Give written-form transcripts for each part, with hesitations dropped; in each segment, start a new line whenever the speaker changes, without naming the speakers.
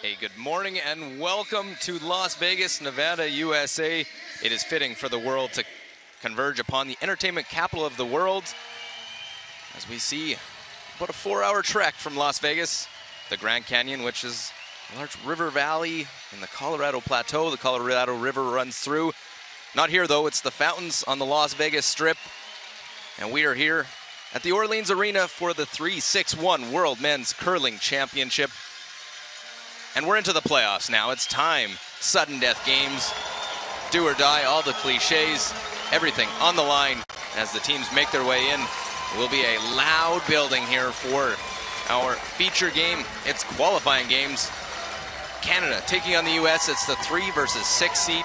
Hey, good morning and welcome to Las Vegas, Nevada, USA. It is fitting for the world to converge upon the entertainment capital of the world as we see about a 4-hour trek from Las Vegas, the Grand Canyon, which is a large river valley in the Colorado Plateau. The Colorado River runs through. Not here though, it's the fountains on the Las Vegas Strip. And we are here at the Orleans Arena for the 3-6-1 World Men's Curling Championship. And we're into the playoffs now. It's time. Sudden death games, do or die, all the cliches, everything on the line as the teams make their way in. It will be a loud building here for our feature game. It's qualifying games. Canada taking on the US. It's the 3 versus 6 seed.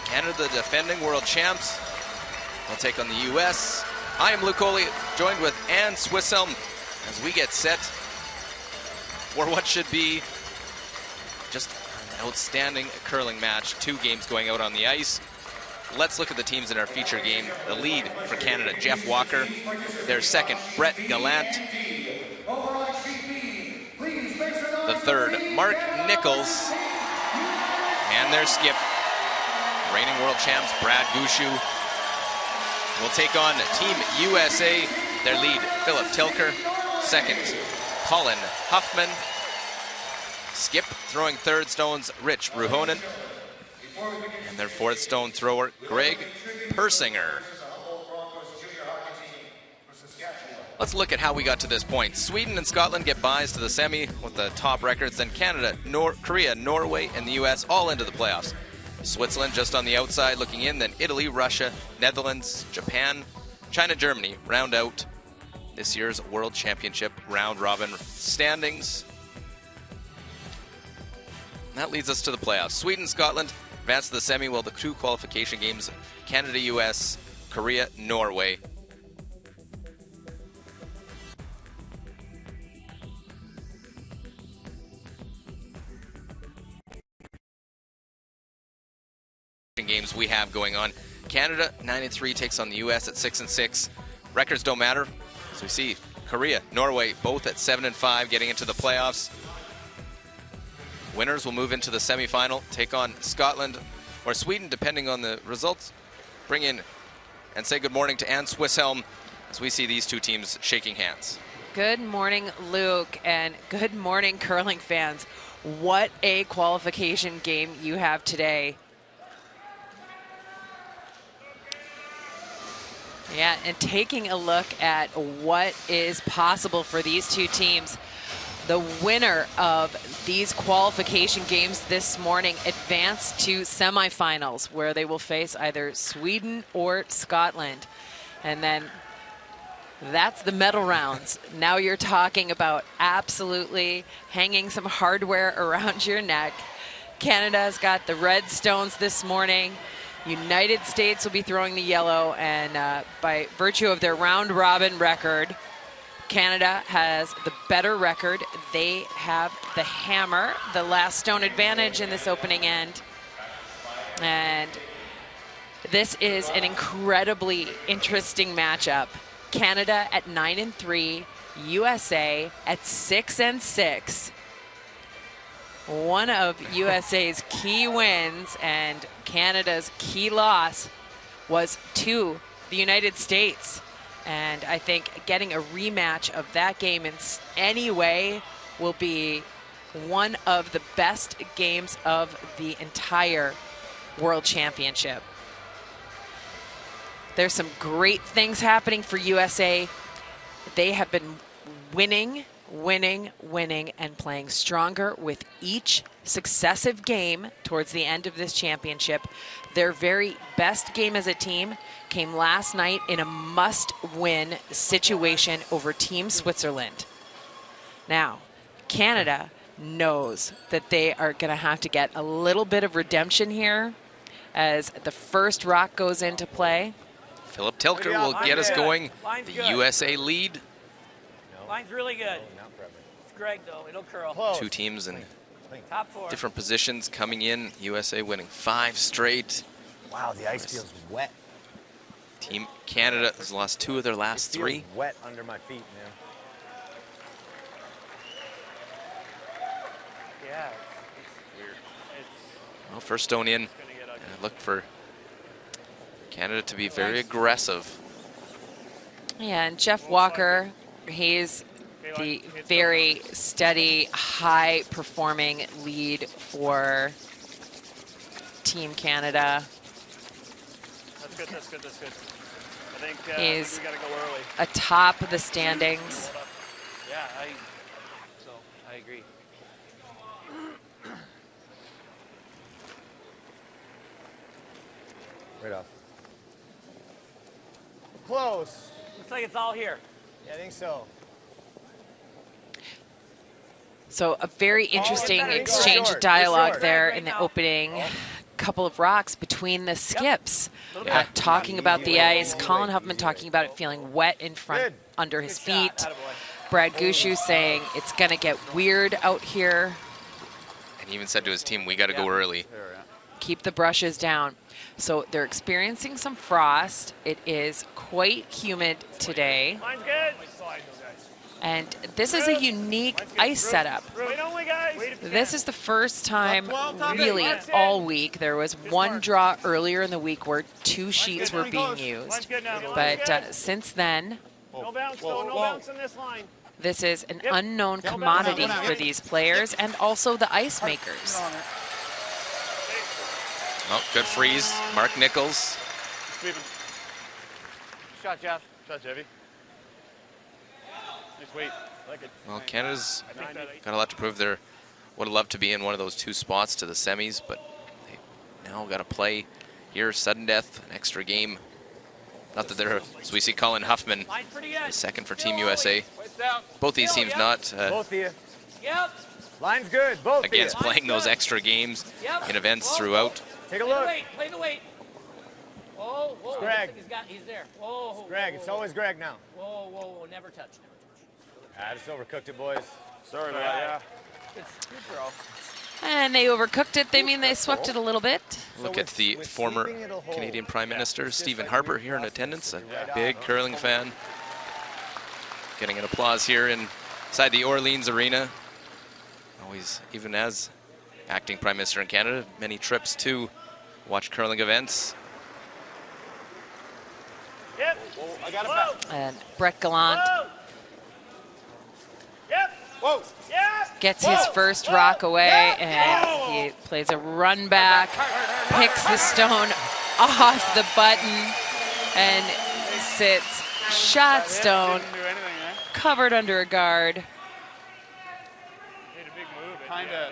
Canada, the defending world champs, will take on the US. I am Luke Coley, joined with Ann Swisshelm as we get set for what should be just an outstanding curling match. 2 games going out on the ice. Let's look at the teams in our feature game. The lead for Canada, Jeff Walker. Their second, Brett Gallant. The third, Mark Nichols. And their skip, reigning world champs, Brad Gushue, will take on Team USA. Their lead, Philip Tilker. Second, Colin Huffman. Skip throwing third stones, Rich Ruhonen. And their fourth stone thrower, Greg Persinger. Let's look at how we got to this point. Sweden and Scotland get byes to the semi with the top records. Then Canada, Korea, Norway, and the US all into the playoffs. Switzerland just on the outside looking in. Then Italy, Russia, Netherlands, Japan, China, Germany round out this year's World Championship round robin standings. That leads us to the playoffs. Sweden, Scotland advance to the semi, while the 2 qualification games, Canada, US, Korea, Norway. Games we have going on. Canada 9-3 takes on the US at 6-6. Records don't matter, as we see Korea, Norway both at 7-5 getting into the playoffs. Winners will move into the semifinal, take on Scotland or Sweden, depending on the results. Bring in and say good morning to Ann Swisshelm as we see these 2 teams shaking hands.
Good morning, Luke, and good morning, curling fans. What a qualification game you have today. Yeah, and taking a look at what is possible for these 2 teams. The winner of these qualification games this morning advanced to semifinals, where they will face either Sweden or Scotland. And then that's the medal rounds. Now you're talking about absolutely hanging some hardware around your neck. Canada's got the red stones this morning. United States will be throwing the yellow, and by virtue of their round robin record, Canada has the better record. They have the hammer, the last stone advantage in this opening end. And this is an incredibly interesting matchup. Canada at 9-3, USA at 6-6. One of USA's key wins and Canada's key loss was to the United States. And I think getting a rematch of that game in any way will be one of the best games of the entire World Championship. There's some great things happening for USA. They have been winning, and playing stronger with each successive game towards the end of this championship. Their very best game as a team came last night in a must-win situation over Team Switzerland. Now, Canada knows that they are going to have to get a little bit of redemption here as the first rock goes into play.
Philip Tilker will get us going. The USA lead.
Line's really good. It's Greg, though. It'll curl.
2 teams in
Top 4.
different positions coming in. USA winning 5 straight.
Wow, the ice feels wet.
Team Canada has lost 2 of their last 3.
Wet under my feet, man.
Yeah.
Well, first stone in. Look for Canada to be very aggressive.
Yeah, and Jeff Walker, he's the very steady, high-performing lead for Team Canada.
That's good, that's good, that's good. I think
He's
we got to go early.
atop of the standings.
Yeah, I agree.
Right off. Close.
Looks like it's all here.
Yeah, I think so.
So a very interesting
better.
exchange
Short,
of dialogue
short.
there
Right
in the
now.
opening couple of rocks between the skips.
Yeah.
Talking about the ice, Colin Huffman talking about it feeling wet in front
Good.
under his
Good shot.
feet.
Attaboy.
Brad Gushu saying it's going to get weird out here.
And he even said to his team, we got to go early.
Keep the brushes down. So they're experiencing some frost. It is quite humid today.
Line's good.
And this is a unique ice setup.
Wait only, guys.
This is the first time really all week. There was one draw earlier in the week where 2 sheets were being
Line's
used.
good now.
But since then,
No bounce, though. No bounce in this line.
this is an unknown commodity for these players and also the ice makers.
Oh, good freeze. Mark Nichols.
Sweeping. Shot, Jeff. Shot, Jeffy. Nice weight. Like it.
Well, Canada's
I think that
got a lot to prove. They would have loved to be in one of those 2 spots to the semis, but they now got to play here, sudden death, an extra game. Not that they're, as we see Colin Huffman,
Line's pretty good.
the second for Team USA.
Wait's down.
Both these teams not
Both of you.
Yep.
Line's good. Both of you.
against playing those extra games
Yep.
in events
Whoa,
throughout.
Take a
Play the
look.
weight. Play the weight. Whoa, whoa.
Greg.
He's there. Whoa.
Greg,
whoa,
it's
whoa,
always Greg now.
Whoa, whoa, whoa. Never touch.
I just overcooked it, boys.
Sorry about that.
Good throw.
And they overcooked it. They mean they swept it a little bit.
Look
So
at the
with
former
sweeping, it'll hold.
Canadian Prime Minister,
Just
Stephen
like
Harper,
Rick
here in
Ross
attendance, a
used to do.
big curling fan. Getting an applause here inside the Orleans Arena. Always, even as acting Prime Minister in Canada, many trips to watch curling events.
Yep.
I got it back.
And Brett Gallant
Whoa. Yep.
Whoa.
Yep.
gets his first rock away, and he plays a run back, picks the stone off the button, and sits shot stone,
Didn't do anything, eh?
covered under a guard.
Made a big move.
Kinda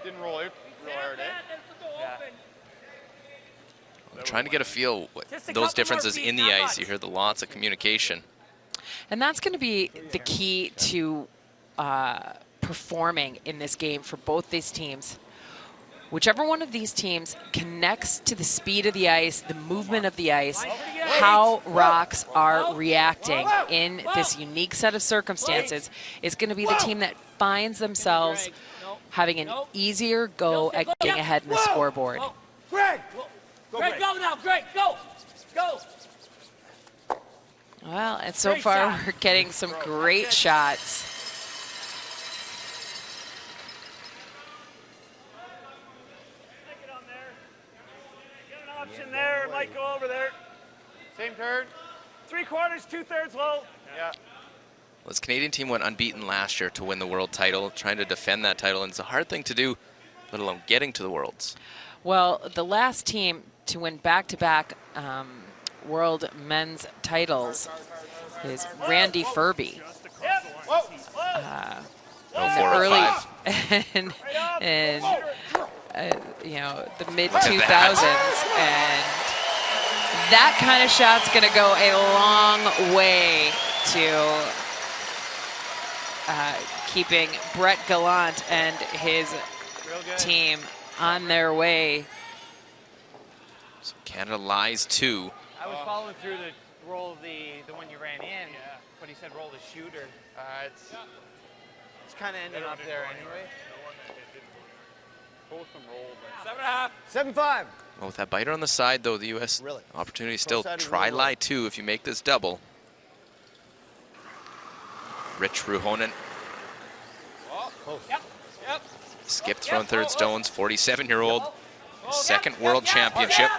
didn't roll out real hard, eh?
I'm trying to get a feel what
Just a
those
couple
differences
more feet,
in the
not
ice.
much.
You hear the lots of communication.
And that's going to be the key to performing in this game for both these teams. Whichever one of these teams connects to the speed of the ice, the movement of the ice, how rocks are reacting in this unique set of circumstances is going to be the team that finds themselves having an easier go at getting ahead in the scoreboard.
Greg.
Greg, go now. Greg, go. Go.
Well, and so
Great
far
shot.
we're getting some great shots.
Stick it on there. Get an option there. It might go over there.
Same turn.
3/4, 2/3 low.
Yeah.
Well, this Canadian team went unbeaten last year to win the world title, trying to defend that title, and it's a hard thing to do, let alone getting to the Worlds.
Well, the last team to win back-to-back world men's titles is Randy Furby.
Yep.
Whoa.
Whoa.
Oh, 4 or
Early
5.
in you know, the mid
Look at
2000s, and that kind of shot's going to go a long way to keeping Brett Gallant and his
Real good.
team on their way.
So Canada lies 2.
I was following through the roll of the one you ran in, but he said roll the shooter. It's kind of ending up there anyway.
Both of them rolled.
7.5.
7-5.
Well, with that biter on the side, though, the U.S.
Really?
opportunity still
Close-sided
try
really
lie 2 if you make this double. Rich Ruhonen.
Close.
Yep.
Skip throwing third stones, 47-year-old, second world championship.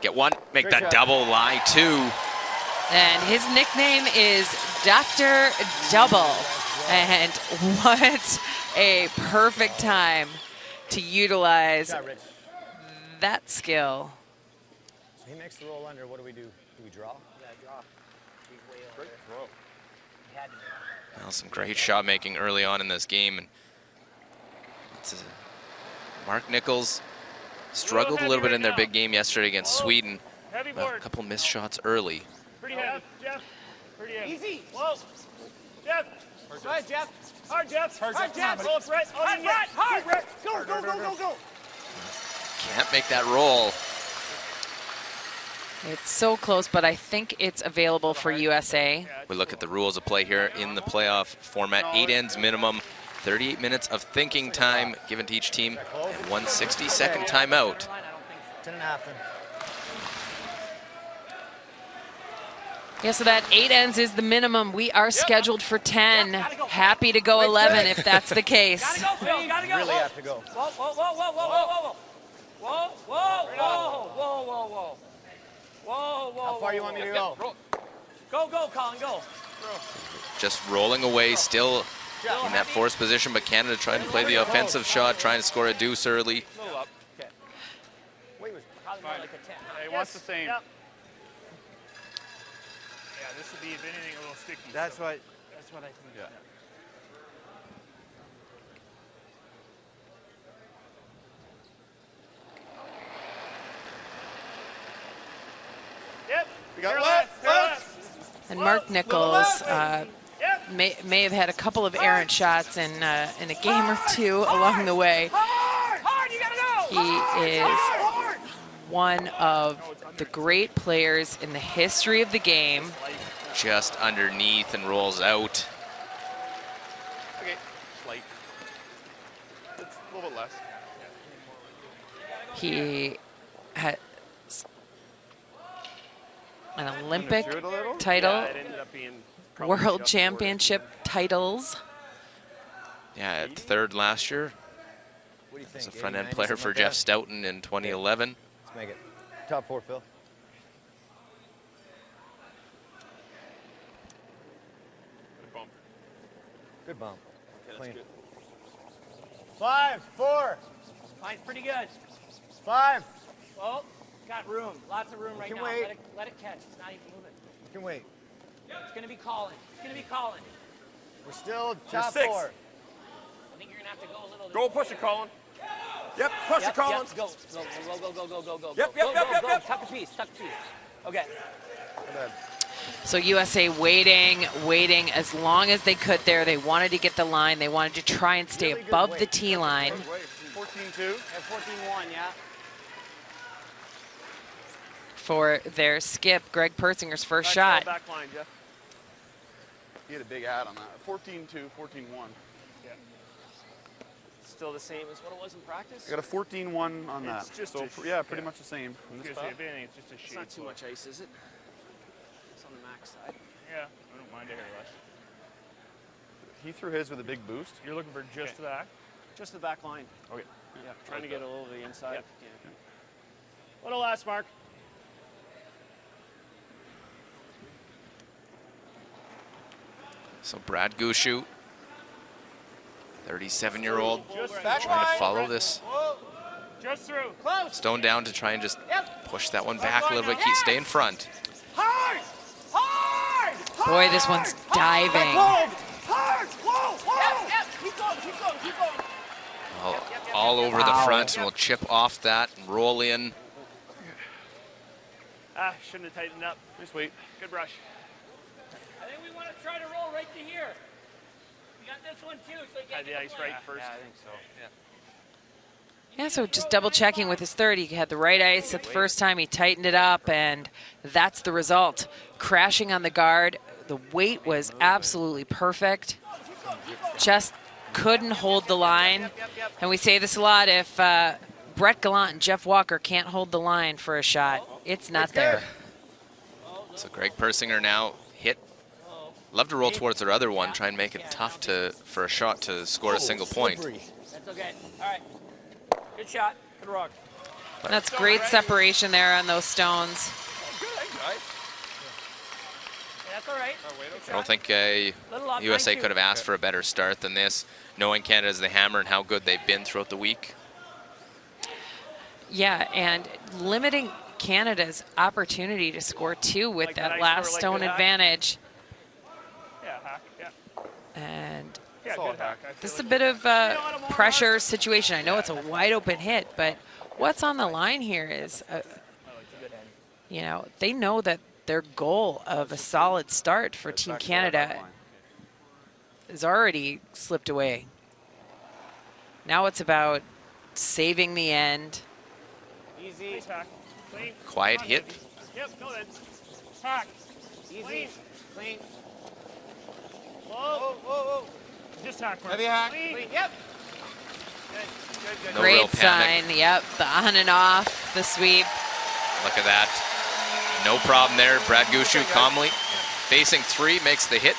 Get one, make that double, lie two.
And his nickname is Dr. Double. And what a perfect time to utilize that skill.
So he makes the roll under. What do we do? Do we draw?
Yeah, draw.
Great throw.
Well, some great shot making early on in this game. And Mark Nichols struggled a little bit in their big game yesterday against Sweden.
Heavy
Well, a
board.
couple missed shots early.
Pretty heavy. Jeff. Pretty heavy.
Easy.
Whoa. Jeff.
Right, Jeff.
Hard, Jeff.
Hard,
Hard,
Jeff.
Jeff. Roll it, Brett. Oh,
Hard,
you get
Brett. Hard. Go, go, go, go, go.
Can't make that roll.
It's so close, but I think it's available for USA.
We look at the rules of play here in the playoff format. 8 ends minimum, 38 minutes of thinking time given to each team, and 1 60-second timeout.
10.5 then.
Yeah, so that 8 ends is the minimum. We are scheduled for 10. Happy to go 11 if that's the case.
Gotta go, Phil. Gotta go.
Really have to go.
Whoa, whoa, whoa, whoa, whoa, whoa, whoa. Whoa, whoa, whoa, whoa, whoa, whoa. Whoa, whoa,
How far you want me to go?
Go, go, Colin, go.
Just rolling away, still in that forced position, but Canada trying to play the offensive shot, trying to score a deuce early.
A little up.
Wait, was
Probably more like a 10.
Yeah, he wants the same.
Yep.
Yeah, this would be, if anything, a little sticky.
that's what.
That's what I think.
Yeah.
Yep.
We got
Clear
left.
clear left.
And Mark Nichols may have had a couple of errant shots in a game or two along the way.
Hard, hard, you gotta go.
He is one of the great players in the history of the game.
Just underneath and rolls out.
Okay. Slight. It's a little bit less.
He had an Olympic
Through it a little?
title,
Yeah, it ended up being probably
World
just
Championship titles.
Yeah, at third last year.
What do you
As a
think?
front-end
80,
player
90,
for
something
Jeff
like
Stoughton in 2011.
that? Let's make it. Top 4, Phil.
Good bump.
Good bump. Clean.
good.
5, 4,
Line's pretty good.
5.
Well, got room. Lots of room right
can
now.
wait.
Let it catch. It's not even moving.
You can wait.
It's going to be calling. It's going to be calling.
We're still top
6.
4.
I think you're going to have to go a little.
Go push it, Colin. Yep, push it, Colin.
Yep, go, go.
Yep,
go,
yep, yep,
go,
yep,
go.
yep.
Tuck a piece, tuck a piece. Okay.
So USA waiting as long as they could there. They wanted to get the line. They wanted to try and stay
Really good
above
weight.
the T line.
14-2.
At 14-1, yeah.
For their skip, Greg Persinger's first
That's
shot.
all back line, Jeff.
He had a big ad on that. 14-2, 14-1.
Still the same as what it was in practice?
I got a 14-1 on that.
It's just
so,
a
yeah, pretty much the same. In
I
this
was gonna say,
spot.
if anything, it's just a
It's
shade.
not too
low.
much ice, is it? It's on the max side.
Yeah, I don't mind it any less.
He threw his with a big boost.
You're looking for just that.
Just the back line.
Okay.
Yeah, trying to get a little to the inside.
Yep.
Yeah.
What'll last, Mark?
So Brad Gushu, 37-year-old,
Just
trying to follow this
Just through.
stone down to try and just push that one back a little bit, keep stay in front.
Hard! Hard!
Boy, this one's diving.
Hard! Whoa! Whoa!
Yep, keep going, keep going, keep going.
All over the
Wow.
front, and we'll chip off that and roll in.
Ah, shouldn't have tightened up.
Nice weight.
Good brush.
I think we want to try to roll right to here. We got this one too, so you
Had
can't
the
get
ice
the play.
right first.
Yeah, I think so.
Yeah, so just double checking with his third. He had the right ice at the first time. He tightened it up, and that's the result. Crashing on the guard. The weight was absolutely perfect. Just couldn't hold the line. And we say this a lot, if Brett Gallant and Jeff Walker can't hold the line for a shot, it's not there.
So Greg Persinger now hit Love to roll towards their other one, try and make it tough for a shot to score a single point.
That's okay. All right. Good shot. Good rock.
That's great separation there on those stones.
Good, guys. That's all right.
I don't think USA could have asked for a better start than this, knowing Canada's the hammer and how good they've been throughout the week.
Yeah, and limiting Canada's opportunity to score 2 with
Like
that
that,
last stone advantage.
Yeah, hack. Yeah.
And
Yeah, good hack.
this is a bit of a pressure situation. I know it's a wide open hit, but what's on the line here is, you know, they know that their goal of a solid start for Team Canada has already slipped away. Now it's about saving the end.
Easy. Hack. Clean.
Quiet hit.
Yep, go then. Hack.
Easy.
Clean.
Clean.
Whoa, whoa, whoa. Just hack.
Heavy hack.
Clean.
Clean. Yep.
No real
Great
panic.
sign. Yep, the on and off, the sweep.
Look at that. No problem there. Brad Gushu calmly facing 3, makes the hit,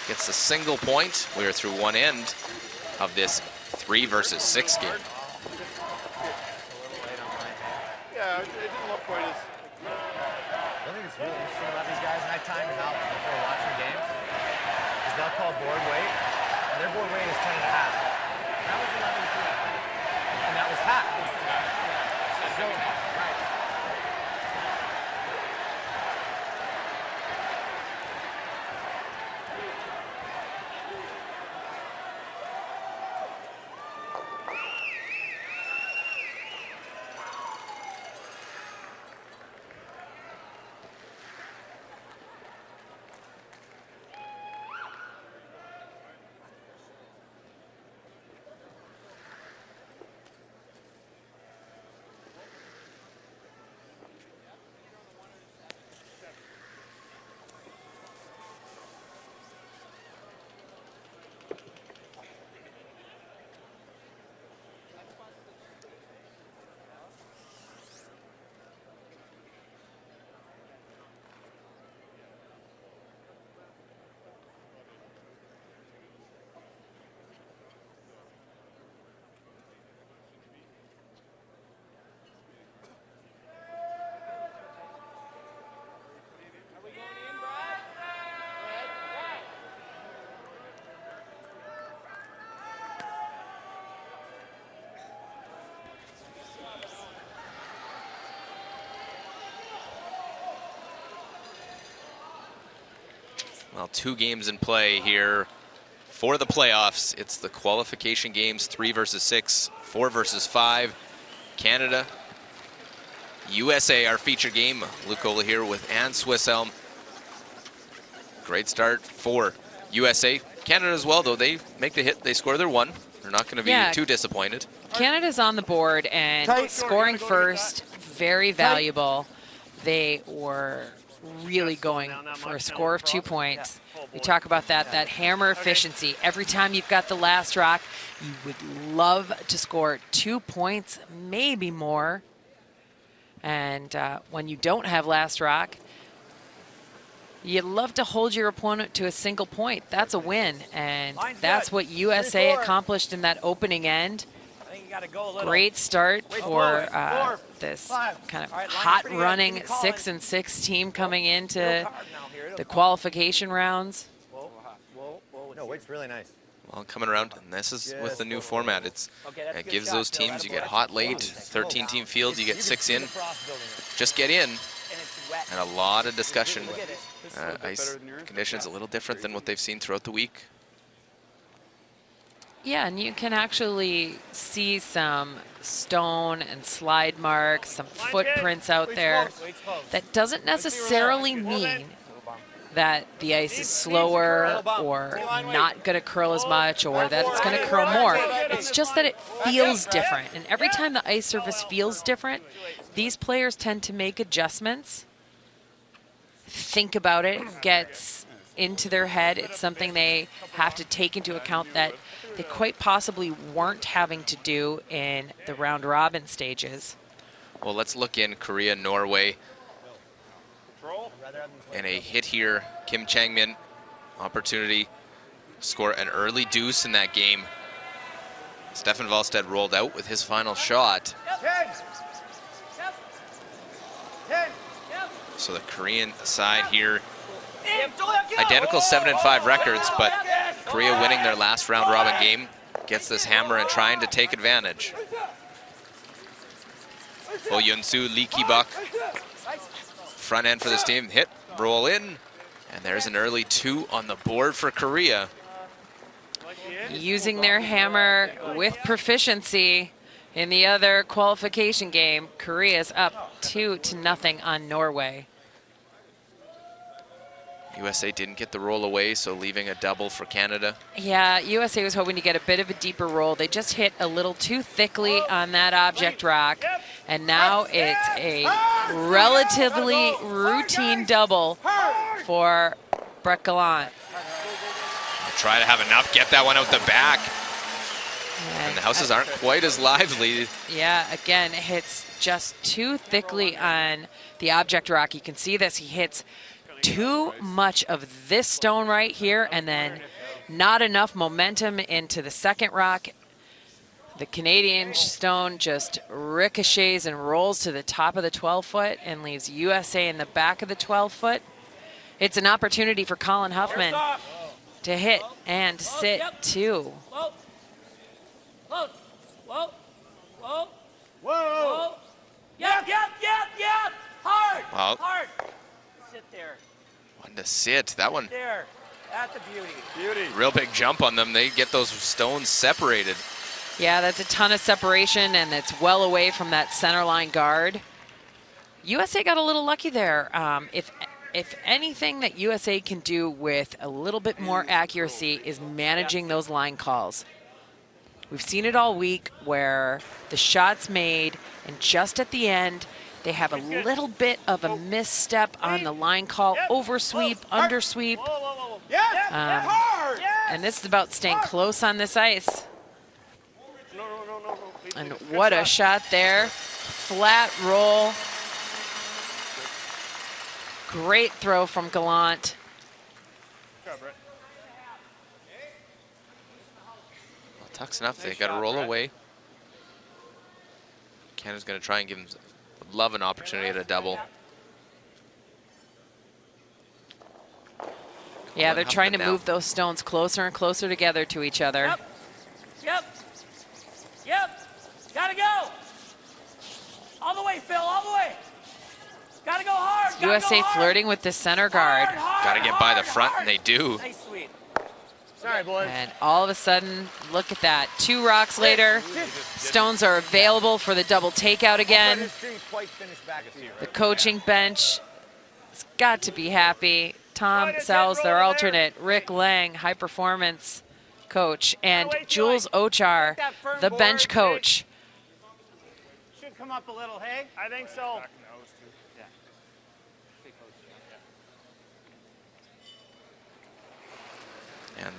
gets a single point. We are through one end of this 3 versus 6 game.
Yeah, it didn't look quite as.
I think it's really interesting about these guys, and I timed them out before watching games, is they'll call board weight, and their board weight is 10.5. That was 11.3. And that was half. So, right.
Well, 2 games in play here for the playoffs. It's the qualification games, 3 versus 6, 4 versus 5. Canada, USA, our feature game. Luke Ola here with Ann Swisselm. Great start for USA. Canada as well, though. They make the hit. They score their 1. They're not going to be too disappointed.
Canada's on the board and scoring first, very valuable. They were really going for a score of 2 points. We talk about that hammer efficiency. Every time you've got the last rock, you would love to score 2 points, maybe more. And when you don't have last rock, you'd love to hold your opponent to a single point. That's a win, and that's what USA accomplished in that opening end.
I think you got to go a little.
Great start for this kind of hot-running 6-6 team coming into the qualification rounds.
No, weight's really nice.
Well, coming around, and this is with the new format. It gives those teams, you get hot late, 13-team fields, you get 6 in. Just get in, and a lot of discussion. Ice conditions a little different than what they've seen throughout the week.
Yeah, and you can actually see some stone and slide marks, some footprints out there. That doesn't necessarily mean that the ice is slower or not going to curl as much or that it's going to curl more. It's just that it feels different. And every time the ice surface feels different, these players tend to make adjustments, think about it, gets into their head. It's something they have to take into account that they quite possibly weren't having to do in the round robin stages.
Well, let's look in Korea, Norway. And a hit here, Kim Changmin opportunity to score an early deuce in that game. Stefan Wallstedt rolled out with his final shot. So the Korean side here, identical 7-5 records, but Korea winning their last round robin game gets this hammer and trying to take advantage. Oh Yun-soo, Lee Ki-buk, front end for this team, hit, roll in, and there's an early 2 on the board for Korea.
Using their hammer with proficiency in the other qualification game, Korea's up 2-0 on Norway.
USA didn't get the roll away, so leaving a double for Canada.
Yeah, USA was hoping to get a bit of a deeper roll. They just hit a little too thickly on that object rock, and now it's a relatively routine double for Brett Gallant.
Try to have enough, get that one out the back. And the houses aren't quite as lively.
Yeah, again, it hits just too thickly on the object rock. You can see this, he hits too much of this stone right here and then not enough momentum into the second rock. The Canadian stone just ricochets and rolls to the top of the 12-foot and leaves USA in the back of the 12-foot. It's an opportunity for Colin Huffman to hit and sit 2.
Whoa. Whoa. Whoa. Whoa. Whoa. Yep. Hard.
Well,
Hard. Sit there.
one to sit. That one,
There. That's a beauty.
real big jump on them. They get those stones separated.
Yeah, that's a ton of separation, and it's well away from that center line guard. USA got a little lucky there. If anything that USA can do with a little bit more accuracy is managing those line calls. We've seen it all week where the shot's made, and just at the end, they have a little bit of a misstep on the line call, oversweep, undersweep. And this is about staying close on this ice. And what a shot there. Flat roll. Great throw from Gallant.
Well, Tuck's enough. They got to roll away. Canada's going to try and give them love an opportunity at a double.
Yeah, they're trying to move those stones closer and closer together to each other.
Yep. Gotta go. All the way, Phil. All the way. Gotta go hard.
USA flirting with the center guard.
Got to get by the front, and they do.
Nice sweep.
Sorry, boys.
And all of a sudden, look at that. 2 rocks later, stones are available for the double takeout again. The coaching bench has got to be happy. Tom Sells, their alternate, Rick Lang, high performance coach, and Jules Ochar, the bench coach.
Should come up a little, hey?
I think so.
And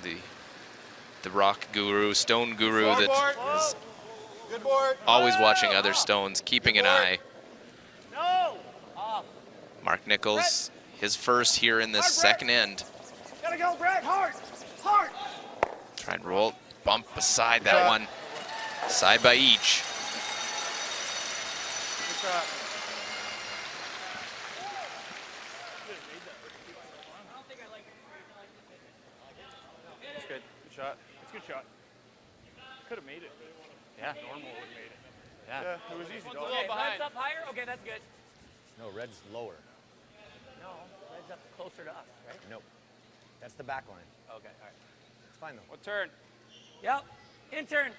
the rock guru, stone guru that is always watching other stones, keeping an eye.
No.
Mark Nichols, his first here in this second end.
Gotta go, Brad. Hard.
Try and roll, bump beside that one, side by each.
That's good. Good shot.
It's a good shot. Could have made it.
Yeah.
Normal would have made it.
Yeah, it was easy, dog.
Okay, Red's up higher. Okay, that's good.
No, red's lower.
No, Red's up closer to us, right?
Nope. That's the back line.
Okay, all right.
It's fine, though.
What turn?
Yep. Intern.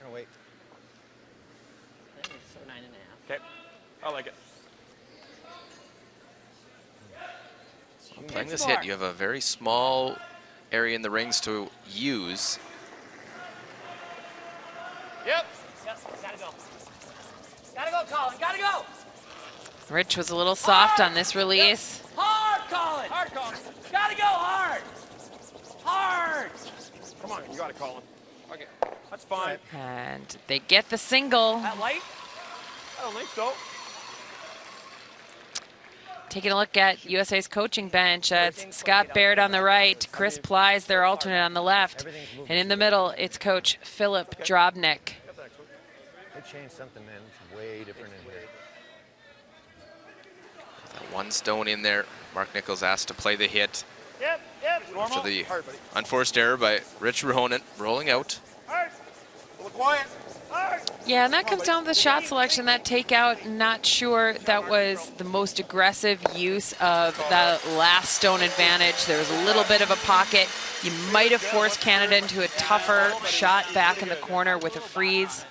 Gonna wait.
So 9.5.
Okay. I like it.
Playing this hit, you have a very small area in the rings to use.
Yep. Gotta go. Gotta go, Colin. Gotta go.
Rich was a little soft on this release.
Hard, Colin. Hard, Colin. Gotta go hard. Hard.
Come on, you got it, Colin. Okay, that's fine.
And they get the single.
That light?
I don't think so.
Taking a look at USA's coaching bench, it's Scott Baird on the right, Chris Plies, their alternate, on the left. And in the middle, it's Coach Philip Drobnik.
They changed something, man. It's way different in here.
That one stone in there. Mark Nichols asked to play the hit.
Yep.
After the unforced error by Rich Rohonen, rolling out.
A little quiet.
Yeah, and that comes down to the shot selection. That takeout, not sure that was the most aggressive use of that last stone advantage. There was a little bit of a pocket. You might have forced Canada into a tougher shot back in the corner with a freeze.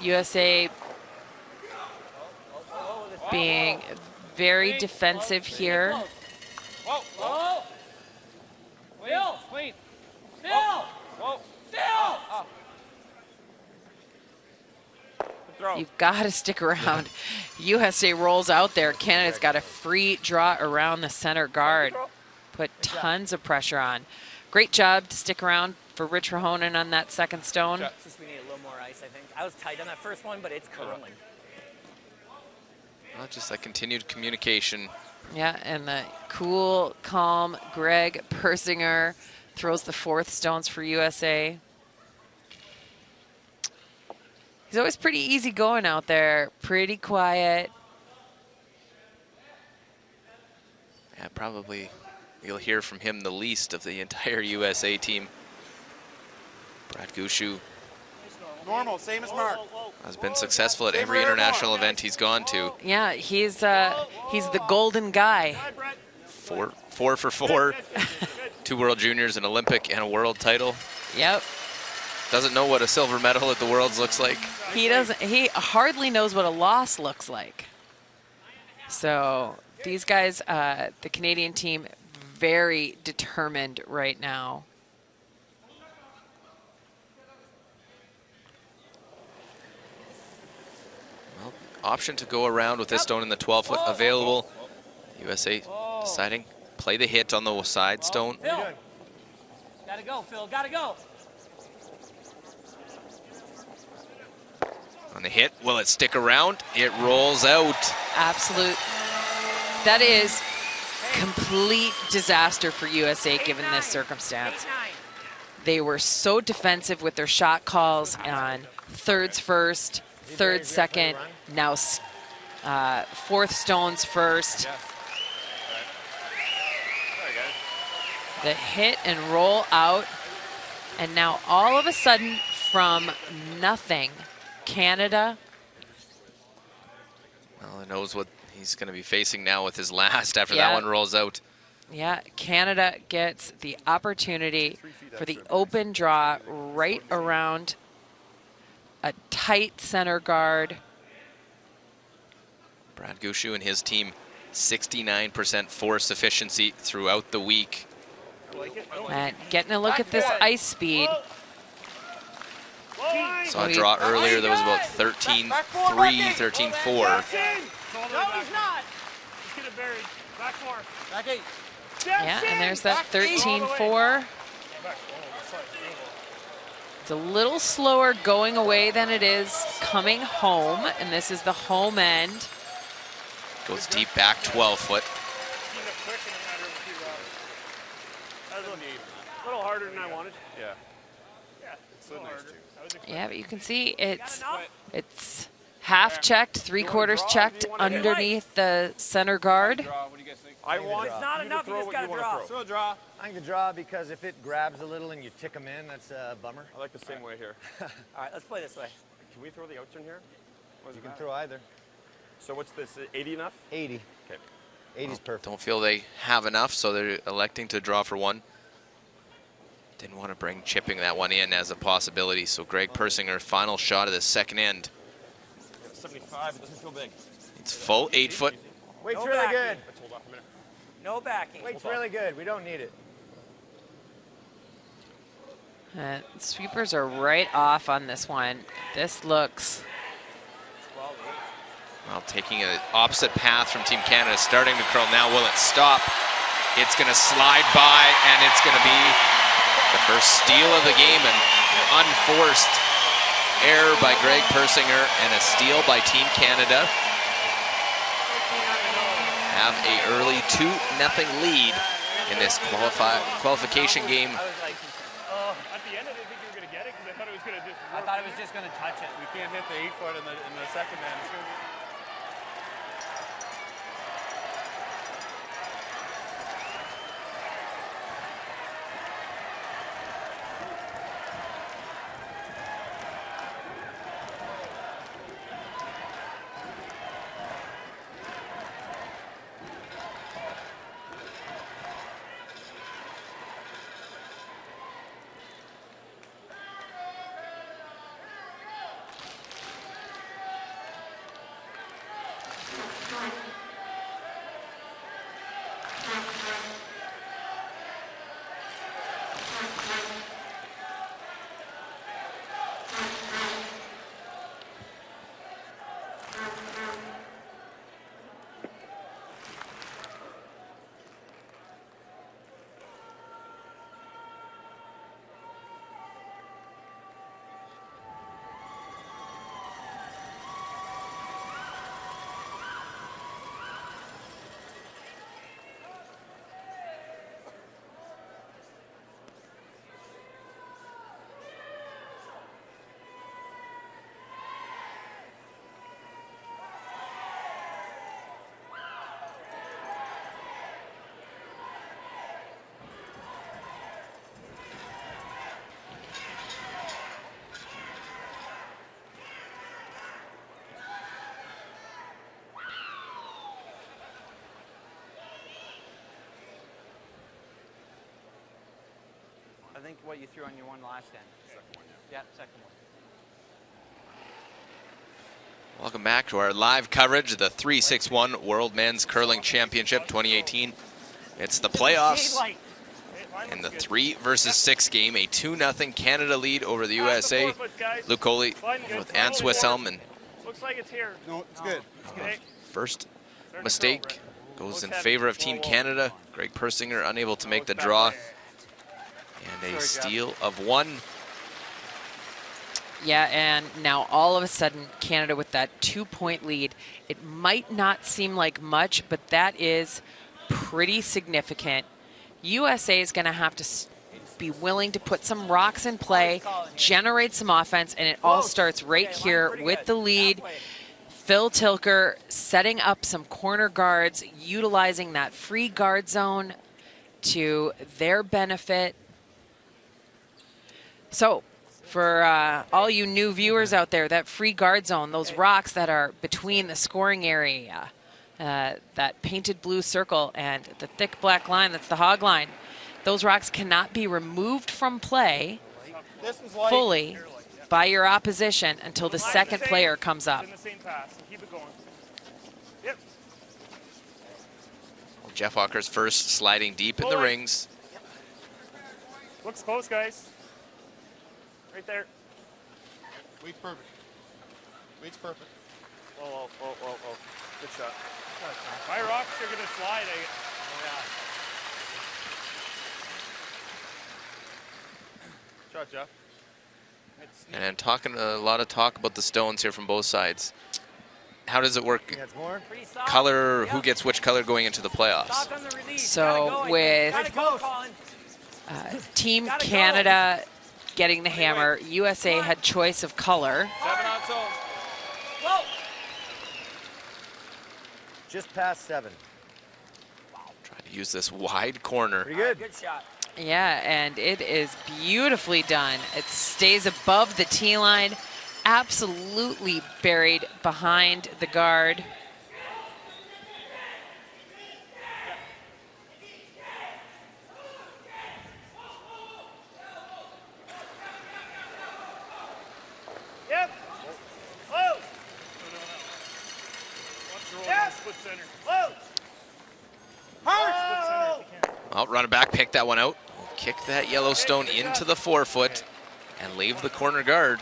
USA being very defensive here.
Whoa. Still. Wait. Still. Whoa. Still.
You've got to stick around. USA rolls out there. Canada's got a free draw around the center guard. Put tons of pressure on. Great job to stick around for Rich Rohonen on that second stone.
Just we need a little more ice, I think. I was tight on that first one, but it's curling.
Well, just like continued communication.
Yeah, and the cool, calm Greg Persinger throws the fourth stones for USA. He's always pretty easy going out there, pretty quiet.
Yeah, probably you'll hear from him the least of the entire USA team. Brad Gushu
Normal, same as Mark.
has been successful at every international event he's gone to.
Yeah, he's the golden guy.
Four for four. 2 World Juniors, an Olympic, and a world title.
Yep.
Doesn't know what a silver medal at the Worlds looks like.
He doesn't. He hardly knows what a loss looks like. So these guys, the Canadian team, very determined right now.
Well, option to go around with this stone in the 12-foot available. USA deciding play the hit on the side stone.
Phil. Gotta go, Phil. Gotta go.
On the hit, will it stick around? It rolls out.
Absolute. That is complete disaster for USA given this circumstance. They were so defensive with their shot calls on thirds first, third second, now fourth stones first. The hit and roll out, and now all of a sudden from nothing, Canada.
Well, he knows what he's going to be facing now with his last after that one rolls out.
Yeah, Canada gets the opportunity for the open draw right around a tight center guard.
Brad Gushu and his team, 69% force efficiency throughout the week.
And getting a look at this ice speed.
Saw a draw earlier that was about 13-3, 13-4.
No, he's not.
Just get it buried. Back 4.
Back 8.
Yeah, and there's that 13-4. It's a little slower going away than it is coming home, and this is the home end.
Goes deep back 12-foot.
A little harder than I wanted.
Yeah.
Yeah, it's a little harder.
Yeah, but you can see it's half checked, 3/4 checked underneath the center guard.
What do you guys think? I want.
It's not enough. You just gotta draw.
Throw a draw.
I think the draw, because if it grabs a little and you tick them in, that's a bummer.
I like the same way here.
All right, let's play this way.
Can we throw the outs in here?
You can throw either.
So what's this? 80 enough?
80.
Okay.
80's perfect.
Don't feel they have enough, so they're electing to draw for one. Didn't want to bring chipping that one in as a possibility, so Greg Persinger, final shot of the second end.
75, it doesn't feel big.
It's full 8-foot.
Weight's
No
really
backing.
good.
Let's hold off a minute.
No backing.
Weight's really good. We don't need it.
Sweepers are right off on this one. This looks...
Well, taking an opposite path from Team Canada, starting to curl now. Will it stop? It's going to slide by, and it's going to be the first steal of the game, and unforced error by Greg Persinger and a steal by Team Canada. Have a early 2-0 lead in this qualification game.
At the end, I didn't think you were going to get it because I thought it was going to just.
I thought it was just going to touch it.
We can't hit the 8-foot in the second man. It's gonna be...
I think what you threw on your one last end.
Second one, yeah.
Yeah, second one.
Welcome back to our live coverage of the 3-6-1 World Men's Curling Championship 2018. It's the playoffs in the 3 versus 6 game, a 2-0 Canada lead over the USA. Luke Coley with Ann Swisshelm, and
Looks like it's here.
No, it's good.
Okay.
first mistake goes in favor of Team Canada. Greg Persinger unable to make the draw. And a steal of 1.
Yeah, and now all of a sudden, Canada with that 2-point lead. It might not seem like much, but that is pretty significant. USA is going to have to be willing to put some rocks in play, generate some offense, and it all starts right here with the lead. Phil Tilker setting up some corner guards, utilizing that free guard zone to their benefit. So, for all you new viewers out there, that free guard zone, those rocks that are between the scoring area, that painted blue circle and the thick black line, that's the hog line, those rocks cannot be removed from play fully by your opposition until the second player comes up.
In the same pass. Keep it going. Yep.
Jeff Walker's first sliding deep in the rings.
Looks close, guys. Right there.
Weight's perfect. Weight's perfect.
Oh. Good shot. My rocks are going to slide.
Shot, Jeff.
And talking a lot of talk about the stones here from both sides. How does it work?
That's more.
Color, who gets which color going into the playoffs?
So with Team Canada getting the hammer, USA had choice of color.
7 on zone.
Whoa!
Just past 7.
Try to use this wide corner.
Pretty good.
Good shot.
Yeah, and it is beautifully done. It stays above the tee line, absolutely buried behind the guard.
Yep. Whoa. Yep. Split center. Whoa. Split center if you can.
Well, running back, pick that one out. Kick that Yellowstone into the 4-foot and leave the corner guard.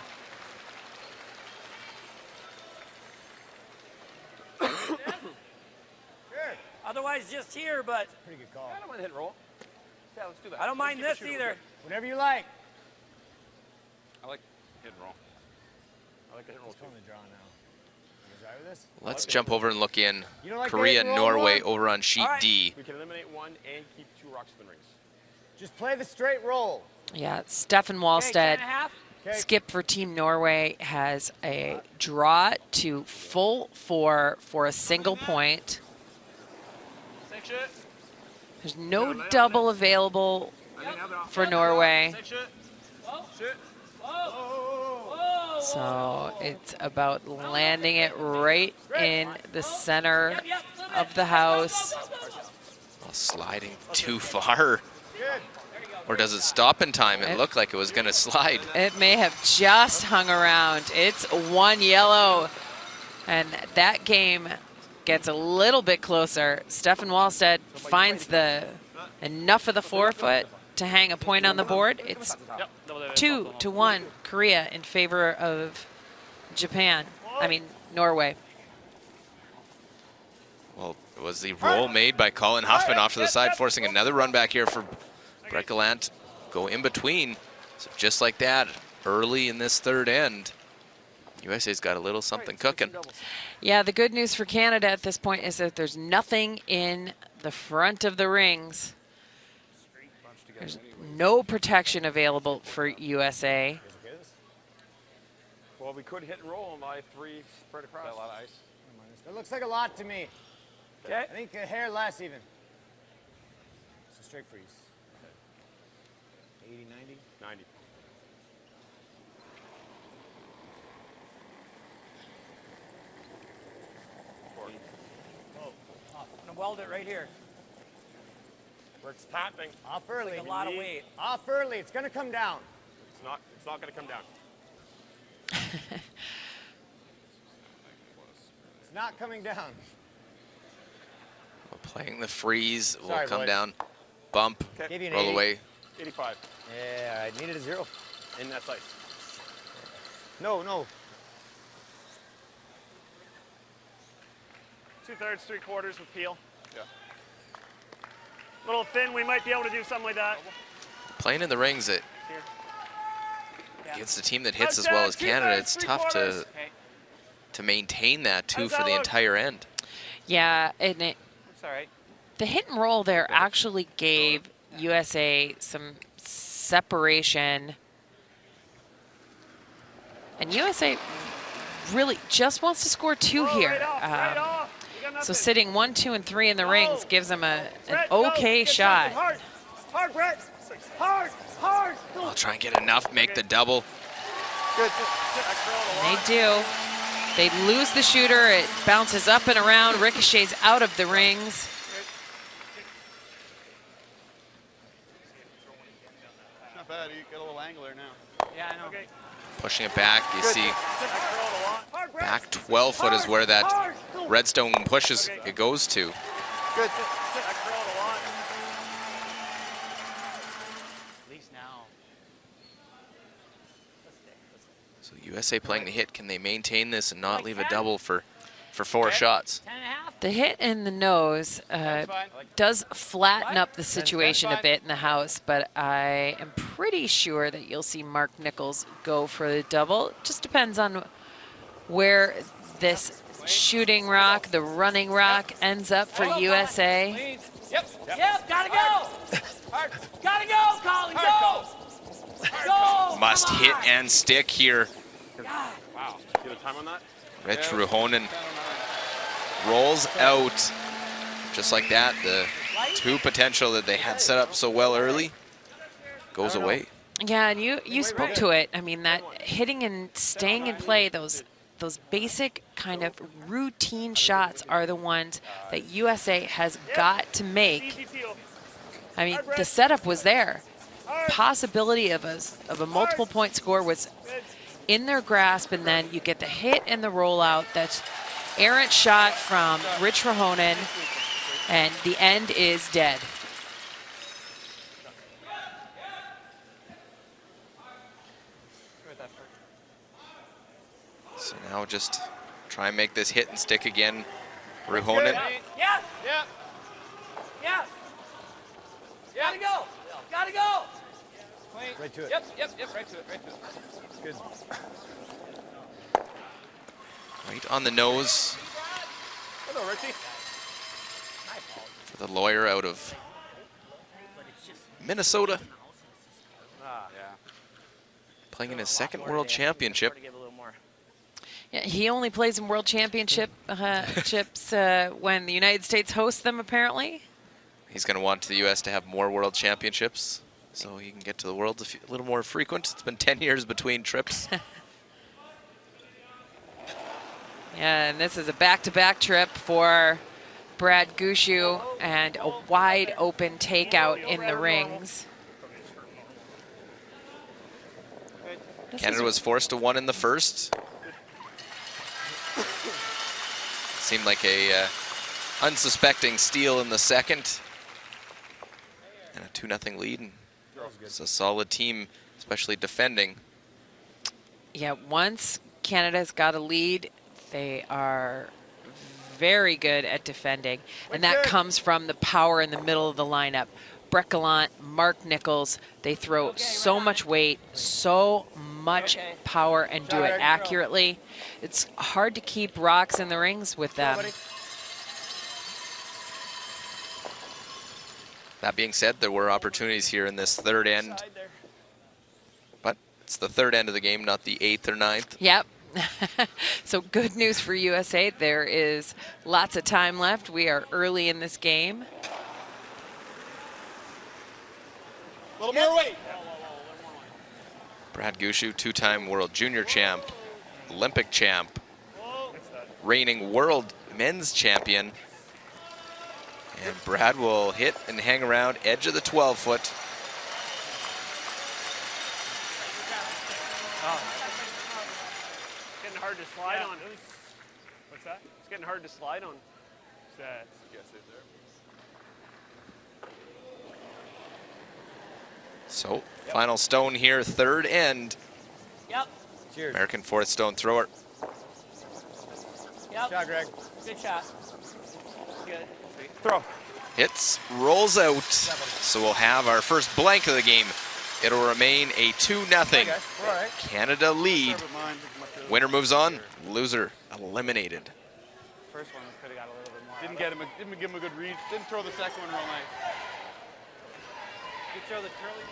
Otherwise, just here, but
Pretty good call.
I don't want to hit and roll. Yeah, let's do that.
I don't mind this either.
Whenever you like.
I like hit and roll. I like the hit and roll
Let's
too.
go on the draw now. You guys all right with this?
Let's jump over and look in.
You don't like the
Korea,
hit and roll
Norway
one?
over on sheet
All right.
D.
We can eliminate one and keep 2 rocks in the rings.
Just play the straight roll.
Yeah, Stefan
Okay,
Wallstead,
10.5.
Okay.
skip for Team Norway, has a draw to full 4 for a single point.
Six shoot.
There's no double available for Norway.
Six shoot. Shoot.
So it's about landing it right in the center of the house.
Well, sliding too far.
Good.
Or does it stop in time? It looked like it was going to slide.
It may have just hung around. It's 1 yellow. And that game gets a little bit closer. Stefan Wallstead finds enough of the forefoot to hang a point on the board. It's 2-1 Korea in favor of Norway.
Well, it was the roll made by Colin Huffman off to the side, forcing another run back here for Brekeland. Go in between. So just like that, early in this third end, USA's got a little something cooking.
Yeah, the good news for Canada at this point is that there's nothing in the front of the rings. There's no protection available for USA.
Well, we could hit and roll on my 3 spread across. Is that a lot of ice?
That looks like a lot to me.
Okay.
I think a hair less even. So straight freeze. 80, 90.
90.
I'm gonna weld it right here.
Where it's tapping.
Off early.
Like a lot of weight.
Off early. It's going to come down.
It's not going to come down.
It's not coming down.
Well, playing the freeze will
Sorry,
come
boys.
down, bump,
Okay.
Give you an
roll
80.
away.
85.
Yeah, I needed a 0.
And that's ice.
No, no.
2/3, 3/4 with peel.
Yeah.
Little thin, we might be able to do something like that.
Playing in the rings
Here.
against a team that hits as well as Canada, it's tough to maintain that too
How's
for
that
the
look?
entire end.
Yeah, and
It's all right.
the hit and roll there actually gave USA some separation. And USA really just wants to score 2
Oh,
here.
Right off, right off. You got
So
nothing.
sitting 1, 2, and 3 in the rings gives them an
Brett, go.
okay
Get
shot.
something hard. Hard, Brett. Hard, hard.
I'll try and get enough, make the double.
Good.
They do. They lose the shooter. It bounces up and around, ricochets out of the rings.
Not bad. You got a little angle there now.
Yeah, I know.
Okay.
Pushing it back, you see
Hard, Brett.
back 12 foot is where that
Hard.
redstone pushes it goes to.
Good.
At least now.
So USA playing the hit, can they maintain this and not leave a double for 4 shots?
10.5.
The hit in the nose does flatten up the situation a bit in the house, but I am pretty sure that you'll see Mark Nichols go for the double. Just depends on where this shooting rock, the running rock, ends up for USA.
Yep, gotta go. Gotta go, Colin, go. Go.
Must
come
hit
on.
and stick here.
Wow. Get a time on that?
Rich Ruhonen rolls out. Just like that, the 2 potential that they had set up so well early goes away.
Yeah, and you spoke to it. I mean, that hitting and staying in play, those basic kind of routine shots are the ones that USA has got to make.
Easy peel.
I mean, the setup was there. Possibility of a multiple point score was in their grasp, and then you get the hit and the rollout. That's errant shot from Rich Ruhonen, and the end is dead.
So now just try and make this hit and stick again. Ruhonen.
Yes.
Yeah.
Yes. Gotta go. Gotta go.
Right to it.
Yep, right to it, right to it.
Good.
Right on the nose
Hello, Richie.
for the lawyer out of Minnesota.
Yeah.
Playing in his second world championship.
Yeah, he only plays in world championship chips when the United States hosts them, apparently.
He's going to want the U.S. to have more world championships so he can get to the world a little more frequent. It's been 10 years between trips.
Yeah, and this is a back-to-back trip for Brad Gushu and a wide open takeout in the rings.
Canada was forced to 1 in the first. Seemed like a unsuspecting steal in the second. And a 2-0 lead. And it's a solid team, especially defending.
Yeah, once Canada's got a lead, they are very good at defending. And that comes from the power in the middle of the lineup. Brett Gallant, Mark Nichols, they throw so much weight, so much power, and do it accurately. It's hard to keep rocks in the rings with them.
That being said, there were opportunities here in this third end. But it's the third end of the game, not the 8th or 9th.
Yep. So good news for USA. There is lots of time left. We are early in this game.
A little more weight.
Brad Gushu, 2-time world junior champ, Olympic champ, reigning world men's champion. And Brad will hit and hang around edge of the 12-foot.
It's getting hard to slide on. What's that? It's getting hard to slide on.
So, final stone here, third end.
Yep.
Cheers.
American fourth stone thrower.
Yep.
Shot, Greg.
Good shot. Good.
Throw.
Hits, rolls out. So we'll have our first blank of the game. It'll remain a 2-0
We're all right.
Canada lead. Winner moves on, loser eliminated.
First one could have got a little bit more.
Didn't give him a good read. Didn't throw the second one real nice.
Did you throw the curly?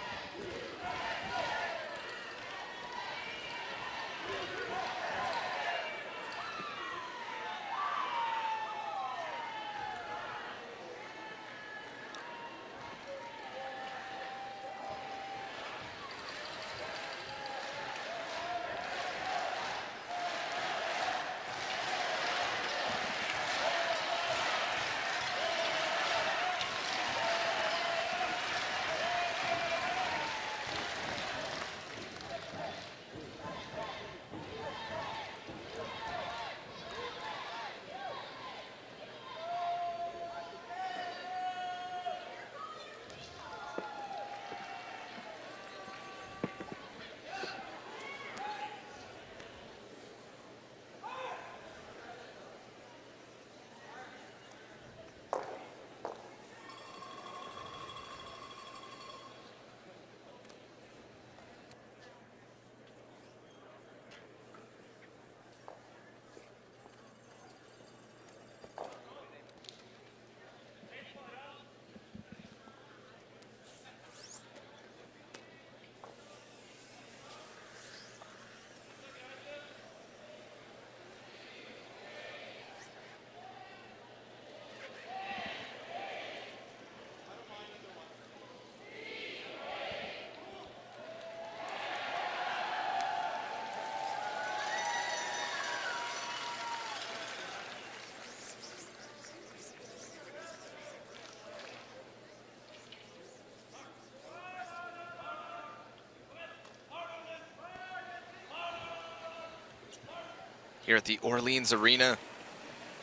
Here at the Orleans Arena,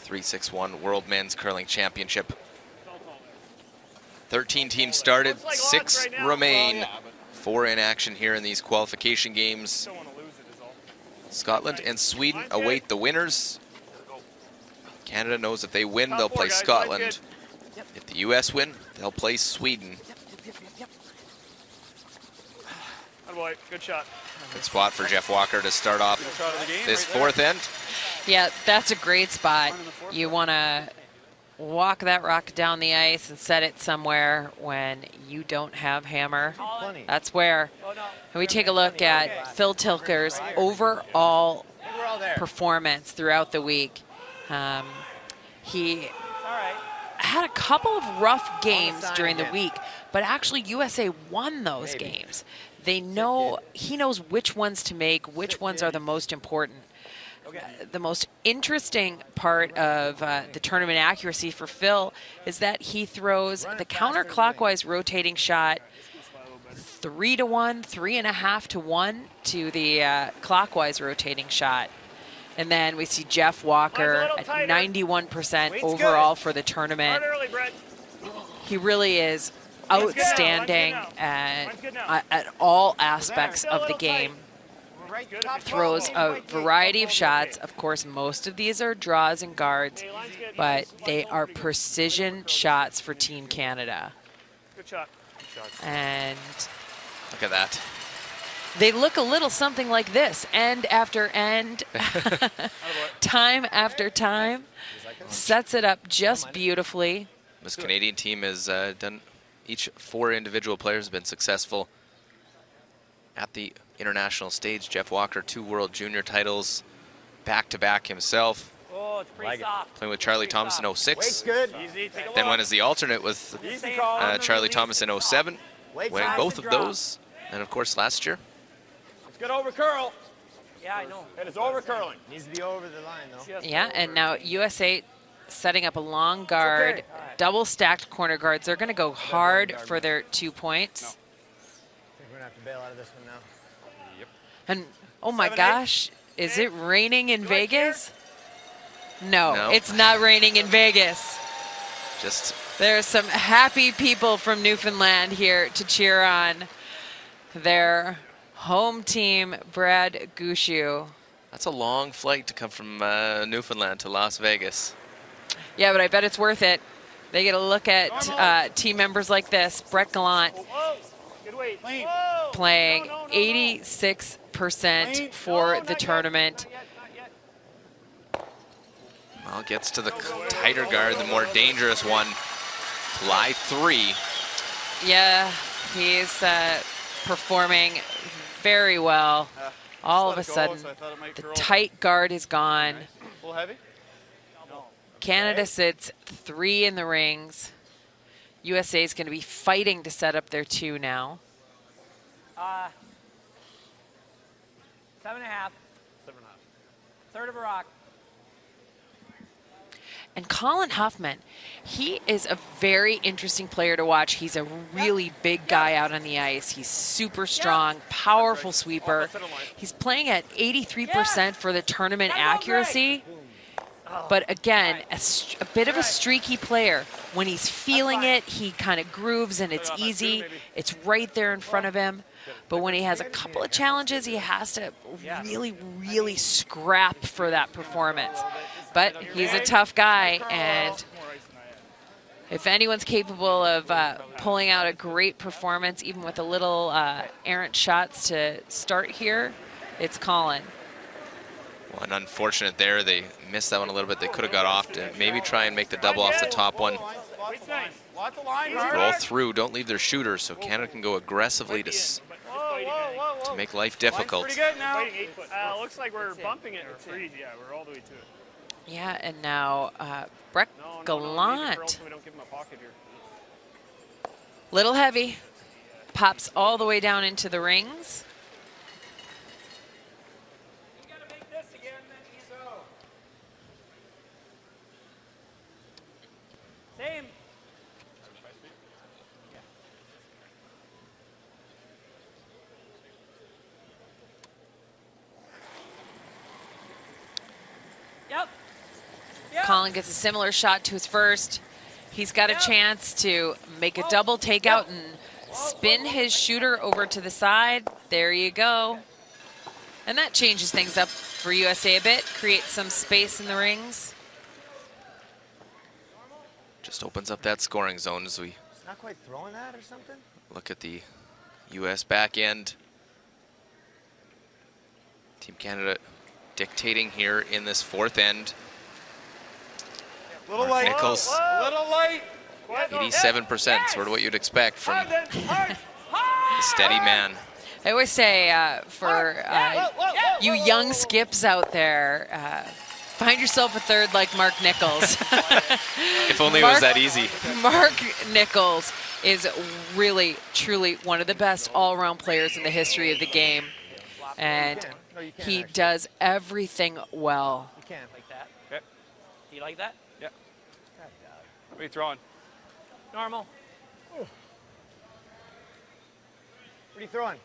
3-6-1 World Men's Curling Championship. 13 teams started, 6 remain. 4 in action here in these qualification games. Scotland and Sweden await the winners. Canada knows if they win, they'll play Scotland. If the U.S. win, they'll play Sweden.
Good boy. Good shot.
Good spot for Jeff Walker to start off this fourth end.
Yeah, that's a great spot. You want to walk that rock down the ice and set it somewhere when you don't have hammer.
Plenty.
That's where.
Oh, no.
And we take a look at Phil Tilker's overall
We're all there.
performance throughout the week. He
All right.
had a couple of rough games
sign
during the
again.
week, but actually USA won those
Maybe.
games. They know, he knows which ones to make, which ones are the most important. The most interesting part of the tournament accuracy for Phil is that he throws the counterclockwise rotating shot 3-to-1, 3.5-to-1 to the clockwise rotating shot. And then we see Jeff Walker
Mine's a
at
little
91% overall for the tournament.
Start early, Brett.
He really is
Mine's good now.
outstanding
Mine's good now.
at,
Mine's good now.
at all aspects
Still a
of the
little tight.
game.
Good.
Throws a variety of shots. Of course, most of these are draws and guards,
Hey, line's good.
but they are precision shots for Team Canada.
Good shot.
And
Look at that.
they look a little something like this, end after end, time after time. Sets it up just beautifully.
This Canadian team has done, each 4 individual players have been successful at the international stage. Jeff Walker, 2 World Junior titles, back-to-back himself,
Oh, it's pretty
Like it.
soft.
playing with Charlie Thomas in
Wait's
06.
good.
Easy. Take a look.
Then went as the alternate with
Easy call.
Charlie Thomas in 07,
Wait's
winning
nice
both
to
of
drop.
those. And of course, last year,
Let's get over curl.
Yeah, I know.
It is over curling.
Needs to be over the line, though.
Just
Yeah,
over.
and now USA setting up a long guard,
okay.
double stacked corner guards. They're going to go hard for their 2 points.
I think we're gonna have to bail out of this one now.
And oh my
7-8.
gosh, is it raining in Vegas? No,
No.
it's not raining in Vegas.
just
There are some happy people from Newfoundland here to cheer on their home team, Brad Gushu.
that's a long flight to come from Newfoundland to Las Vegas.
Yeah, but I bet it's worth it. They get a look at team members like this. Brett Gallant
Whoa. Good weight. Whoa.
playing
No.
86% for the tournament.
Not yet.
Well, gets to the tighter guard, the more dangerous one. Lie 3.
Yeah, he's performing very well. All of a sudden, the tight guard is gone.
A little heavy?
Canada sits 3 in the rings. USA is going to be fighting to set up their 2 now.
7.5. Third of a rock.
And Colin Huffman, he is a very interesting player to watch. He's a really big guy out on the ice. He's super strong, powerful sweeper. He's playing at 83% for the tournament accuracy. But again, a bit of a streaky player. When he's feeling it, he kind of grooves and it's easy. It's right there in front of him. But when he has a couple of challenges, he has to really, really scrap for that performance. But he's a tough guy, and if anyone's capable of pulling out a great performance, even with a little errant shots to start here, it's Colin.
Well, and unfortunate there, they missed that one a little bit. They could have got off to maybe try and make the double off the top one.
Weight's nice.
Watch the line,
Roll through, don't leave their shooter, so Canada can go aggressively to make life difficult.
Pretty good now.
Fighting 8 foot. Looks like we're bumping it. It's freeze. Yeah, we're all the way to it.
Yeah, and now Brett
No,
Gallant.
so we don't give him a pocket here.
Little heavy. Pops all the way down into the rings.
Same. Yep.
Colin gets a similar shot to his first. He's got a chance to make a double takeout and spin his shooter over to the side. There you go. And that changes things up for USA a bit, creates some space in the rings.
Just opens up that scoring zone as we
It's not quite throwing that or something?
look at the U.S. back end. Team Canada dictating here in this fourth end.
Little
Mark
light.
Nichols,
Little light.
87%, sort of what you'd expect from
Hard then, hard.
a steady man.
I always say for you young skips out there, find yourself a third like Mark Nichols.
If only it was that easy.
Mark Nichols is really, truly one of the best all-around players in the history of the game. And
No, you can't,
he
actually.
does everything well.
You can't.
Like that.
Okay.
Do you like that?
Yeah. What are you throwing?
Normal.
What are you throwing?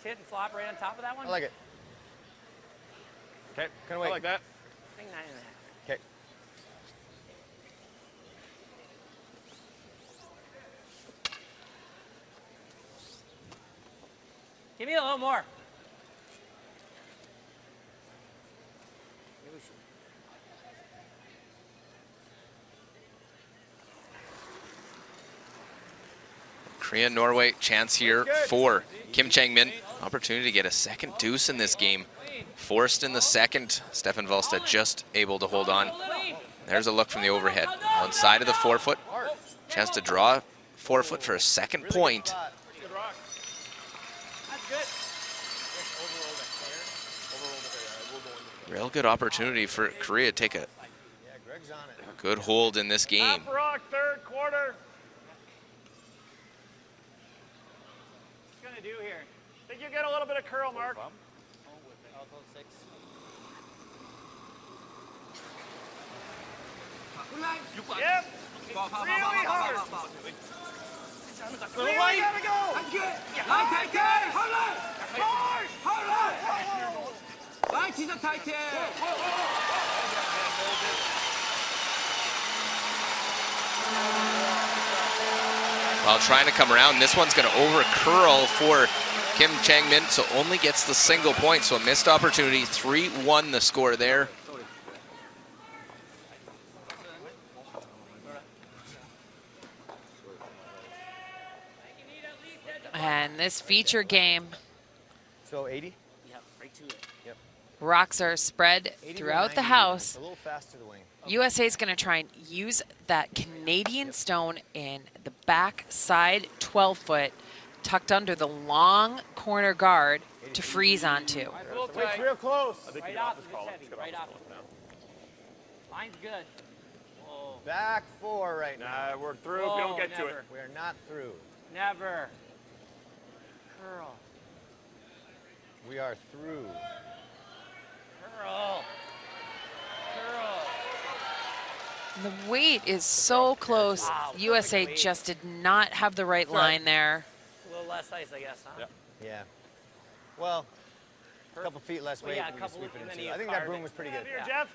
Sit and flop right on top of that one.
I like it.
Okay.
Kinda
I
wait.
like that.
I think 9.5.
Okay.
Give me a little more. Maybe we should-
Korea, Norway, chance here for Kim Chang-min. Opportunity to get a second deuce in this game. Forced in the second. Stefan Volstad just able to hold on. There's a look from the overhead. Outside of the forefoot. Chance to draw forefoot for a second point.
Good rock.
That's good.
Real good opportunity for Korea to take a
Yeah, Greg's on it.
good hold in this game.
Half a rock, third quarter.
What's gonna do here?
Think you get a little bit of curl, Mark. Yep. Really hard. Really gotta go.
While trying to come around, this one's going to over curl for Kim Chang-min, so only gets the single point. So a missed opportunity. 3-1 the score there.
And this feature game,
So 80?
rocks are spread
80 to
throughout the
90.
house.
A little fast to the wing.
USA is going to try and use that Canadian stone in the back side 12-foot, tucked under the long corner guard to freeze onto.
It's a little
Wait's
tight.
real close.
Right off. It's heavy. Right off. Line's good. Whoa.
Back four right now.
Nah, we're through if we don't get to it.
We are not through.
Never. Curl.
We are through.
Curl. Curl.
The weight is so close.
Wow,
USA
perfect weight.
just did not have the right line there.
A little less ice, I guess, huh?
Yeah.
Yeah. Well, a couple feet less
Well,
weight
yeah, a
and we
couple-
sweep it
and then
into.
you
I think that
carve
broom
it.
was pretty good.
Here,
Yeah.
Jeff.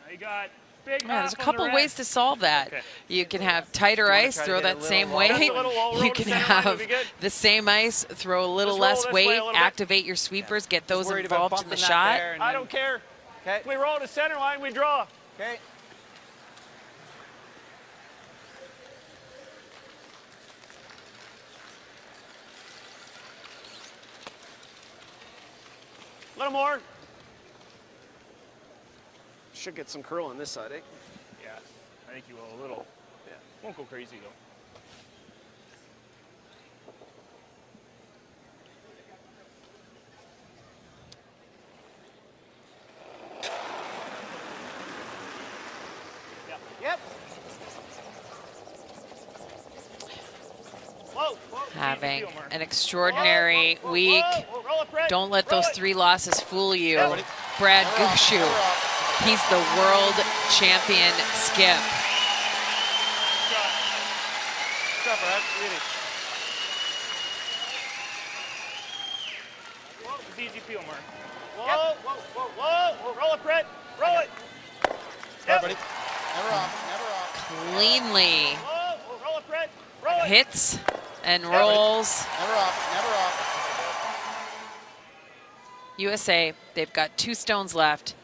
Now you got big
Yeah, there's a
half on
couple
the
ways to solve that.
Okay.
You can have tighter ice,
try to
throw
get a
that
little
same
lower?
weight.
Just a little lower
You
over
can
center line would
have
be good.
the same ice, throw a little
Just roll
less
this way a
weight,
little bit.
activate your sweepers, get those
Worried about
involved in the
bumping that
shot.
there and
I
then-
don't care.
Okay.
If we roll to center line, we draw.
Okay.
A little more. Should get some curl on this side, eh? Yeah, I think you will a little. Yeah, won't go crazy though.
Yep.
Whoa, whoa.
Having
Feel, Mark.
an extraordinary week.
Roll it, Brett.
Don't let
Roll
those
it.
3 losses fool you.
Yeah, buddy.
Brad Gushu, he's the world champion skip.
Stop, Brad. Really. Whoa, it's easy peel, Mark. Whoa, whoa, whoa, whoa. Roll it, Brett. Roll it. Yep.
Buddy. Never off. Never off.
Cleanly
Whoa, whoa, roll it, Brett. Roll it.
hits and rolls.
Never off. Never off.
USA, they've got 2 stones left.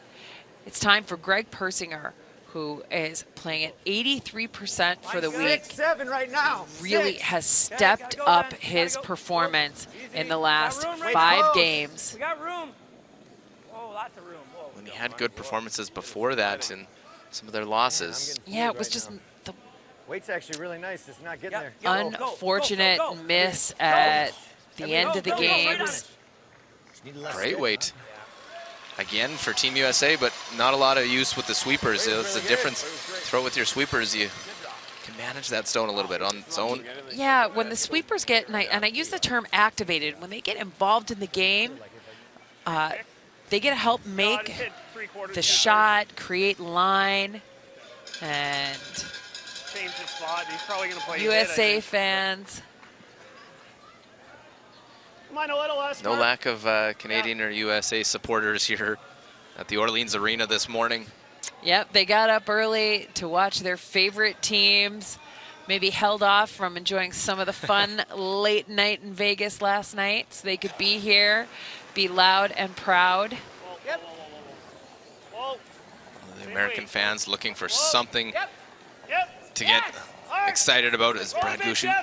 It's time for Greg Persinger, who is playing at 83% for the week.
6-7 right now.
Really
Six.
has stepped
gotta go,
up
Ben.
his
Gotta go.
performance
Easy.
in the
Got
last
room right
5
close.
games.
We got room. Lots of room. Whoa.
when he had good performances before that in some of their losses.
Yeah, it was just the
Weight's actually really nice. It's not getting there.
unfortunate miss at the end of the games.
Just need less
Great
stick,
weight. Again for Team USA, but not a lot of use with the sweepers. That's the difference. Throw with your sweepers, you can manage that stone a little bit on its own.
Yeah, when the sweepers get, and I use the term activated, when they get involved in the game, they get to help make the shot, create line, and
Change the spot. He's probably going to play
USA
hit,
fans.
Come on, a little less.
No
Mark.
lack of Canadian or USA supporters here at the Orleans Arena this morning.
Yep, they got up early to watch their favorite teams, maybe held off from enjoying some of the fun late night in Vegas last night so they could be here, be loud and proud.
Yep. Whoa.
The American fans looking for something
Yep.
to get excited about as Brad Gushin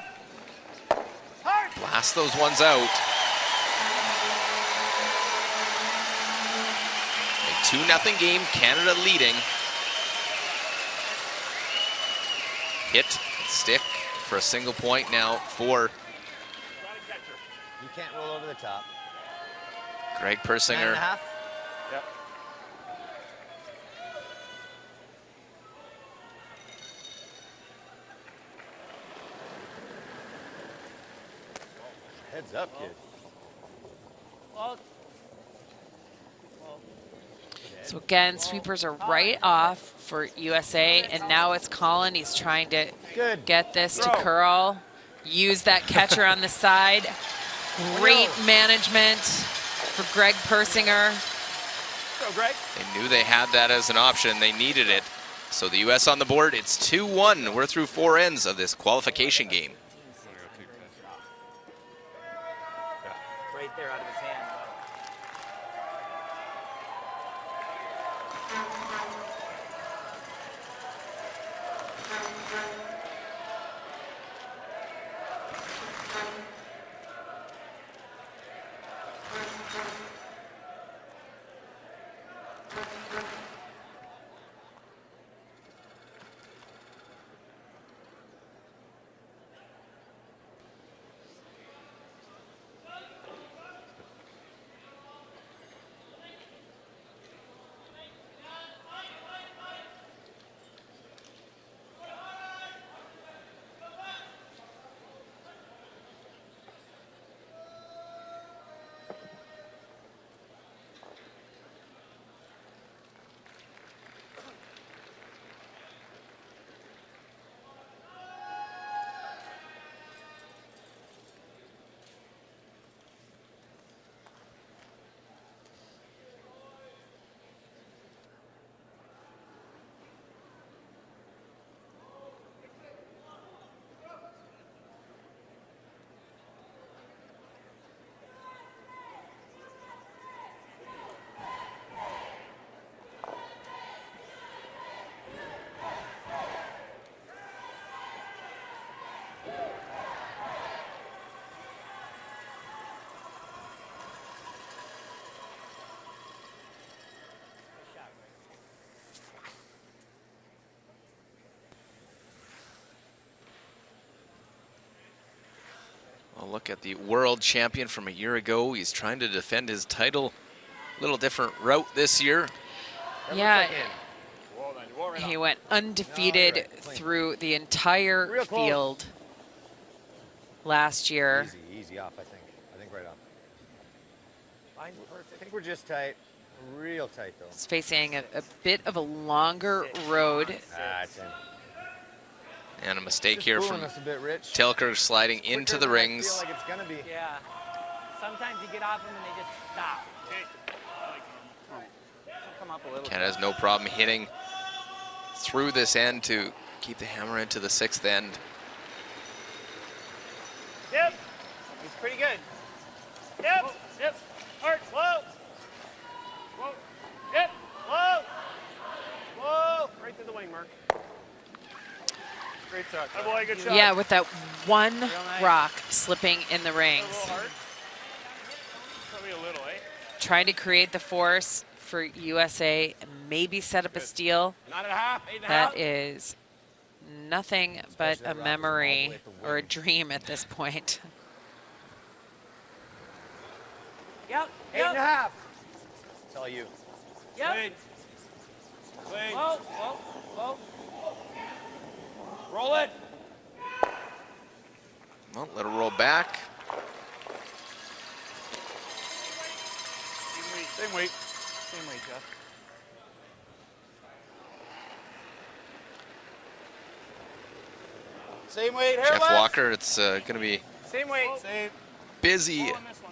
blast those ones out. A 2-0 game, Canada leading. Hit, stick for a single point now for
You can't roll over the top.
Greg
9.5.
Persinger.
Yep.
Heads up, kid.
Well,
So again, sweepers are right off for USA, and now it's Colin. He's trying to
Good.
get this to curl. Use that catcher on the side. Great management for Greg Persinger.
go, Greg.
They knew they had that as an option. They needed it. So the U.S. on the board. It's 2-1. We're through 4 ends of this qualification game.
Right there out of his hand.
Well, look at the world champion from a year ago. He's trying to defend his title. A little different route this year.
Yeah, he went undefeated through the entire
Real close.
field last year.
Easy, easy off, I think. I think right off.
Line's perfect.
I think we're just tight. Real tight, though.
He's facing a bit of a longer road.
Ah, it's in.
And a mistake
Just
here
fooling
from
us a bit, Rich.
Telker sliding into
Quicker
the
than I
rings.
feel like it's gonna be.
Yeah. Sometimes you get off them and they just stop. Come up a little.
Canada has no problem hitting through this end to keep the hammer into the 6th end.
Yep.
He's pretty good.
Yep. Yep. Art. Whoa. Whoa. Yep. Whoa. Whoa.
Right through the wing, Mark. Great shot.
Good boy. Good shot.
Yeah, with that one
nice.
rock slipping in the
A
rings.
little hard. Probably a little, eh?
Trying to create the force for USA, maybe set up a steal.
9.5, 8.5.
That is nothing but a memory or a dream at this point.
Yep.
8.5. It's all you.
Yep.
Wait. Wait.
Whoa, whoa, whoa. Roll it.
Well, let her roll back.
Same weight.
Same way, Jeff.
Same weight. Hair
Jeff
left.
Walker, it's going to be
Same weight.
Same.
busy
On this one.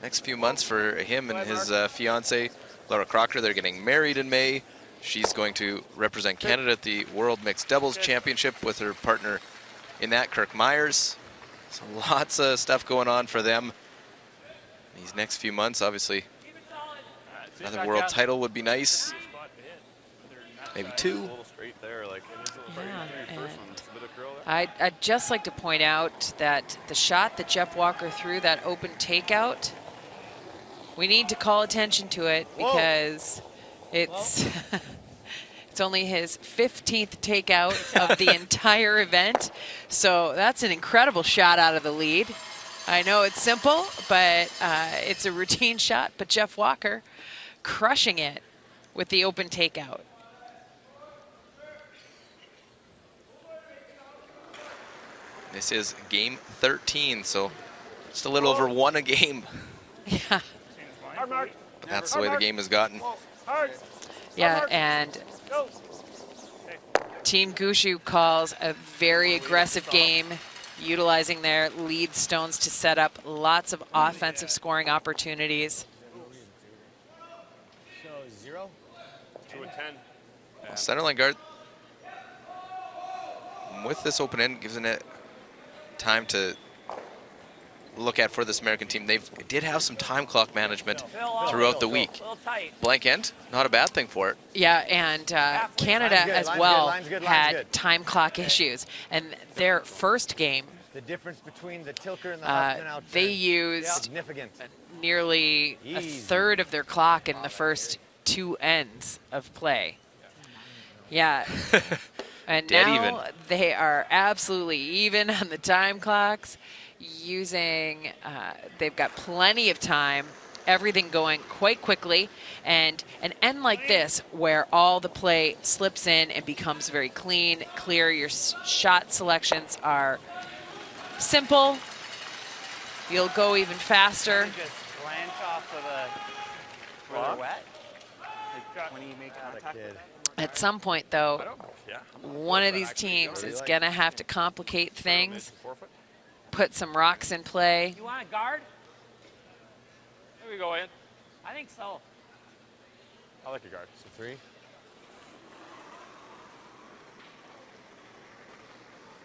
next few months for him and his fiance, Laura Crocker. They're getting married in May. She's going to represent Canada at the World Mixed Doubles Championship with her partner in that, Kirk Myers. So lots of stuff going on for them these next few months. Obviously, another world title would be nice. Maybe
It's a
two.
little straight there, like it is a little straight.
Yeah,
Maybe first one,
and
it's a bit of curl there.
I'd just like to point out that the shot that Jeff Walker threw, that open takeout, we need to call attention to it because it's it's only his 15th takeout of the entire event. So that's an incredible shot out of the lead. I know it's simple, but it's a routine shot. But Jeff Walker crushing it with the open takeout.
This is game 13, so just a little over one a game.
Yeah.
Hard mark.
But that's the way the game has gotten.
Hard.
Yeah, and
Go.
Team Gushu calls a very aggressive game, utilizing their lead stones to set up lots of offensive scoring opportunities.
So 0.
2 and 10.
Centerline guard with this open end gives it time to look at for this American team. They did have some time clock management throughout the week.
A little tight.
Blank end, not a bad thing for it.
Yeah, and Canada
Line's good,
as
line's
well
good, line's good, line's
had
good.
time clock issues. And their first game,
The difference between the Tilker and the Huffman out
they
there,
used
significant.
nearly a
Easy.
third of their clock in the first two ends of play. Yeah. And
Dead
now
even.
they are absolutely even on the time clocks, using, they've got plenty of time, everything going quite quickly, and an end like this where all the play slips in and becomes very clean, clear, your shot selections are simple, you'll go even faster.
Just glance off of the where they're wet. Like when you make contact.
Kid.
At some point, though,
Yeah.
one of these teams is going to have to complicate things, put some rocks in play.
You want a guard?
There we go, Ian.
I think so.
I like your guard.
So 3.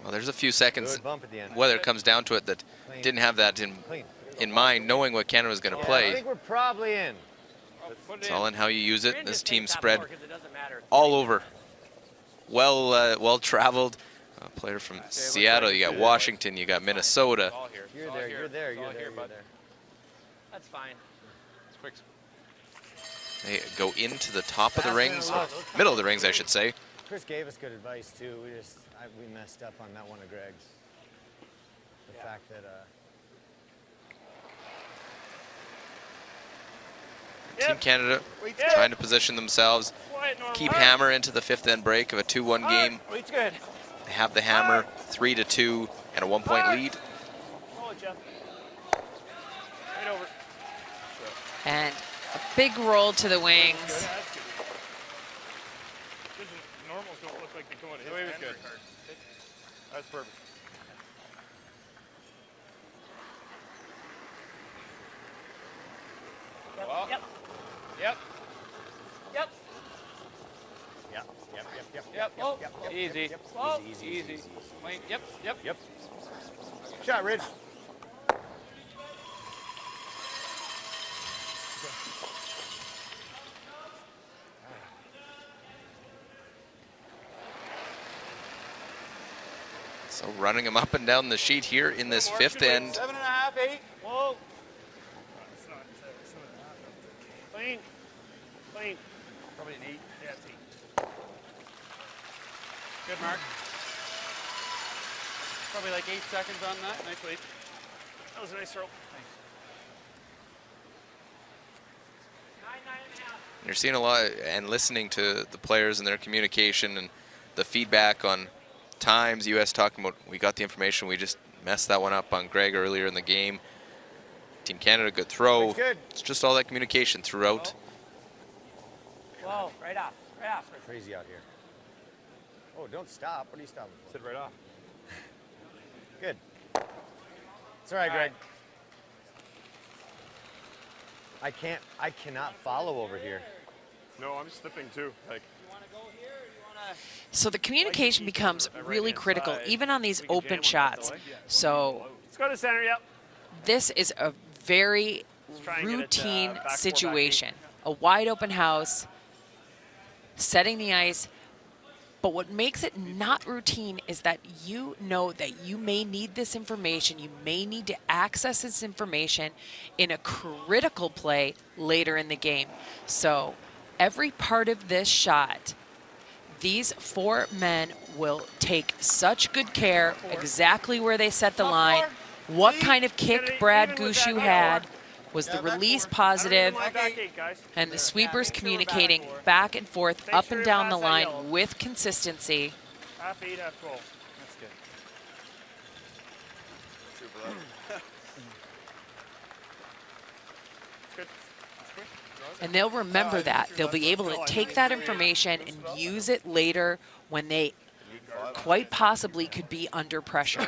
Well, there's a few seconds,
Good bump at the end.
whether it comes down to it, that
Clean.
didn't have that
Clean.
in mind, knowing what Canada was going to
Yeah, I
play.
think we're probably in.
Put it
It's
in.
all in how you use
You're
it.
in
This
just
team
take top
spread
four 'cause it doesn't matter.
all over. Well traveled. A player from Seattle, you got Washington, you got Minnesota.
All here.
You're
It's all
there,
here.
you're there,
It's
you're
all
there,
here,
you're
bud.
there.
That's fine.
It's quick.
They go into the top of the
Pass
rings,
and
or
look.
middle of the rings, I should say.
Chris gave us good advice too. We messed up on that one of Greg's. The fact that
Team Canada trying to position themselves,
Quiet, Norman.
keep hammer into the fifth end break of a 2-1 game.
Weight's good.
They have the hammer, 3-2, and a 1-point lead.
Roll it, Jeff. Right over.
And a big roll to the wings.
That's good. Normals don't look like they go into his
The wave is
hand
good.
very hard.
That's perfect.
Yep.
Well.
Yep.
Yep.
Yep.
Yep.
Oh.
Easy.
Oh.
Easy. Wait, yep.
Yep.
shot, Ridge.
So running him up and down the sheet here in this fifth end.
7.5, 8.
Whoa. It's not clean. Clean.
Probably an 8.
Yeah, it's 8.
Good, Mark. Probably like 8 seconds on that. Nice lead.
That was a nice throw.
You're seeing a lot and listening to the players and their communication and the feedback on times. U.S. talking about, we got the information, we just messed that one up on Greg earlier in the game. Team Canada, good throw.
Good.
It's just all that communication throughout.
Whoa, right off, right off.
Crazy out here. Oh, don't stop. What are you stopping for?
Sit right off.
Good. It's all right, Greg. I cannot follow over here.
No, I'm slipping too. Like,
So the communication becomes really critical, even on these open shots. So
Let's go to center, yep.
this is a very
try and get it,
routine
back four, back
situation. A wide open house, setting the ice. But what makes it not routine is that you know that you may need this information. You may need to access this information in a critical play later in the game. So every part of this shot, these 4 men will take such good care exactly where they set the line, what kind of kick Brad Gushu had, was the release positive,
Back 8, guys.
and the sweepers communicating back and forth, up and down the line with consistency.
Half 8, half 12.
That's good.
It's good.
And they'll remember that. They'll be able to take that information and use it later when they quite possibly could be under pressure.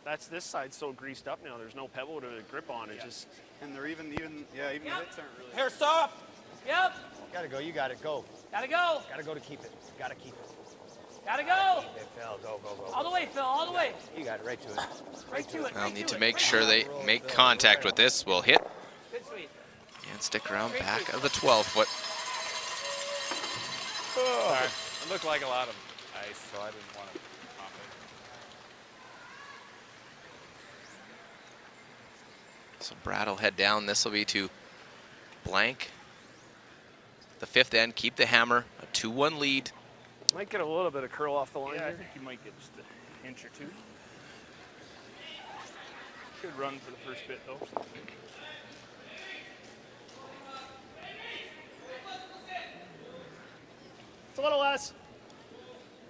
That's this side's so greased up now. There's no pebble to grip on. It just.
and they're even the hits aren't really.
Hair soft. Yep.
Gotta go. You got it. Go.
Gotta go.
Gotta go to keep it. Gotta keep it.
Gotta go.
Hey, Phil, go, go, go.
All the way, Phil. All the way.
You got it. Right to it.
Right to it.
They'll
Right
need
to
to
it.
make sure they make contact with this. Will hit
Good sweep.
and stick around back of the 12-foot.
Sorry. It looked like a lot of ice, so I didn't want to pop it.
So Brad will head down. This will be to blank the 5th end, keep the hammer, a 2-1 lead.
Might get a little bit of curl off the line
Yeah, I
here.
think you might get just an inch or two. Good run for the first bit, though.
It's a little less.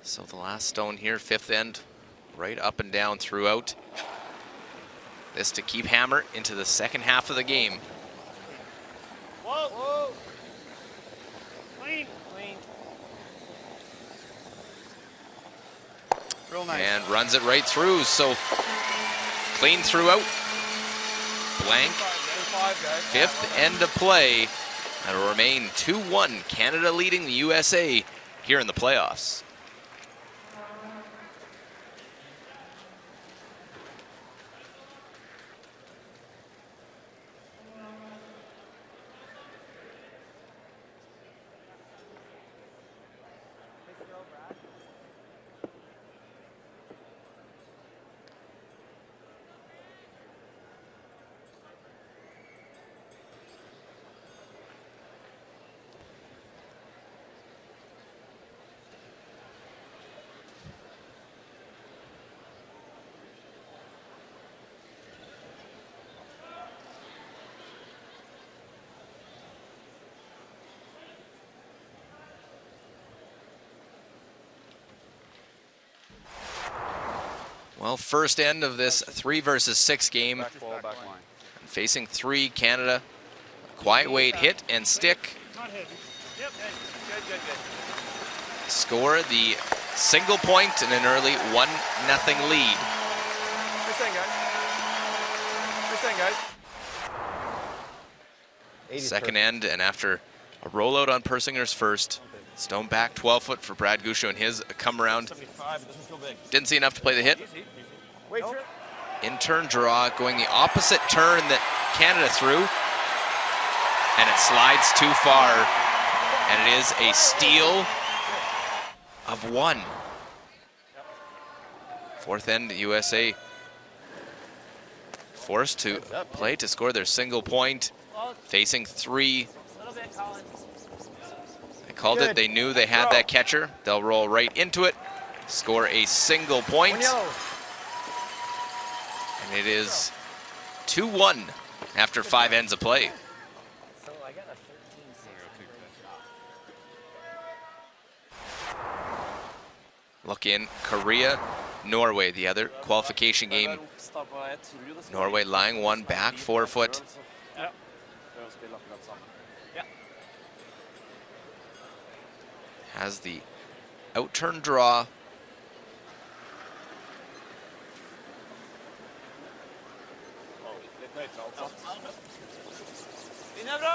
So the last stone here, 5th end, right up and down throughout. This to keep hammer into the second half of the game.
Whoa. Whoa. Clean.
Clean.
Real nice.
And runs it right through, so clean throughout. Blank, 5th end of play. And it'll remain 2-1, Canada leading the USA here in the playoffs. Well, first end of this 3 versus 6 game.
Back ball, back line.
Facing 3, Canada. Quiet weight, hit and stick.
Not hit. Yep.
Good, good, good.
Score the single point and an early 1-0 lead.
First thing, guys. First thing, guys.
80's
Second
perfect.
end, and after a rollout on Persinger's first, stone back 12-foot for Brad Gushu and his come around.
75, it doesn't feel big.
Didn't see enough to play the hit.
Wait, sir.
In turn draw, going the opposite turn that Canada threw. And it slides too far. And it is a steal of 1. 4th end, USA forced to play to score their single point. Facing 3.
A little bit, Colin.
called it. They knew they had that catcher. They'll roll right into it, score a single point. And it is 2-1 after 5 ends of play.
So I got a 13-6.
Look in Korea, Norway, the other qualification game. Norway lying one back, 4 foot. Has the out-turn draw.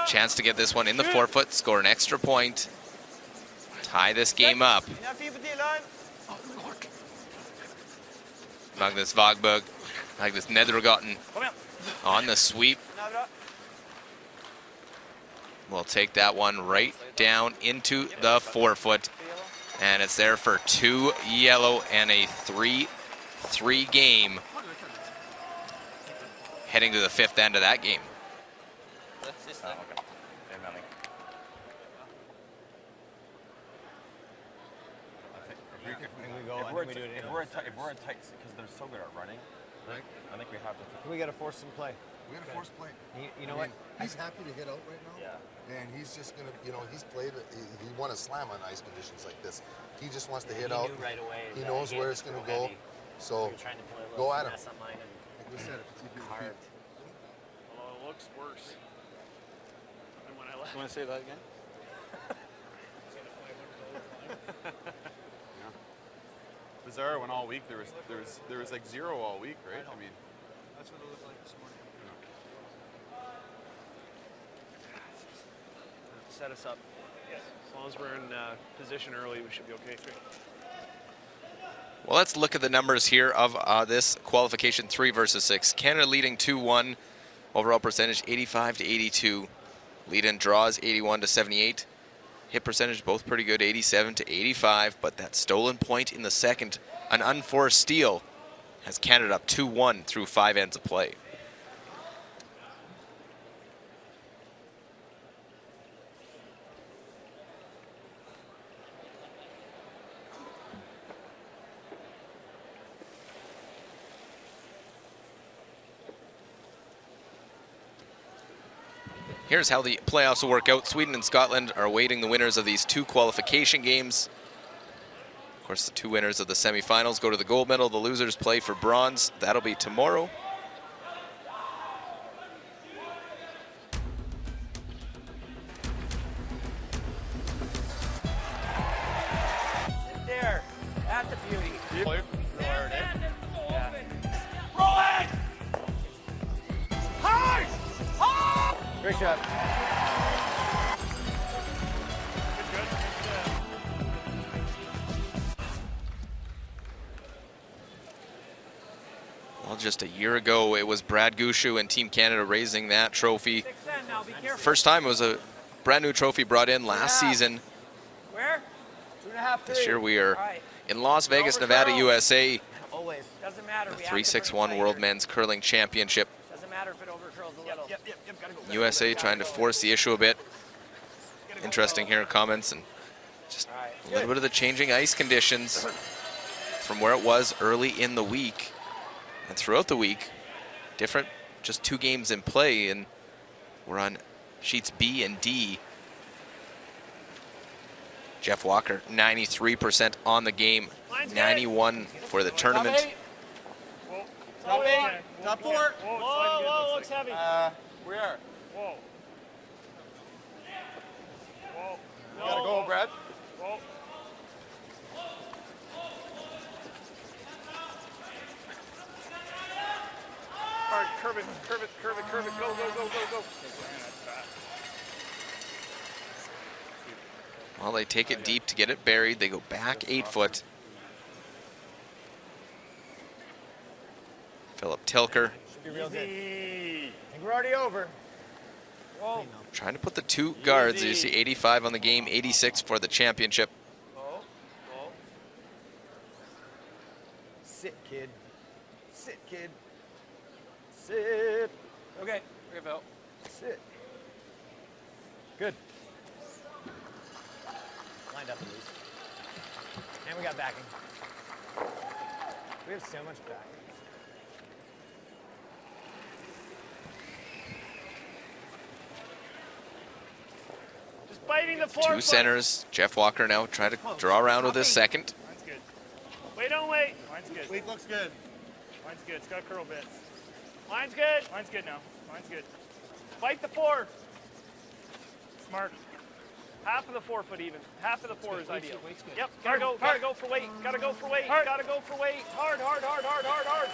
Chance to get this one in the 4 foot, score an extra point, tie this game up. Magnus Vagberg, Magnus Nedregotten on the sweep. We'll take that one right down into the 4 foot. And it's there for 2 yellow and a 3-3 game. Heading to the 5th end of that game.
If we're in tight, because they're so good at running, right? I think we have to. We got to force some play.
We got to force play.
You know what?
He's happy to hit out right now.
Yeah.
And he's just gonna, he's played. He won a slam on ice conditions like this. He just wants to hit out.
Knew right away
he knows where it's gonna go. So go at him. Like we said, if it's easy to feed.
Well, it looks worse than when I left.
You want to say that again?
Bizarre when all week there was like 0 all week, right? I mean,
That's what it looked like this morning. Set us up. Yes. As long as we're in position early, we should be okay.
Well, let's look at the numbers here of this qualification 3 versus 6. Canada leading 2-1. Overall percentage 85 to 82. Lead in draws 81 to 78. Hit percentage both pretty good, 87 to 85. But that stolen point in the second, an unforced steal, has Canada up 2-1 through 5 ends of play. Here's how the playoffs will work out. Sweden and Scotland are awaiting the winners of these 2 qualification games. Of course, the 2 winners of the semifinals go to the gold medal. The losers play for bronze. That'll be tomorrow.
There. That's the beauty. Great shot.
Well, just a year ago, it was Brad Gushu and Team Canada raising that trophy. First time it was a brand new trophy brought in last season.
Where?
2.5.
This year we are in Las Vegas, Nevada, USA.
Always.
Doesn't matter.
The 3-6-1 World Men's Curling Championship.
Doesn't matter if it overcurls a little.
USA trying to force the issue a bit. Interesting here comments and just a little bit of the changing ice conditions from where it was early in the week and throughout the week. Different, just 2 games in play, and we're on sheets B and D. Jeff Walker, 93% on the game, 91 for the tournament.
Top 4. Whoa, looks heavy.
Where?
Whoa. Whoa.
you gotta go, Brad.
Whoa. All right, curve it, curve it, curve it, curve it. Go, go, go, go, go.
Well, they take it deep to get it buried. They go back 8 foot. Philip Tilker
Should be real good. I think we're already over.
Whoa.
trying to put the 2 guards. You see 85 on the game, 86 for the championship.
Whoa. Whoa.
Sit, kid. Sit, kid. Sit.
Okay. Give out.
Sit. Good. lined up at least. And we got backing. We have so much backing.
Just biting the forefoot.
Two centers. Jeff Walker now try to draw around with his second.
Mine's good. Wait, don't wait. Mine's good.
Weight looks good.
Mine's good. It's got a curl bit. Mine's good. Mine's good now. Mine's good. Bite the four. Smart. Half of the forefoot even. Half of the four is ideal. Yep. Gotta go for weight. Gotta go for weight. Gotta go for weight. Hard, hard, hard, hard, hard, hard.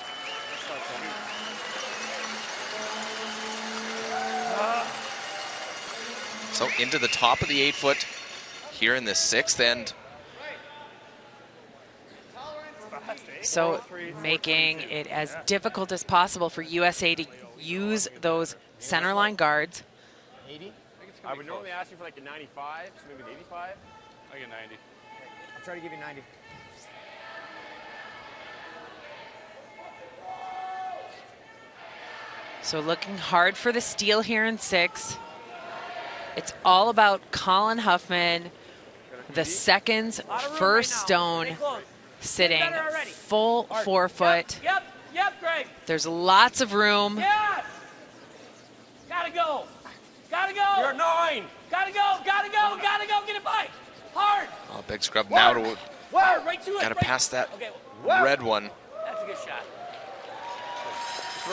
So into the top of the 8-foot here in the 6th end.
So making it as difficult as possible for USA to use those centerline guards.
80?
I would normally ask you for like a 95, so maybe an 85.
I get 90.
I'll try to give you 90.
So looking hard for the steal here in 6. It's all about Colin Huffman, the seconds first stone, sitting full forefoot.
Yep, Greg.
There's lots of room.
Yes. Gotta go. Gotta go.
You're 9.
Gotta go. Gotta go. Gotta go. Get it by. Hard.
Oh, big scrub now to
Hard. Right to it.
gotta
right.
pass that
Okay.
red one.
That's a good shot.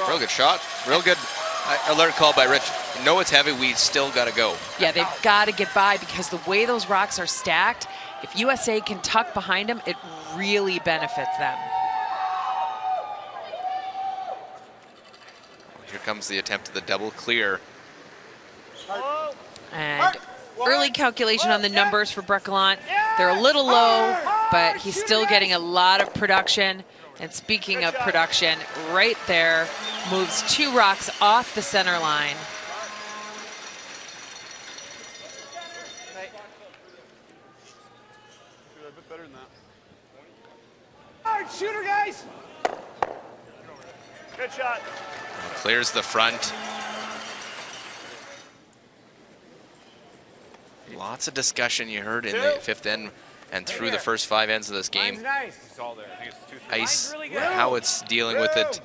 Real good shot. Real good alert call by Rich. No, it's heavy. We still gotta go.
Yeah, they've got to get by because the way those rocks are stacked, if USA can tuck behind them, it really benefits them.
Here comes the attempt at the double clear.
And early calculation on the numbers for Brecalant. They're a little low, but he's still getting a lot of production. And speaking of production, right there, moves 2 rocks off the center line.
A bit better than that.
Hard shooter, guys. Good shot.
Clears the front. Lots of discussion you heard in the 5th end and through the first 5 ends of this game.
Mine's nice.
It's all there. I think it's 2-3.
Ice,
really good.
how it's dealing with it,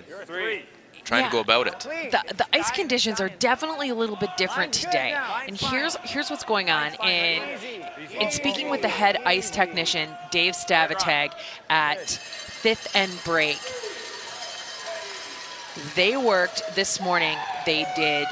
You're a 3.
trying to go about it.
The ice conditions are definitely a little bit different today. And here's what's going on. In speaking with the head ice technician, Dave Stavatag, at 5th end break, they worked this morning. They did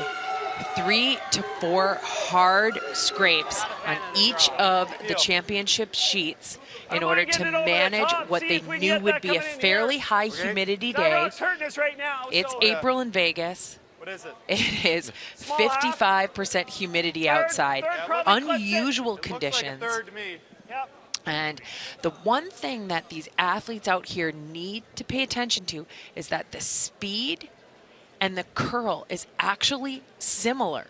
3 to 4 hard scrapes on each of the championship sheets in order to manage what they knew would be a fairly high humidity day.
It's hurting us right now.
It's
so,
April in Vegas.
What is it?
It is 55% humidity outside. Unusual conditions.
Looks like a 3rd to me.
Yep.
And the one thing that these athletes out here need to pay attention to is that the speed and the curl is actually similar,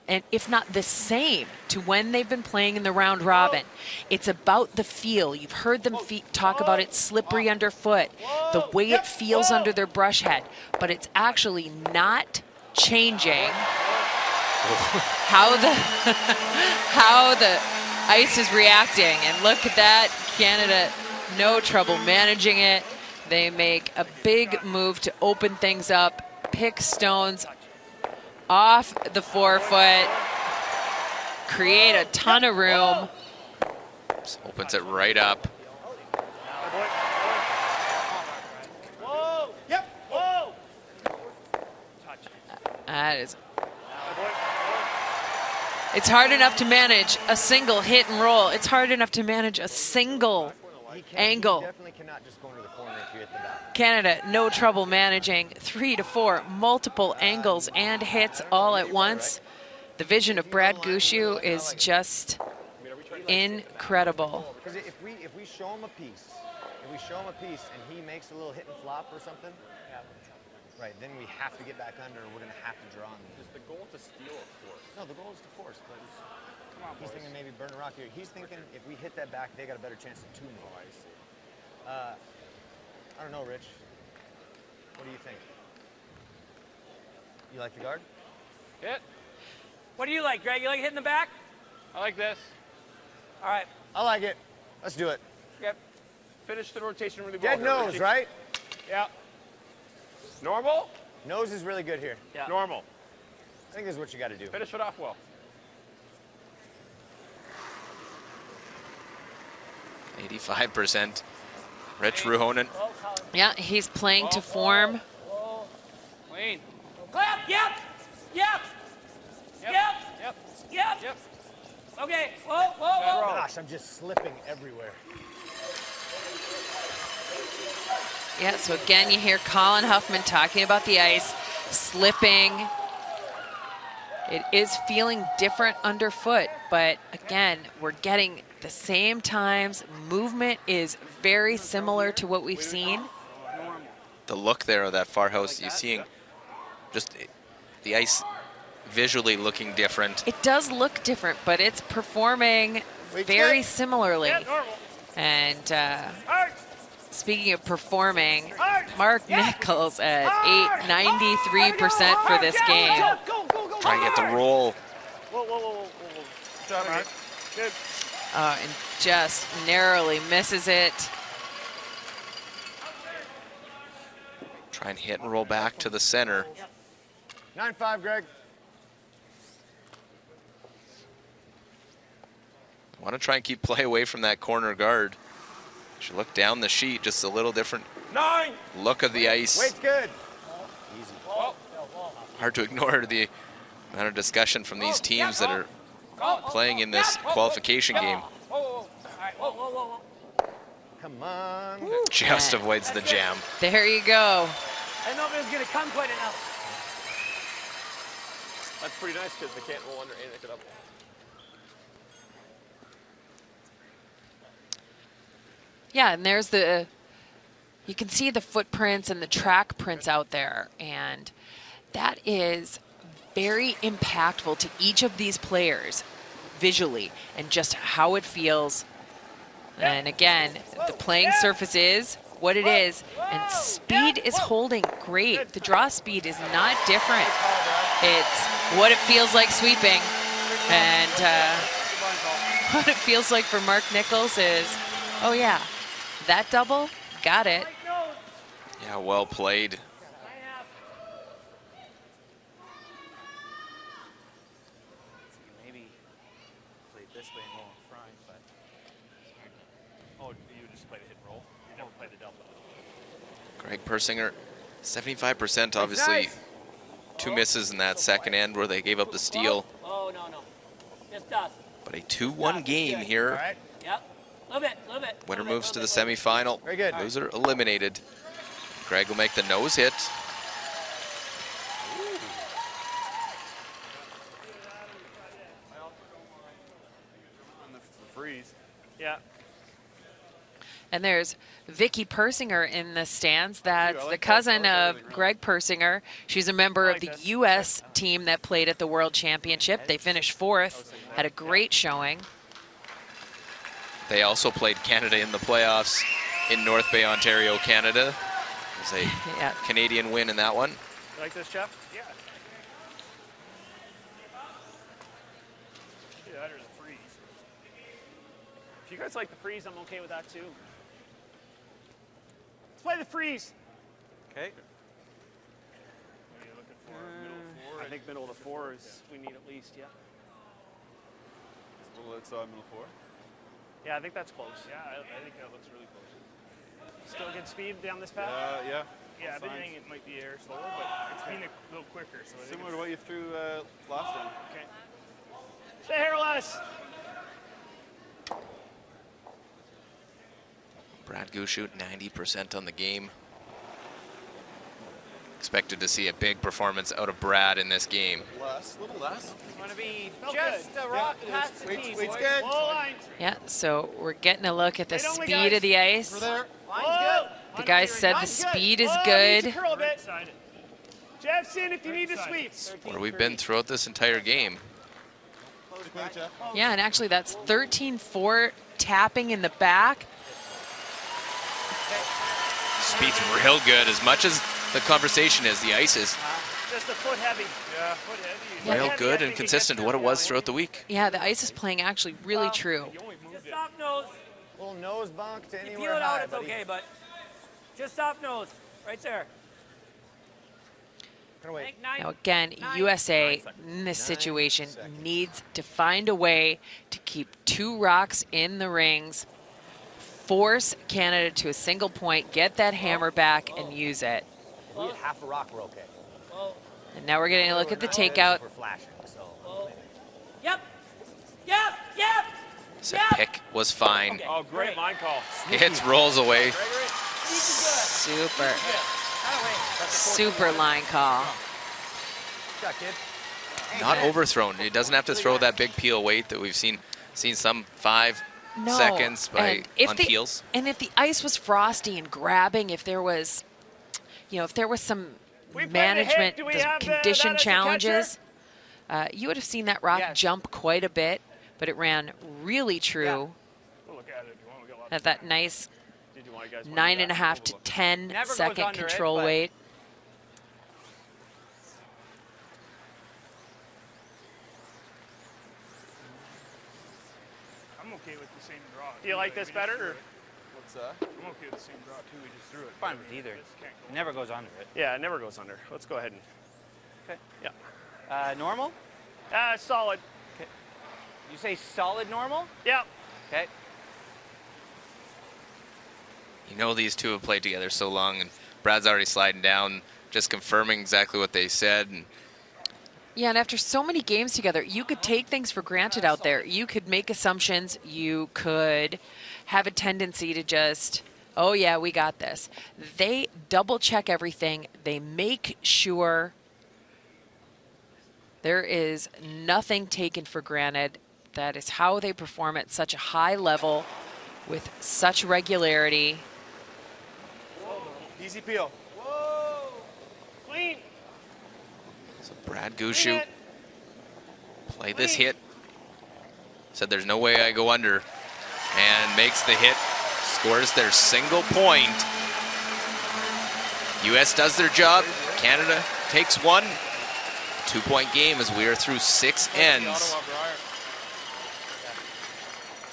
and if not the same, to when they've been playing in the round robin. It's about the feel. You've heard them talk about it slippery underfoot, the way it feels under their brush head, but it's actually not changing how the ice is reacting. And look at that, Canada, no trouble managing it. They make a big move to open things up, pick stones off the forefoot, create a ton of room.
Just opens it right up.
Whoa. Yep. Whoa.
That is. It's hard enough to manage a single hit and roll. It's hard enough to manage a single angle.
You definitely cannot just go into the corner if you hit the back.
Canada, no trouble managing 3 to 4 multiple angles and hits all at once. The vision of Brad Gushu is just incredible.
Because if we show him a piece, and he makes a little hit and flop or something, right, then we have to get back under. We're going to have to draw on these.
Is the goal to steal or force?
No, the goal is to force, but he's thinking maybe burn a rock here. He's thinking if we hit that back, they got a better chance of 2 more. I see. I don't know, Rich. What do you think? You like the guard?
Hit.
What do you like, Greg? You like hitting the back?
I like this.
All right.
I like it. Let's do it.
Yep. Finish the rotation really well.
Dead
here,
nose,
Richie.
right?
Yeah. Normal?
Nose is really good here.
Yeah.
Normal.
I think this is what you got to do.
Finish it off well.
85%. Rich Ruhonen.
Whoa, Colin.
Yeah, he's playing to form.
Whoa.
Clean.
Clap. Yep. Yep.
Yep.
Yep.
Yep.
Yep.
Yep.
Okay. Whoa, whoa, whoa.
Gosh, I'm just slipping everywhere.
Yeah, so again, you hear Colin Huffman talking about the ice, slipping. It is feeling different underfoot, but again, we're getting the same times. Movement is very similar to what we've seen.
The look there of that far house, you're seeing just the ice visually looking different.
It does look different, but it's performing
Wait,
very
good.
similarly.
Yeah, normal.
And
Hard.
speaking of performing,
Hard.
Mark Nichols at 93% for this game.
Go, go, go, go.
Trying to get the roll.
Whoa, whoa, whoa, whoa, whoa.
Good job, Mark.
Good.
And just narrowly misses it.
Try and hit and roll back to the center.
9-5, Greg.
Want to try and keep play away from that corner guard. Should look down the sheet, just a little different
9.
look of the ice.
Weight's good.
Hard to ignore the amount of discussion from these teams that are playing in this qualification game.
Whoa, whoa, whoa. All right. Whoa, whoa, whoa, whoa.
Come on.
Just avoids the jam.
There you go.
I didn't know if it was going to come quite enough.
That's pretty nice because they can't roll under and pick it up.
Yeah, and there's the, you can see the footprints and the track prints out there, and that is very impactful to each of these players visually and just how it feels. And again, the playing surface is what it is, and speed is holding great. The draw speed is not different. It's what it feels like sweeping, and what it feels like for Mark Nichols is, oh yeah, that double, got it.
Yeah, well played.
Maybe play this way and roll in front, but
Oh, you just played a hit and roll. You never played a double.
Greg Persinger, 75% obviously. Two misses in that second end where they gave up the steal.
Oh, no, no. Just dust.
But a 2-1 game
All
here.
right.
Yep. A little bit, a little bit.
Winner
little bit,
moves to the
little bit.
semifinal.
Very good.
Loser eliminated. Greg will make the nose hit.
The freeze. Yeah.
And there's Vicky Persinger in the stands. That's the cousin of Greg Persinger. She's a member of the U.S. team that played at the World Championship. They finished 4th, had a great showing.
They also played Canada in the playoffs in North Bay, Ontario, Canada. It was a
Yeah.
Canadian win in that one.
You like this, Jeff? Yeah. Either that or the freeze. If you guys like the freeze, I'm okay with that too. Let's play the freeze.
okay.
What are you looking for? Middle of 4? I think middle of the 4 is we need at least, yeah.
It's a little outside middle 4.
Yeah, I think that's close. Yeah, I think that looks really close. Still good speed down this path?
Yeah.
Yeah, I've been thinking it might be air slower, but it's been a little quicker. So I think
Similar to what you threw last time.
Okay. Stay here, Les.
Brad Gushut, 90% on the game. Expected to see a big performance out of Brad in this game.
Less, a little less.
Want to be
Felt
just
good.
a rock past the
Wait's
tee,
good.
boys.
Low lines.
Yeah, so we're getting a look at the
Wait only,
speed
guys.
of the ice.
We're there.
Line's
Whoa.
The guys said the
Line's
speed is
Whoa,
good.
needs to curl a bit. Jeffson, if you need to sweep.
What have we been throughout this entire game?
Great, Jeff.
Yeah, and actually that's 13-4 tapping in the back.
Speed's real good. As much as the conversation is, the ice is
Just a foot heavy. Yeah, foot heavy.
real good and consistent to what it was throughout the week.
Yeah, the ice is playing actually really true.
You only move
off nose.
Little nose bunk to
You
anywhere
peel it
high,
out, it's
buddy.
okay, but just off nose, right there.
Gonna wait.
Think 9.
Now again, USA in this situation needs to find a way to keep 2 rocks in the rings, force Canada to a single point, get that hammer back and use it.
If we hit half a rock, we're okay.
And now we're getting a look at the
We're not good
takeout.
if We're flashing, so.
Yep. Yep. Yep.
Said pick was fine.
Oh, great line call.
Hits, rolls away.
Super, super line call.
Good shot, kid.
Not overthrown. He doesn't have to throw that big peel weight that we've seen some 5
No,
seconds
and
on peels.
And if the ice was frosty and grabbing, if there was, if there was some
We played
management,
the hit. Do we
the
have
condition
that as a
challenges, you would have seen that rock
Yes.
jump quite a bit, but it ran really true
We'll look at it if you want. We got lots
at
of
that
time.
nice
Did you want you guys want to do that?
9.5 to 10
Never goes
second
under it,
control
but-
weight.
I'm okay with the same draw. Do you like this better? Or?
What's that?
I'm okay with the same draw too. We just threw it.
Fine with either.
Just can't go
It never goes under it.
Yeah, it never goes under. Let's go ahead and.
Okay.
Yeah.
Normal?
Solid.
You say solid normal?
Yeah.
Okay.
These two have played together so long, and Brad's already sliding down, just confirming exactly what they said. And
Yeah, and after so many games together, you could take things for granted out there. You could make assumptions. You could have a tendency to just, oh, yeah, we got this. They double check everything. They make sure there is nothing taken for granted. That is how they perform at such a high level with such regularity.
Easy peel.
Clean.
so Brad Gushu played this hit. Said there's no way I go under. And makes the hit. Scores their single point. US does their job. Canada takes one. 2-point game as we are through 6 ends.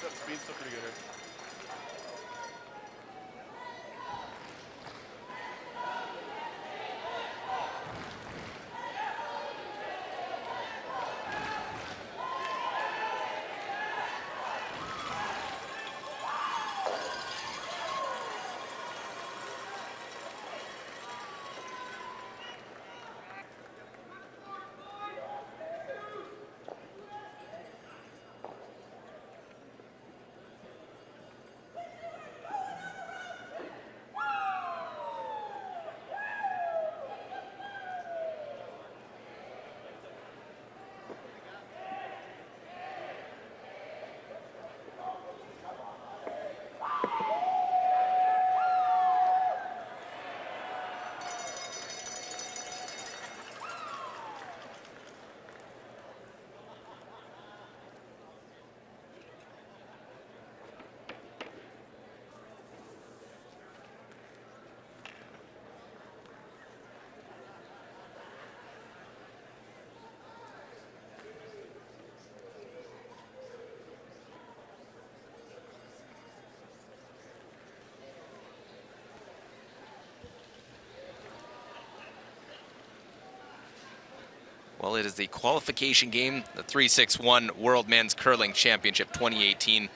That speed's still pretty good here.
Well, it is the qualification game, the 3-6-1 World Men's Curling Championship 2018.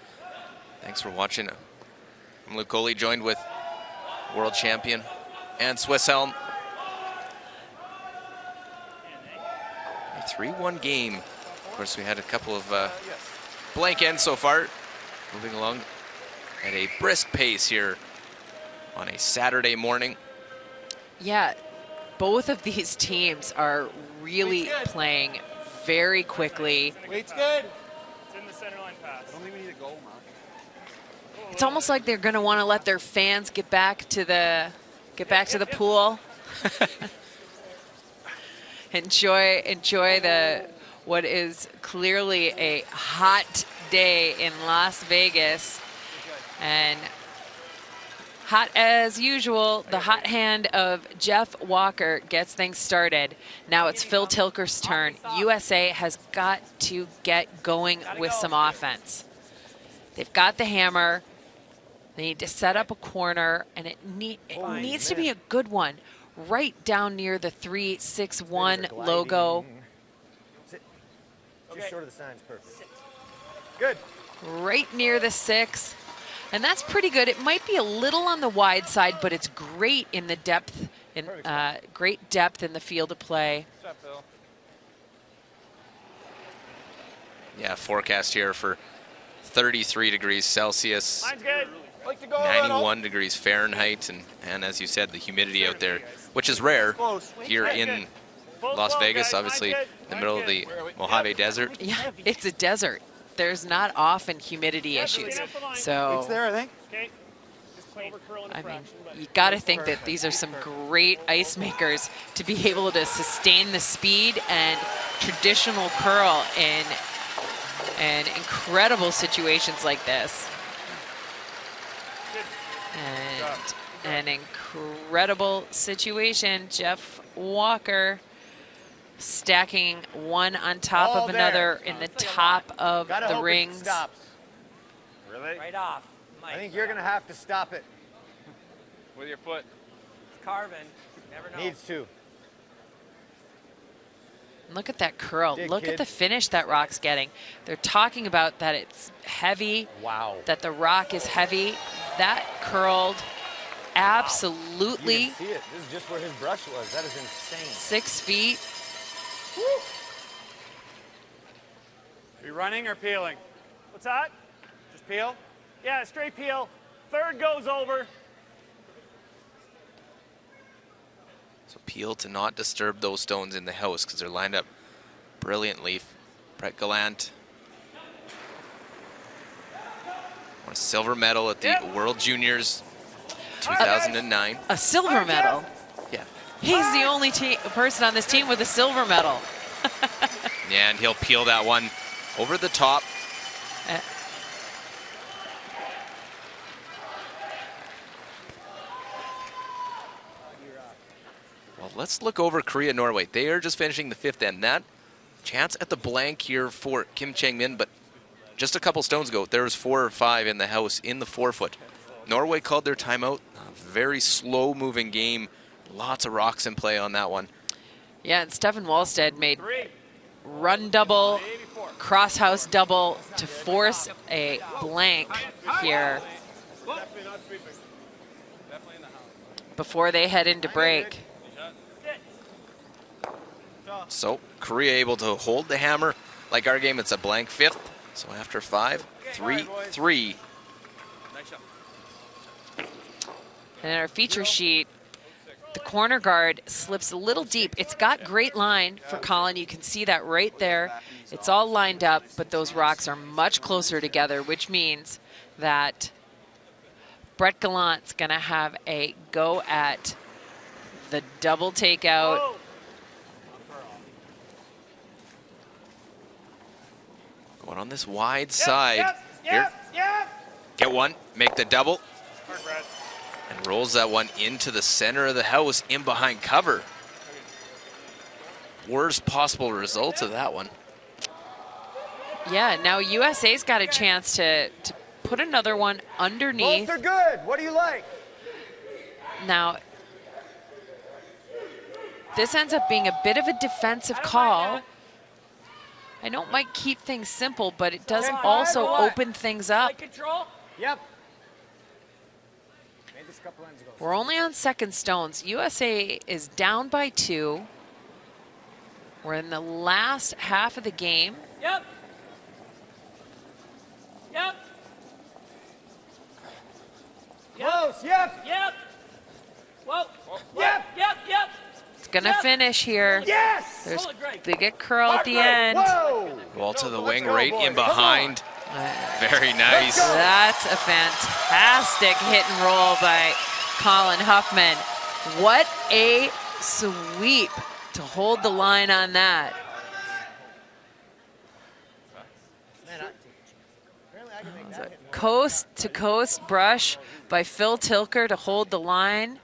Thanks for watching. I'm Luke Coley, joined with world champion and Swiss Helm. A 3-1 game. Of course, we had a couple of blank ends so far. Moving along at a brisk pace here on a Saturday morning.
Yeah, both of these teams are really playing very quickly.
Weight's good.
It's in the center line pass.
I don't think we need a goal, man.
It's almost like they're going to want to let their fans get back to the pool. enjoy the what is clearly a hot day in Las Vegas, and hot as usual. The hot hand of Jeff Walker gets things started. Now it's Phil Tilker's turn. USA has got to get going with some offense. They've got the hammer. They need to set up a corner, and it needs to be a good one, right down near the 3-6-1 logo.
Just short of the signs, perfect. Good.
Right near the 6. And that's pretty good. It might be a little on the wide side, but it's great in the depth, great depth in the field of play.
What's up, Phil?
Yeah, forecast here for 33 degrees Celsius,
Mine's good.
Like to go
91 degrees Fahrenheit, and as you said, the humidity out there, which is rare here in Las Vegas, obviously in the middle of the Mojave Desert.
Yeah, it's a desert. There's not often humidity issues. So
It's there, I think.
Okay. Just over curl and a
I mean,
fraction, but
you got to think that these are some great ice makers to be able to sustain the speed and traditional curl in incredible situations like this. And an incredible situation. Jeff Walker stacking one on top
All
of
there.
another in the top of
Gotta
the
hope it
rings.
stops.
Really?
Right off.
I think you're gonna have to stop it.
With your foot.
It's carving. Never know.
Needs to.
Look at that curl.
Dig,
Look
kid.
at the finish that rock's getting. They're talking about that it's heavy,
Wow.
that the rock is heavy. That curled absolutely
You can see it. This is just where his brush was. That is insane.
6 feet.
Are you running or peeling?
what's that?
Just peel?
Yeah, straight peel. Third goes over.
So peel to not disturb those stones in the house because they're lined up brilliantly. Brett Gallant won a silver medal at the World Juniors 2009.
A silver medal.
Yeah.
He's the only person on this team with a silver medal.
Yeah, and he'll peel that one over the top. Well, let's look over Korea-Norway. They are just finishing the 5th end. That chance at the blank here for Kim Chang-min, but just a couple stones ago, there was 4 or 5 in the house in the 4-foot. Norway called their timeout. A very slow-moving game. Lots of rocks in play on that one.
Yeah, and Stefan Wallstead made run double, cross house double to force a blank here before they head into break.
So Korea able to hold the hammer. Like our game, it's a blank 5th. So after 5, 3, 3.
And in our feature sheet, the corner guard slips a little deep. It's got great line for Colin. You can see that right there. It's all lined up, but those rocks are much closer together, which means that Brett Gallant's going to have a go at the double takeout.
Going on this wide side. Here. Get one, make the double. And rolls that one into the center of the house, in behind cover. Worst possible results of that one.
Yeah, now USA's got a chance to put another one underneath.
Both are good. What do you like?
Now, this ends up being a bit of a defensive call. I know it might keep things simple, but it does also open things up.
Light control?
Yep. Made this a couple ends ago.
We're only on second stones. USA is down by 2. We're in the last half of the game.
Yep. Yep.
Close. Yep.
Yep. Whoa.
Yep.
Yep. Yep.
It's gonna finish here.
Yes.
There's
Hold it, Greg.
they get curl at the
Mark,
end.
Whoa.
Ball to the
Let's
wing,
go,
right
boys.
in
Come on.
behind. Very nice.
That's a fantastic hit and roll by Colin Huffman. What a sweep to hold the line on that. Coast to coast brush by Phil Tilker to hold the line.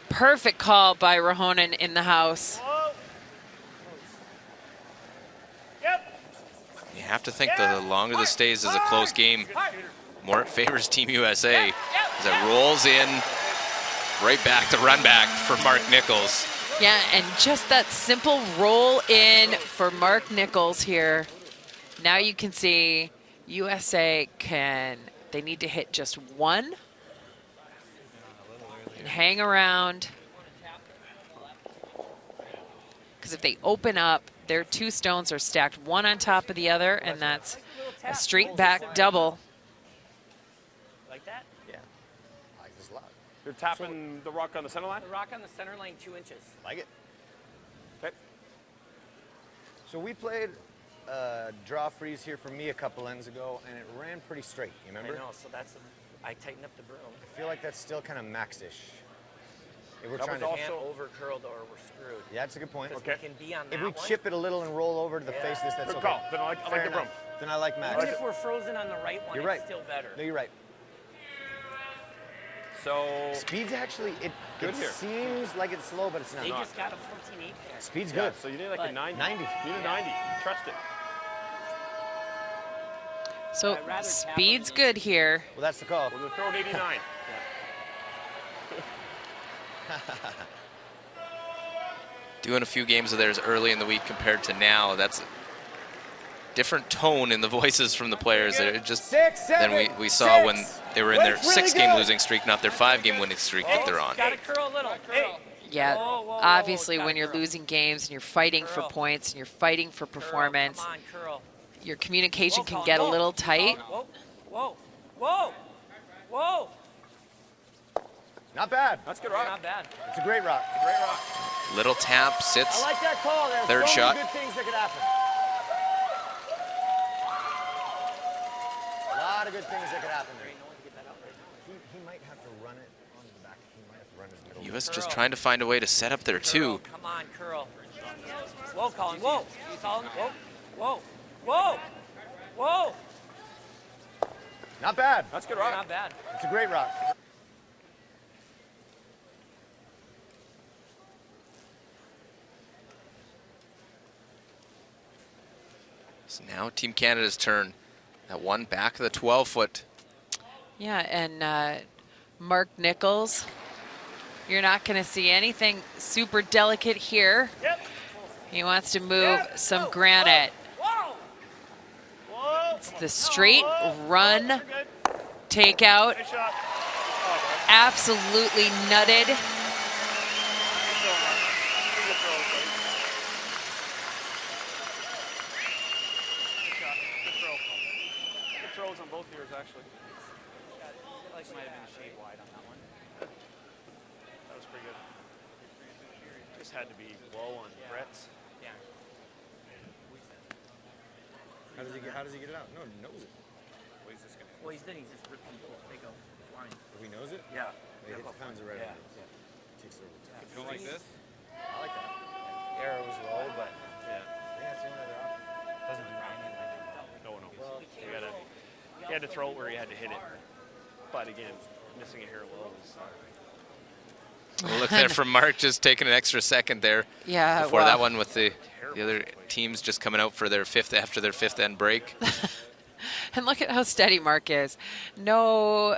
Perfect call by Rahonen in the house.
Yep.
have to think the longer this stays as a close game, more it favors Team USA as it rolls in right back to run back for Mark Nichols.
Yeah, and just that simple roll in for Mark Nichols here. Now you can see USA they need to hit just one and hang around. Because if they open up, their two stones are stacked one on top of the other, and that's a straight back double.
Like that?
Yeah. I like this a lot.
You're tapping the rock on the center line?
The rock on the center line, 2 inches.
Like it.
Okay.
So we played draw freeze here for me a couple ends ago, and it ran pretty straight. You remember?
I know, so that's, I tightened up the broom.
I feel like that's still kind of max-ish. If we're
That
trying
was
to...
Can't
also-
over curled or we're screwed.
Yeah, that's a good point.
Because
Okay.
we can be on that
If we
one.
chip it a little and roll over to the face of this, that's
Good
okay.
call. Then I like
Fair
the broom.
enough. Then I like max.
Even if we're frozen on the right one,
You're
it's
right.
still better.
No, you're right.
So
Speed's actually, it
Good here.
seems like it's slow, but it's not.
They just got a 14.8 there.
Speed's
yeah,
good.
so you need like
But-
a 90.
90.
You need a 90. Trust it.
So
I'd rather tap
speed's
them.
good here.
Well, that's the call.
We're gonna throw an 89.
Doing a few games of theirs early in the week compared to now, that's a different tone in the voices from the players. They're just
Six,
than
seven,
we saw when
six.
they were in their
That's really
6-game
good.
losing streak, not their 5-game winning streak that they're on.
Got to curl a little. Hey.
Yeah,
Whoa, whoa, whoa,
obviously
whoa,
when you're
curl.
losing games and you're fighting for
Curl.
points and you're fighting for performance,
Come on, curl.
your communication
Whoa,
can
Colin,
get a
whoa.
little tight.
Whoa, whoa, whoa, whoa.
Not bad.
That's good rock.
Not bad.
It's a great rock.
Great rock.
Little tap, sits.
I like that call. There's
Third
so
shot.
many good things that could happen. A lot of good things that could happen there. He might have to run it onto the back. He might have to run his middle.
US just trying to find a way to set up their two.
Curl. Come on, curl. Whoa, Colin, whoa. You Colin, whoa, whoa, whoa, whoa.
Not bad.
That's good rock.
Not bad.
It's a great rock.
So now Team Canada's turn. That one back of the 12-foot.
Yeah, and Mark Nichols, you're not going to see anything super delicate here.
Yep.
He wants to move some granite.
Whoa. Whoa.
It's the straight run
You're good.
takeout.
Nice shot.
Absolutely nutted.
Good throw, Mark. Good throw, buddy. Good shot. Good throw. Good throws on both yours, actually.
Like might have been a shade wide on that one.
That was pretty good. Just had to be low on Brett's.
Yeah.
How does he get it out? No, he knows it.
What is this gonna? Well, he's just ripped from both. They go flying.
If he knows it,
Yeah.
he hits pounds of red.
Yeah.
Takes it over the top.
You don't like this?
I like that.
Arrow was low, but
Yeah.
I think that's the only other option.
doesn't do anything like that.
No one knows. He had to throw it where he had to hit it. But again, missing it here low was.
A look there from Mark, just taking an extra second there.
Yeah,
Before
well,
that one with the other teams just coming out for their after their fifth end break.
And look at how steady Mark is. No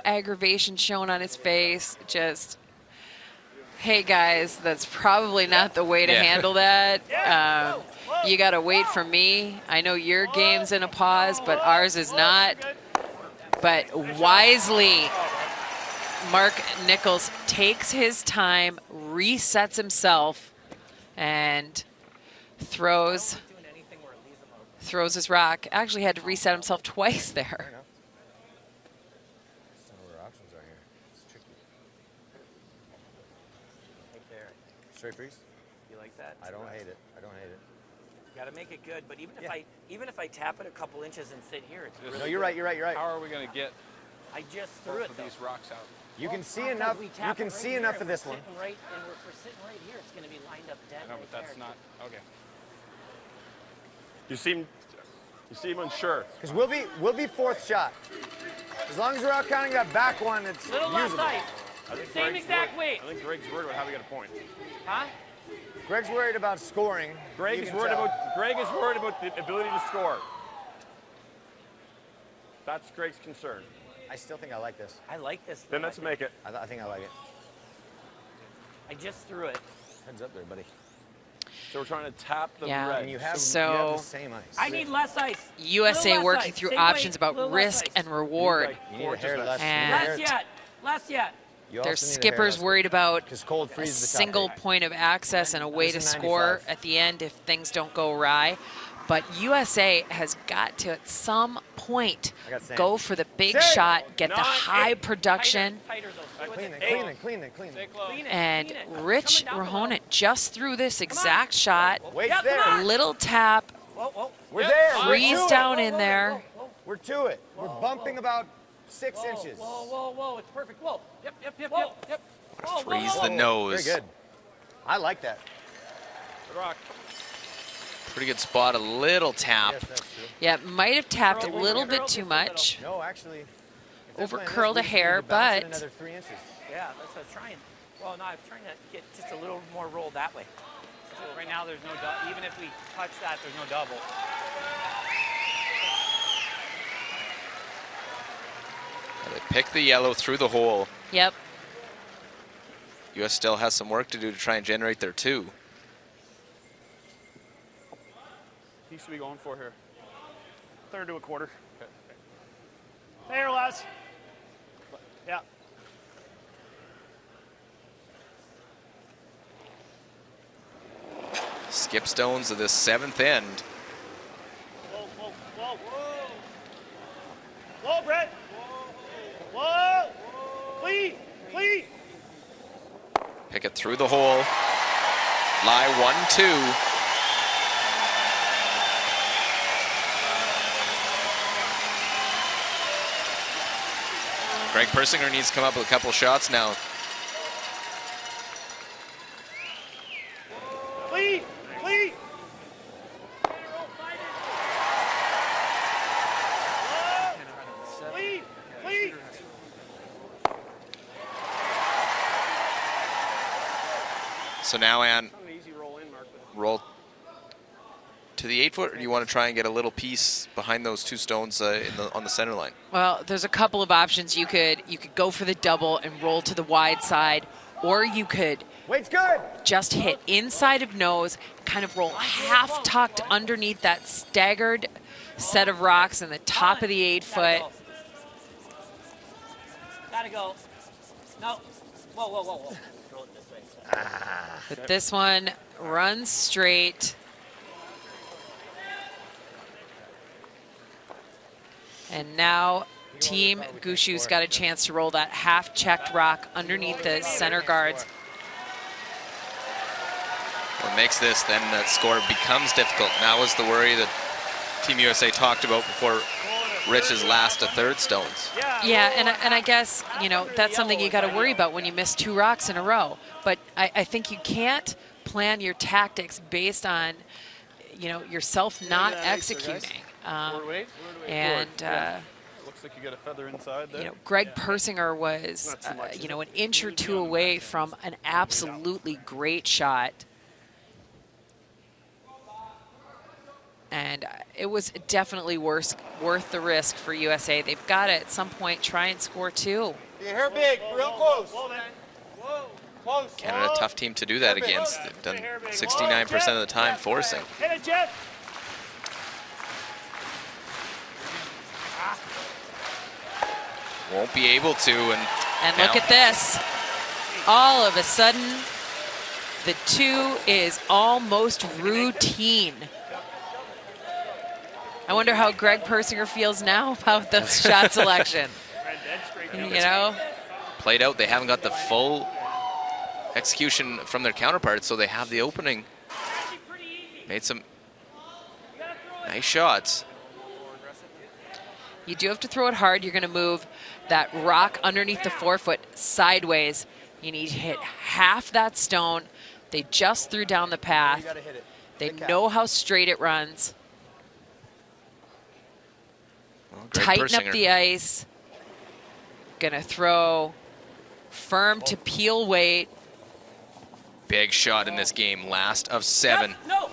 aggravation shown on his face. Just, hey guys, that's probably not the way to
Yeah.
handle that. You got to wait for me. I know your game's in a pause, but ours is not. But wisely, Mark Nichols takes his time, resets himself, and throws his rock. Actually had to reset himself twice there.
Fair enough. Just don't know what our options are here. It's tricky.
Right there.
Straight freeze?
You like that?
I don't hate it. I don't hate it.
Got to make it good, but even
Yeah.
if I tap it a couple inches and sit here, it's really
No, you're right. You're right. You're right.
How are we going to get
I just threw
both
it
of
though.
these rocks out?
You can see
Because
enough.
we
You
tap
can
it right
see
here,
enough
and
of
we're
this one.
sitting right, and if we're sitting right here, it's going to be lined up dead.
No,
right
but that's
there.
not okay.
You seem unsure.
Because we'll be fourth shot. As long as we're out counting that back one, it's
Little less
usable.
ice.
I think
Same
Greg's
exact
worried-
weight.
I think Greg's worried about how we get a point.
Huh?
Greg's worried about scoring.
Greg
You
is
can
worried
tell.
about the ability to score. That's Greg's concern.
I still think I like this.
I like this.
Then let's make it.
I think I like it.
I just threw it.
Heads up there, buddy.
So we're trying to tap the
Yeah.
red.
And you have,
So-
you have the same ice.
I need less ice.
USA
Little less
working
ice.
through
Same
options
weight,
about
little less
risk
ice.
and reward.
You need a hair less.
And-
Less yet. Less yet.
You
Their
also need a hair
skipper's
less.
worried about
Because cold
a
freezes the top
single
eight.
point of access and a way to
This is
score
95.
at the end if things don't go awry. But USA has got to, at some point,
I got sand.
go for the big
Sand.
shot, get the
Nine,
high
eight.
production.
Tighter, though. Stay with
Clean it,
it.
clean it, clean it, clean it.
Clean it,
And
clean it.
Rich
Coming down
Rahonen just threw this exact shot.
Wait's
Yeah, come
there.
on.
Little tap,
Whoa, whoa.
We're there. We're
freeze
to
down
it.
in there.
We're to it. We're bumping about 6
Whoa,
inches.
Whoa, whoa, whoa. It's perfect. Whoa. Yep, yep, yep,
Whoa.
yep, yep. Whoa, whoa,
Freeze
whoa.
the nose.
Very good. I like that.
Good rock.
Pretty good spot. A little tap.
Yes, that's true.
Yeah, might have tapped a
Curl,
little
curl
bit
just
too
a little.
much.
No, actually. if they're
Over
playing this,
curled
we
a
just need
hair,
to bounce it
but-
another 3 inches.
Yeah, that's what I was trying. Well, no, I was trying to get just a little more roll that way. So right now, there's no double. Even if we touch that, there's no double.
They pick the yellow through the hole.
Yep.
US still has some work to do to try and generate their 2.
He should be going for here.
Third to a quarter. There, Les. Yeah.
Skip stones to the 7th end.
Whoa, whoa, whoa. Whoa, Brett. Whoa. Clean, clean.
Pick it through the hole. Lie 1-2. Greg Persinger needs to come up with a couple shots now.
Clean, clean. Clean, clean.
So now, Ann,
An easy roll in, Mark.
roll to the 8-foot, or do you want to try and get a little piece behind those 2 stones on the center line?
Well, there's a couple of options. You could go for the double and roll to the wide side, or you could
Wait's good.
just hit inside of nose, kind of roll half tucked underneath that staggered set of rocks in the top of the 8-foot.
Gotta go. No. Whoa, whoa, whoa, whoa. Throw it this way.
But this one runs straight. And now Team Gushu's got a chance to roll that half-checked rock underneath the center guards.
What makes this, then that score becomes difficult. And that was the worry that Team USA talked about before Rich's last to third stones.
Yeah, and I guess, you know, that's something you got to worry about when you miss 2 rocks in a row. But I think you can't plan your tactics based on, you know, yourself not executing. And,
Looks like you got a feather inside there.
you know, Greg Persinger was, you know, an inch or 2 away from an absolutely great shot. And it was definitely worth the risk for USA. They've got to, at some point, try and score 2.
Your hair big, real close. Close.
Canada, a tough team to do that against. They've done 69% of the time forcing.
Hit it, Jeff.
Won't be able to.
And look at this. All of a sudden, the 2 is almost routine. I wonder how Greg Persinger feels now about the shot selection. You know?
Played out. They haven't got the full execution from their counterparts, so they have the opening. Made some nice shots.
You do have to throw it hard. You're going to move that rock underneath the 4-foot sideways. You need to hit half that stone. They just threw down the path.
You gotta hit it.
They know how straight it runs.
Well, Greg
Tighten
Persinger.
up the ice. Gonna throw firm to peel weight.
Big shot in this game. Last of 7.
No.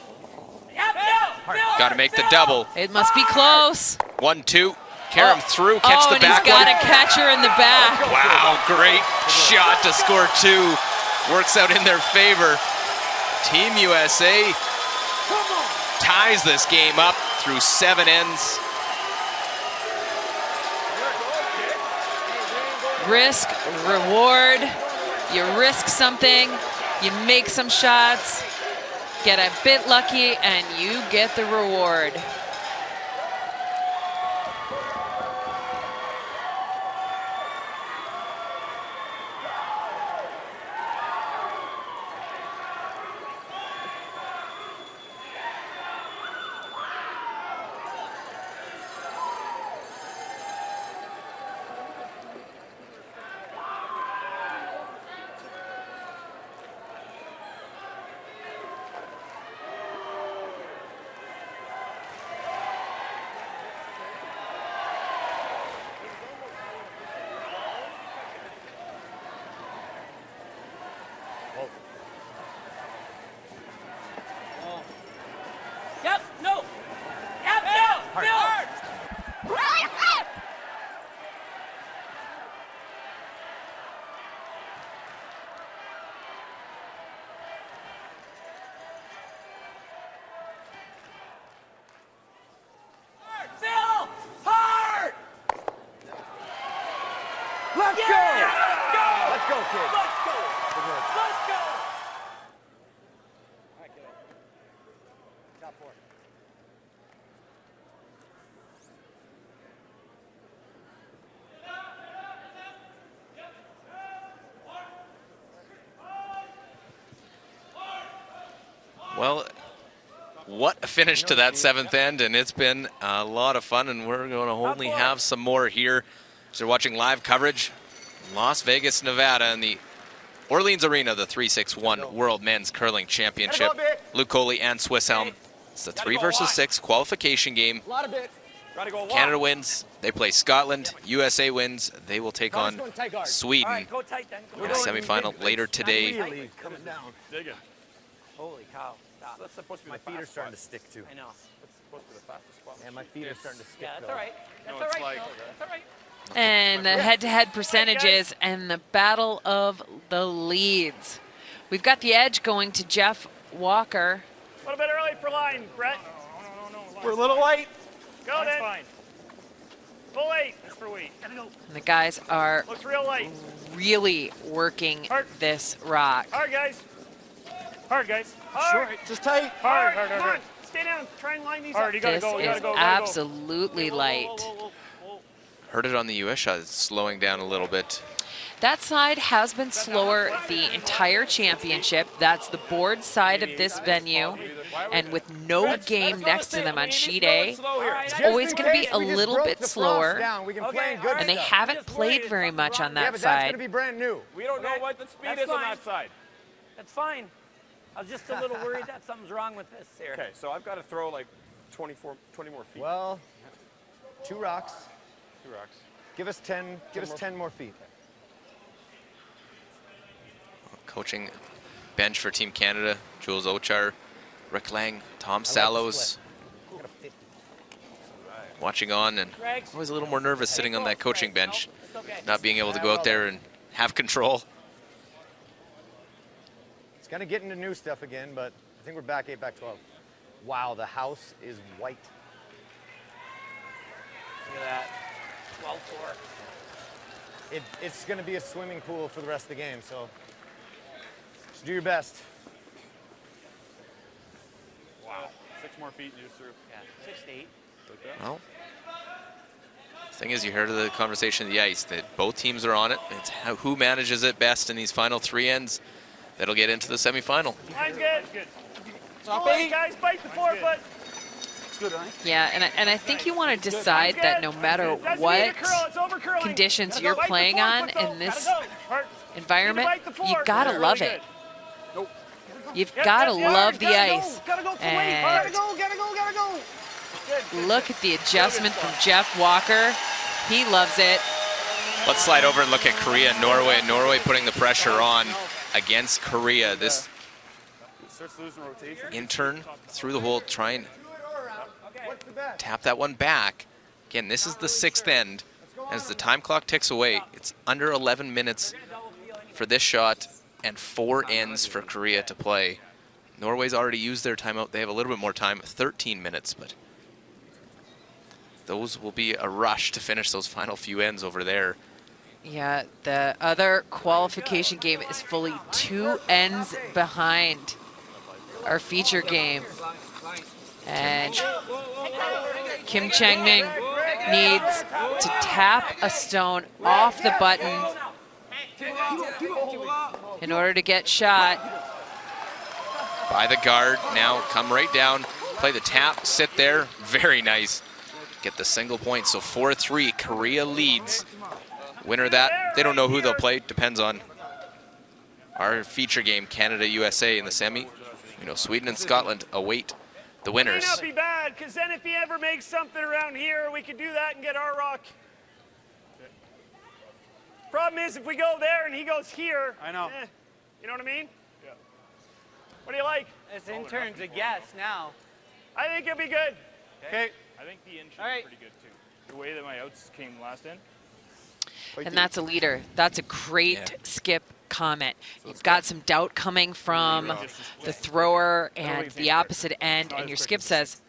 Got to make the double.
It must be close.
1-2. Carry him through, catch the
and
back
he's got
one.
a catcher in the back.
Wow, great shot to score 2. Works out in their favor. Team USA ties this game up through 7 ends.
Risk, reward. You risk something, you make some shots, get a bit lucky, and you get the reward.
Yep, no. Yep, no, no. Phil, hard.
Let's
Yeah,
go!
let's go.
Let's go, kid.
Let's go.
Good work.
Let's go.
Top 4.
Well, what a finish to that 7th end, and it's been a lot of fun, and we're going to only have some more here. So you're watching live coverage, Las Vegas, Nevada, in the Orleans Arena, the 3-6-1 World Men's Curling Championship. Luke Coley and Swiss Elm. It's the 3 versus 6 qualification game.
A lot of bit.
Gotta go
Canada wins, they play Scotland. USA wins, they will take on
All
Sweden
right, go tight then. Go
in a
tight.
semifinal later today.
Really coming down.
Dig it.
Holy cow, stop.
That's supposed to be
My
the
feet are
fast
starting to
spot.
stick too.
I know.
That's supposed to be the fastest spot.
And my feet are starting to stick.
Yeah, that's
though.
all right. That's
No,
all
it's
right,
like-
Phil. That's all right.
And the head-to-head percentages and the battle of the leads. We've got the edge going to Jeff Walker.
A little bit early for line, Brett.
No.
We're a little light.
Go Line's then. fine. Full 8. That's for weight.
And the guys are
Looks real light.
really working
Hard.
this rock.
Hard, guys. Hard, guys. Hard.
Short, just tight.
Hard. Hard. Come on. Stay down. Try and line these up. Hard. You gotta
This
go. You gotta
is
go. Gotta go.
absolutely
Whoa, whoa,
light.
whoa, whoa, whoa.
Heard it on the US shot, it's slowing down a little bit.
That side has been slower the entire championship. That's the board side of this venue. And with no game next to them on sheet A, it's always going to be a little bit slower.
We can play in good
And they
stuff.
haven't played very much on
Yeah,
that
but that's going
side.
to be brand new.
We don't know what the speed
That's
is on
fine.
that side.
That's fine. I was just a little worried that something's wrong with this here.
Okay, so I've got to throw like 20 more feet.
Well, 2 rocks.
2 rocks.
Give us 10. Give us 10 more feet.
Coaching bench for Team Canada, Jules Ochar, Rick Lang, Tom Sallows watching on, and always a little more nervous sitting on that coaching bench, not being able to go out there and have control.
It's going to get into new stuff again, but I think we're back 8, back 12. Wow, the house is white.
Look at that. 12-4.
It's going to be a swimming pool for the rest of the game, so just do your best.
Wow. 6 more feet and you're through.
Yeah, 6 to 8.
Like that.
Well, the thing is, you heard of the conversation of the ice, that both teams are on it. It's who manages it best in these final 3 ends that'll get into the semifinal.
Line's good. Good. Full 8, guys. Bite the 4 foot.
It's good, right?
Yeah, and I think you want to decide
Good.
that no matter
Doesn't need
what
a curl. It's over curling.
conditions
Gotta
you're
go. Bite the
playing
4
on
foot, though.
in this
Gotta go. Hard.
environment,
Bite the 4.
you gotta
Really
love
good.
it.
Nope.
You've
Yep,
gotta
that's the
love
iron.
the
Gotta
ice.
Go. Gotta go for weight.
And
Gotta go. Gotta go. Gotta go. Good.
look at the adjustment from Jeff Walker. He loves it.
Let's slide over and look at Korea and Norway. Norway putting the pressure on against Korea. This
It starts losing rotation.
intern through the hole, try and
What's the best?
tap that one back. Again, this is the 6th end. As the time clock ticks away, it's under 11 minutes for this shot and 4 ends for Korea to play. Norway's already used their timeout. They have a little bit more time, 13 minutes, but those will be a rush to finish those final few ends over there.
Yeah, the other qualification game is fully 2 ends behind our feature game. And Kim Chang-ning needs to tap a stone off the button in order to get shot.
By the guard, now come right down, play the tap, sit there, very nice. Get the single point, so 4-3, Korea leads. Winner of that, they don't know who they'll play, depends on our feature game, Canada-USA in the semi. You know, Sweden and Scotland await the winners.
May not be bad, because then if he ever makes something around here, we could do that and get our rock. Problem is, if we go there and he goes here,
I know.
You know what I mean? Yeah. What do you like?
This intern's a guess now.
I think it'll be good.
Okay.
I think the in should
All right.
be pretty good too. The way that my outs came last in.
And that's a leader. That's a great skip comment. You've got some doubt coming from the thrower and the opposite end, and your skip says,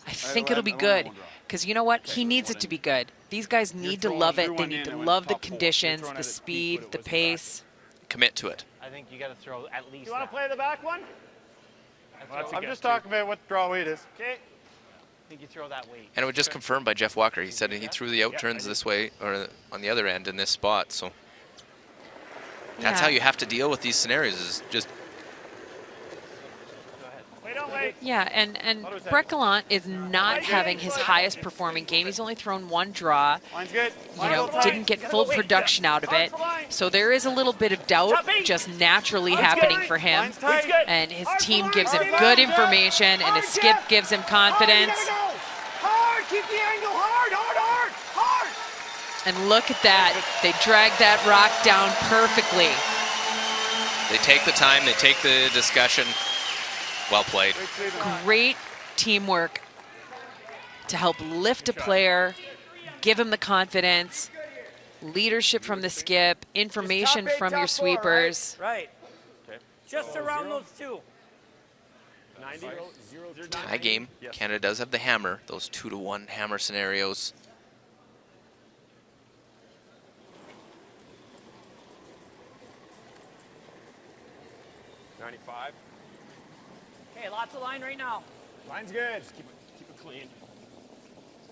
I think it'll be good. Because you know what? He needs it to be good. These guys need to love it. They need to love the conditions, the speed, the pace.
Commit to it.
I think you got to throw at least.
You want to play the back one?
I'm just talking about what draw weight is.
Okay.
I think you throw that weight.
And it was just confirmed by Jeff Walker. He said he threw the out turns this way, or on the other end in this spot, so. That's how you have to deal with these scenarios, is just.
Wait, don't wait.
Yeah, and Brett Gallant is not having his highest performing game. He's only thrown 1 draw.
Mine's good.
You know, didn't get full production out of it. So there is a little bit of doubt just naturally happening for him.
Mine's tight.
And his team gives him good information, and his skip gives him confidence.
Hard, keep the angle hard, hard, hard, hard.
And look at that. They drag that rock down perfectly.
They take the time, they take the discussion. Well played.
Great teamwork to help lift a player, give him the confidence, leadership from the skip, information from your sweepers.
Right. Just around those two.
90, 0,
Tie game. Canada does have the hammer, those 2-to-1 hammer scenarios.
$95.
Okay, lots of line right now.
Line's good. Just keep it clean.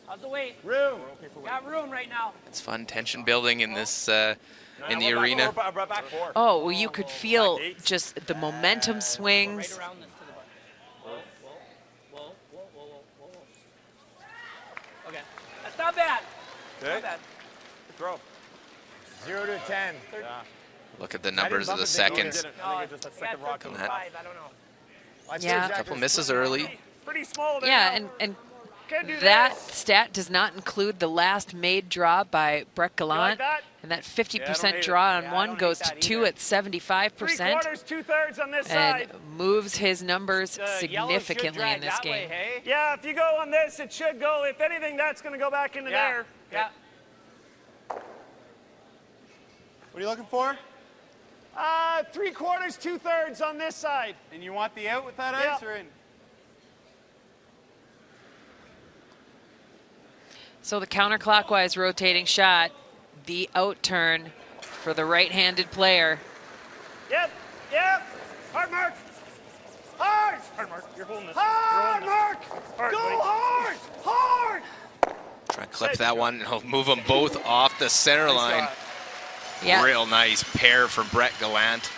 How's the weight?
Room.
Got room right now.
It's fun tension building in this in the arena.
Back 4.
Oh, well, you could feel just the momentum swings.
Right around this to the button. Whoa. Okay, that's not bad.
Okay.
Not bad.
Throw.
0 to 10.
Yeah.
Look at the numbers of the seconds.
I think it just that second rock
on
on
that.
5, I don't know.
Yeah.
A couple misses early.
Pretty small there.
Yeah,
now.
and
Can do
that
this.
stat does not include the last made draw by Brett Gallant.
that?
And that
Yeah, I
50%
don't hate
draw
it.
on
Yeah, I
one
don't
goes
hate
to
that
2
either.
at 75%.
3/4, 2/3 on this
And
side.
moves his numbers
The yellow should
significantly
drag
in this
that
game.
way, hey?
Yeah, if you go on this, it should go. If anything, that's going to go back into
Yeah.
there.
Yeah.
What are you looking for?
3/4, 2/3 on this side.
And you want the out with that
Yeah.
ice or in?
So the counterclockwise rotating shot, the out turn for the right-handed player.
Yep. Hard mark. Hard.
Hard mark. You're holding this.
Hard mark.
Hard,
Go
buddy.
hard. Hard.
Try and clip that one. He'll move them both off the center line.
Yeah,
Real nice pair from Brett Gallant.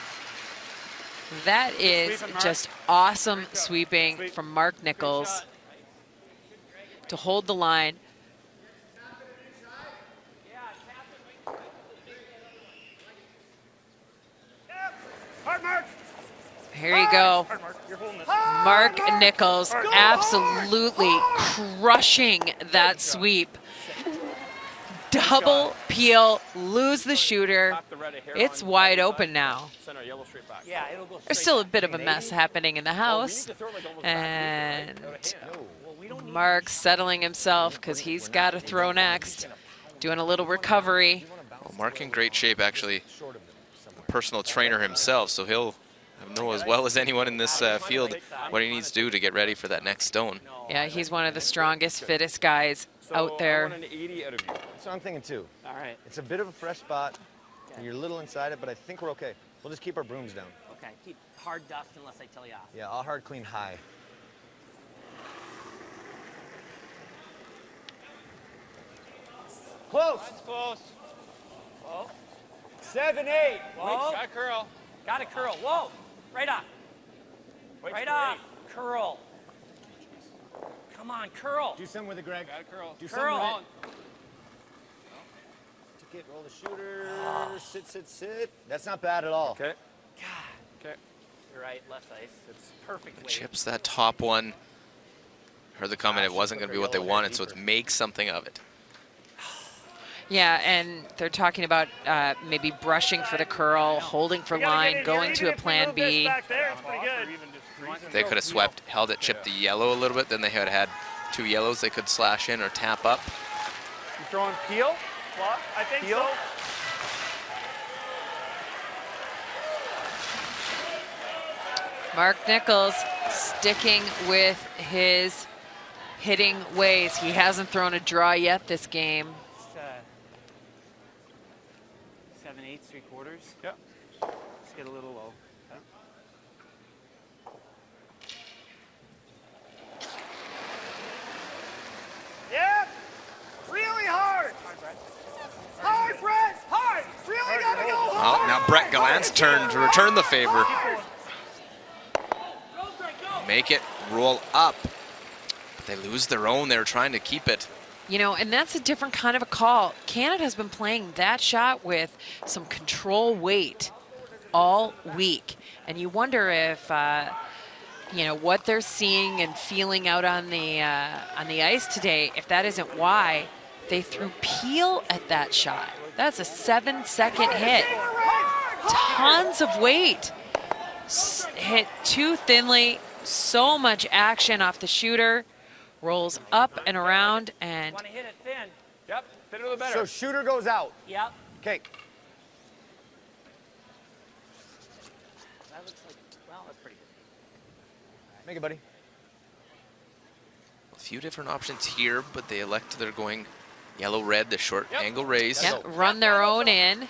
that is
Sweep it, Mark.
just awesome sweeping from Mark Nichols to hold the line.
Hard mark.
Here you go.
Hard mark. You're holding this.
Mark Nichols absolutely crushing that sweep. Double peel, lose the shooter.
Tap the red hair
It's
on
wide
the
open
side.
now.
Send our yellow straight back.
Yeah, it'll go
There's
straight
still a
back.
bit of a mess happening in the
Oh, we need
house.
to throw it like almost back.
And
Well, we don't
Mark settling himself because he's got to throw next. Doing a little recovery.
Well, Mark in great shape, actually. A personal trainer himself, so he'll know as well as anyone in this field what he needs to do to get ready for that next stone.
Yeah, he's one of the strongest, fittest guys out there.
That's what I'm thinking too.
All right.
It's a bit of a fresh spot, and you're a little inside it, but I think we're okay. We'll just keep our brooms down.
Okay. Keep hard dust unless I tell you off.
Yeah, I'll hard clean high. Close.
That's close.
Whoa.
7-8.
Whoa.
Got a curl.
Got a curl. Whoa. Right off. Right off. Curl. Come on, curl.
Do something with it, Greg.
Got a curl.
Do
Curl.
something with it. Took it, roll the shooter. Sit, sit, sit. That's not bad at all.
Okay.
God.
Okay.
You're right. Left ice. It's perfect weight.
Chips that top one. Heard the comment it wasn't going to be what they wanted, so it's make something of it.
Yeah, and they're talking about maybe brushing for the curl, holding for line, going to a plan B.
Back there, it's pretty good.
They could have swept, held it, chipped the yellow a little bit, then they had 2 yellows they could slash in or tap up.
You throwing peel? Block? I think
Peel?
so.
Mark Nichols sticking with his hitting ways. He hasn't thrown a draw yet this game.
7/8, 3/4.
Yep.
Let's get a little low.
Yeah. Really hard. Hard, Brett. Hard. Really gotta go hard.
Oh, now Brett Gallant's turn to return the favor. Make it roll up. They lose their own. They're trying to keep it.
You know, and that's a different kind of a call. Canada's been playing that shot with some control weight all week. And you wonder if, you know, what they're seeing and feeling out on the ice today, if that isn't why they threw Peel at that shot. That's a 7-second hit. Tons of weight. Hit too thinly. So much action off the shooter. Rolls up and around and
Want to hit it thin.
Yep. Thinner the better.
So shooter goes out.
Yep.
Okay.
That looks like, well, that's pretty good.
Make it, buddy.
A few different options here, but they elect they're going yellow-red, the short angle raise.
yep, run their own in.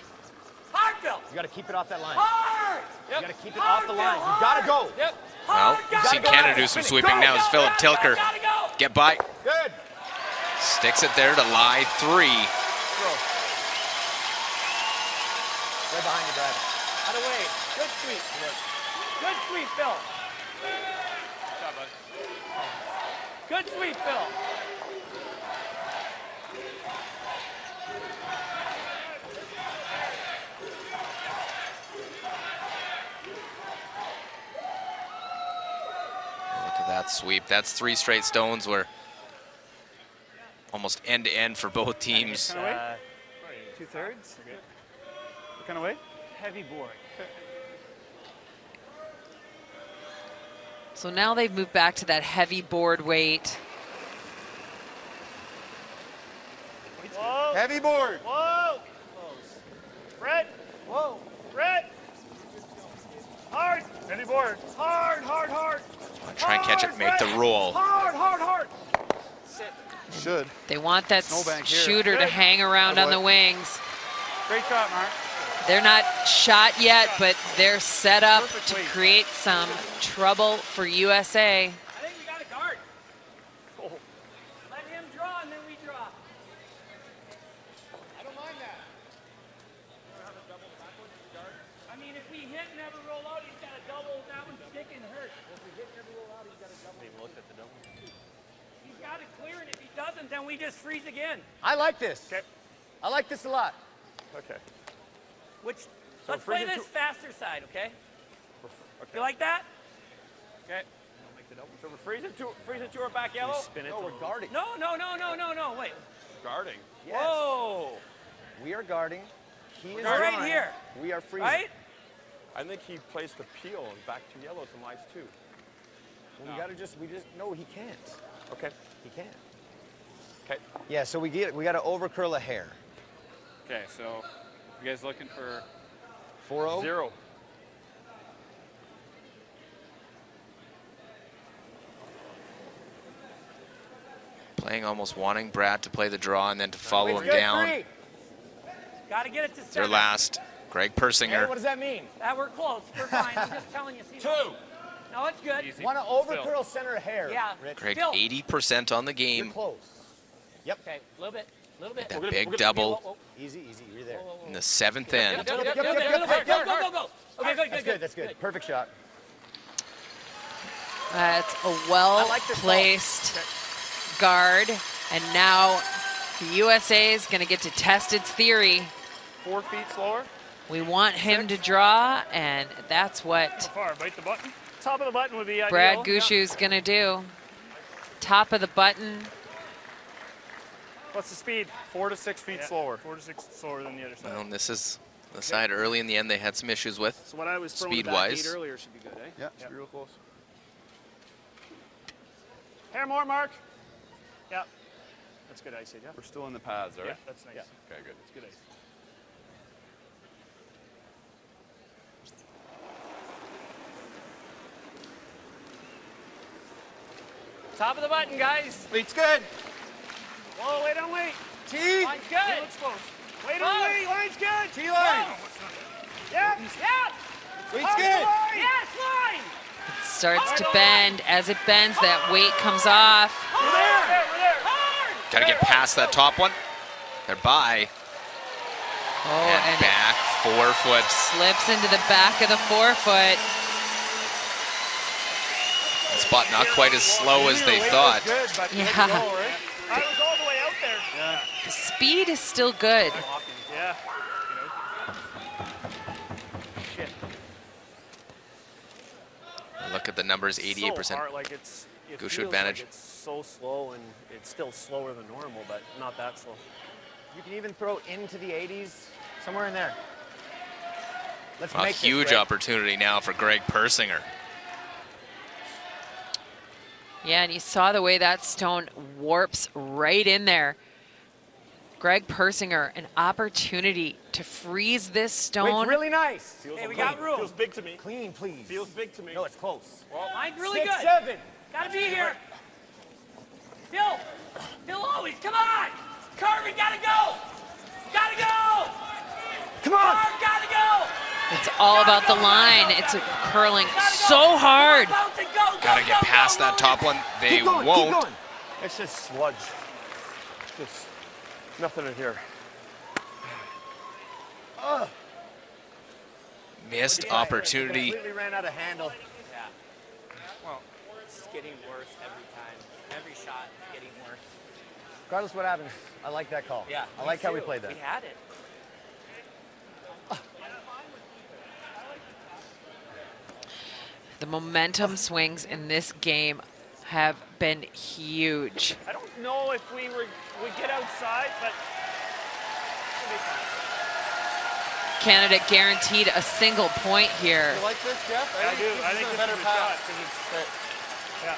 Hard, Bill.
You got to keep it off that line.
Hard.
You got to keep it off the line. You got to go.
Yep.
Well, you've seen Canada do some sweeping now as Philip Tilker get by.
Good.
Sticks it there to lie 3.
Right behind you, Brad.
Out of way. Good sweep. Good sweep, Phil. Good sweep, Phil.
Look at that sweep. That's 3 straight stones where almost end-to-end for both teams.
2/3. What kind of weight?
Heavy board.
So now they've moved back to that heavy board weight.
Whoa.
Heavy board.
Whoa. Brett.
Whoa.
Brett. Hard. Heavy board. Hard, hard, hard.
Try and catch it, make the roll.
Hard, hard, hard.
Sit.
Should.
They want that
Snowbank here.
shooter to
Good.
hang around
Good
on the
boy.
wings.
Great shot, Mark.
They're not shot yet, but they're set up
Perfect
to
weight.
create some trouble for USA.
I think we got a guard. Let him draw and then we draw.
I don't mind that.
I mean, if we hit and never roll out, he's got a double. That one's sticking hurt. If we hit and never roll out, he's got a double. They've looked at the double. He's got to clear it. If he doesn't, then we just freeze again.
I like this.
Okay.
I like this a lot.
Okay.
Which, let's play
freeze it
this faster side, okay? You like that?
Okay. So we're freezing to our back yellow.
Spin it. No, we're guarding.
No, no, no, no, no, no. Wait.
Guarding.
Yes.
Whoa.
We are guarding. He is
We're right
drawing.
here.
We are freezing.
Right?
I think he placed the peel and back 2 yellows and lines 2.
We gotta just, no, he can't.
Okay.
He can.
Okay.
Yeah, so we got to over curl a hair.
Okay, so you guys looking for
4-0?
0.
Playing almost wanting Brad to play the draw and then to follow him
Good,
down.
3.
Got to get it to
Their
7.
last, Greg Persinger.
What does that mean?
We're close. We're fine. I'm just telling you. See,
2.
No, it's good.
Easy.
Want to over
Still.
curl center hair.
Yeah.
Rich.
Greg,
Phil.
80% on the
You're
game.
close. Yep.
Okay, a little bit. A little bit.
That big double
Easy. You're there.
in the 7th end.
Go. Okay, good.
That's good. Perfect shot.
That's a well-placed guard. And now the USA is going to get to test its theory.
4 feet slower.
We want him to draw, and that's what
Far, bite the button. Top of the button would be ideal.
Brad Gushu's going to do. Top of the button.
What's the speed?
4 to 6 feet slower.
4 to 6 slower than the other side.
Well, and this is the side early in the end they had some issues with.
So what I was throwing back
Speed-wise.
8 earlier should be good, eh?
Yeah, should be real close.
Hair more, Mark. Yeah. That's good ice, yeah?
We're still in the paths, all
Yeah,
right?
that's nice.
Okay, good.
That's good ice.
Top of the button, guys.
Lead's good.
Whoa, wait, don't wait.
T.
Line's
It
good.
looks close. Wait, don't wait. Line's good.
T-line.
Yeah.
Lead's good.
Yes, line.
It starts to bend. As it bends, that weight comes off.
We're there. Hard.
Got to get past that top one. They're by.
Oh,
And
and it
back 4 foot.
slips into the back of the 4-foot.
Spot not quite as slow as they thought.
Good, but
Yeah.
I was all the way out there.
The speed is still good.
Yeah.
Look at the numbers,
So
88%.
hard, like it
Gushu
feels
advantage.
Like it's so slow, and it's still slower than normal, but not that slow.
You can even throw into the 80s, somewhere in there. Let's
A
make this,
huge
Greg.
opportunity now for Greg Persinger.
Yeah, and you saw the way that stone warps right in there. Greg Persinger, an opportunity to freeze this
Wait,
stone.
it's really nice.
Hey, we got room.
Feels big to me.
Clean, please.
Feels big to me.
No, it's close.
Line's really
6,
good.
7.
Gotta be here. Phil always, come on. Carvin, gotta go. Gotta go.
Come on.
Carv, gotta go.
It's all about the line. It's curling so hard.
Bounce and go.
Got to get past that top one. They
Keep going,
won't.
keep going.
It's just sludge. Just nothing in here.
Missed opportunity.
Completely ran out of handle.
Yeah. Well, it's getting worse every time. Every shot is getting worse.
Regardless of what happens, I like that call.
Yeah.
I like how we played that.
We had it.
The momentum swings in this game have been huge.
I don't know if we get outside, but it'll be fine.
Canada guaranteed a single point here.
You like this, Jeff?
I do. I think
this is a
this
better
is a
pass.
shot 'cause it's, yeah.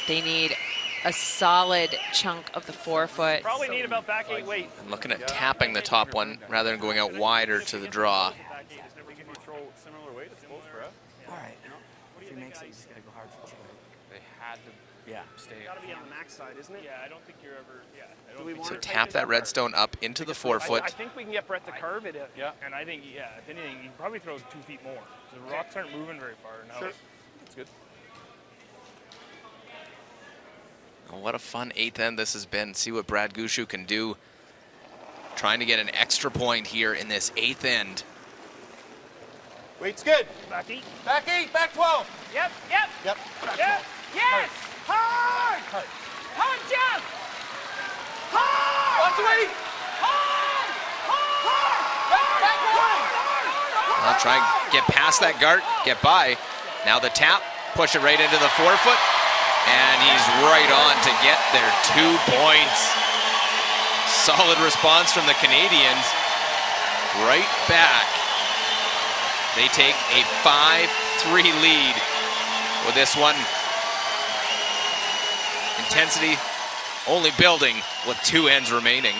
They need a solid chunk of the 4-foot.
Probably need about back 8 weight.
I'm looking at tapping the top one rather than going out wider to the draw.
Back 8 is never
If you throw similar weight, it's close, Brad.
All right. If he makes it, he's got to go hard for 2.
They had to stay
Got to be on the max side, isn't it?
Yeah, I don't think you're ever. Yeah. I don't
Do we
think
want
So
to
tap that redstone up into the 4-foot.
I think we can get Brett to carve it.
Yeah.
And I think, yeah, if anything, you can probably throw 2 feet more. The rocks aren't moving very far now.
Sure. That's good.
Oh, what a fun 8th end this has been. See what Brad Gushu can do. Trying to get an extra point here in this 8th end.
Weight's good.
Back 8.
Back 8, back 12.
Yep.
Yep.
Yep.
Yes. Hard. Hard, Jeff. Hard.
Watch the weight.
Hard.
I'll try and get past that guard, get by. Now the tap, push it right into the 4-foot. And he's right on to get their 2 points. Solid response from the Canadians. Right back. They take a 5-3 lead with this one in intensity only building with 2 ends remaining.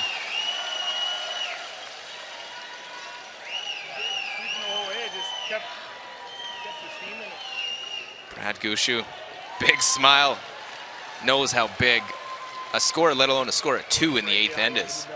Brad Gushu, big smile, knows how big a score, let alone a score at 2 in the 8th end is.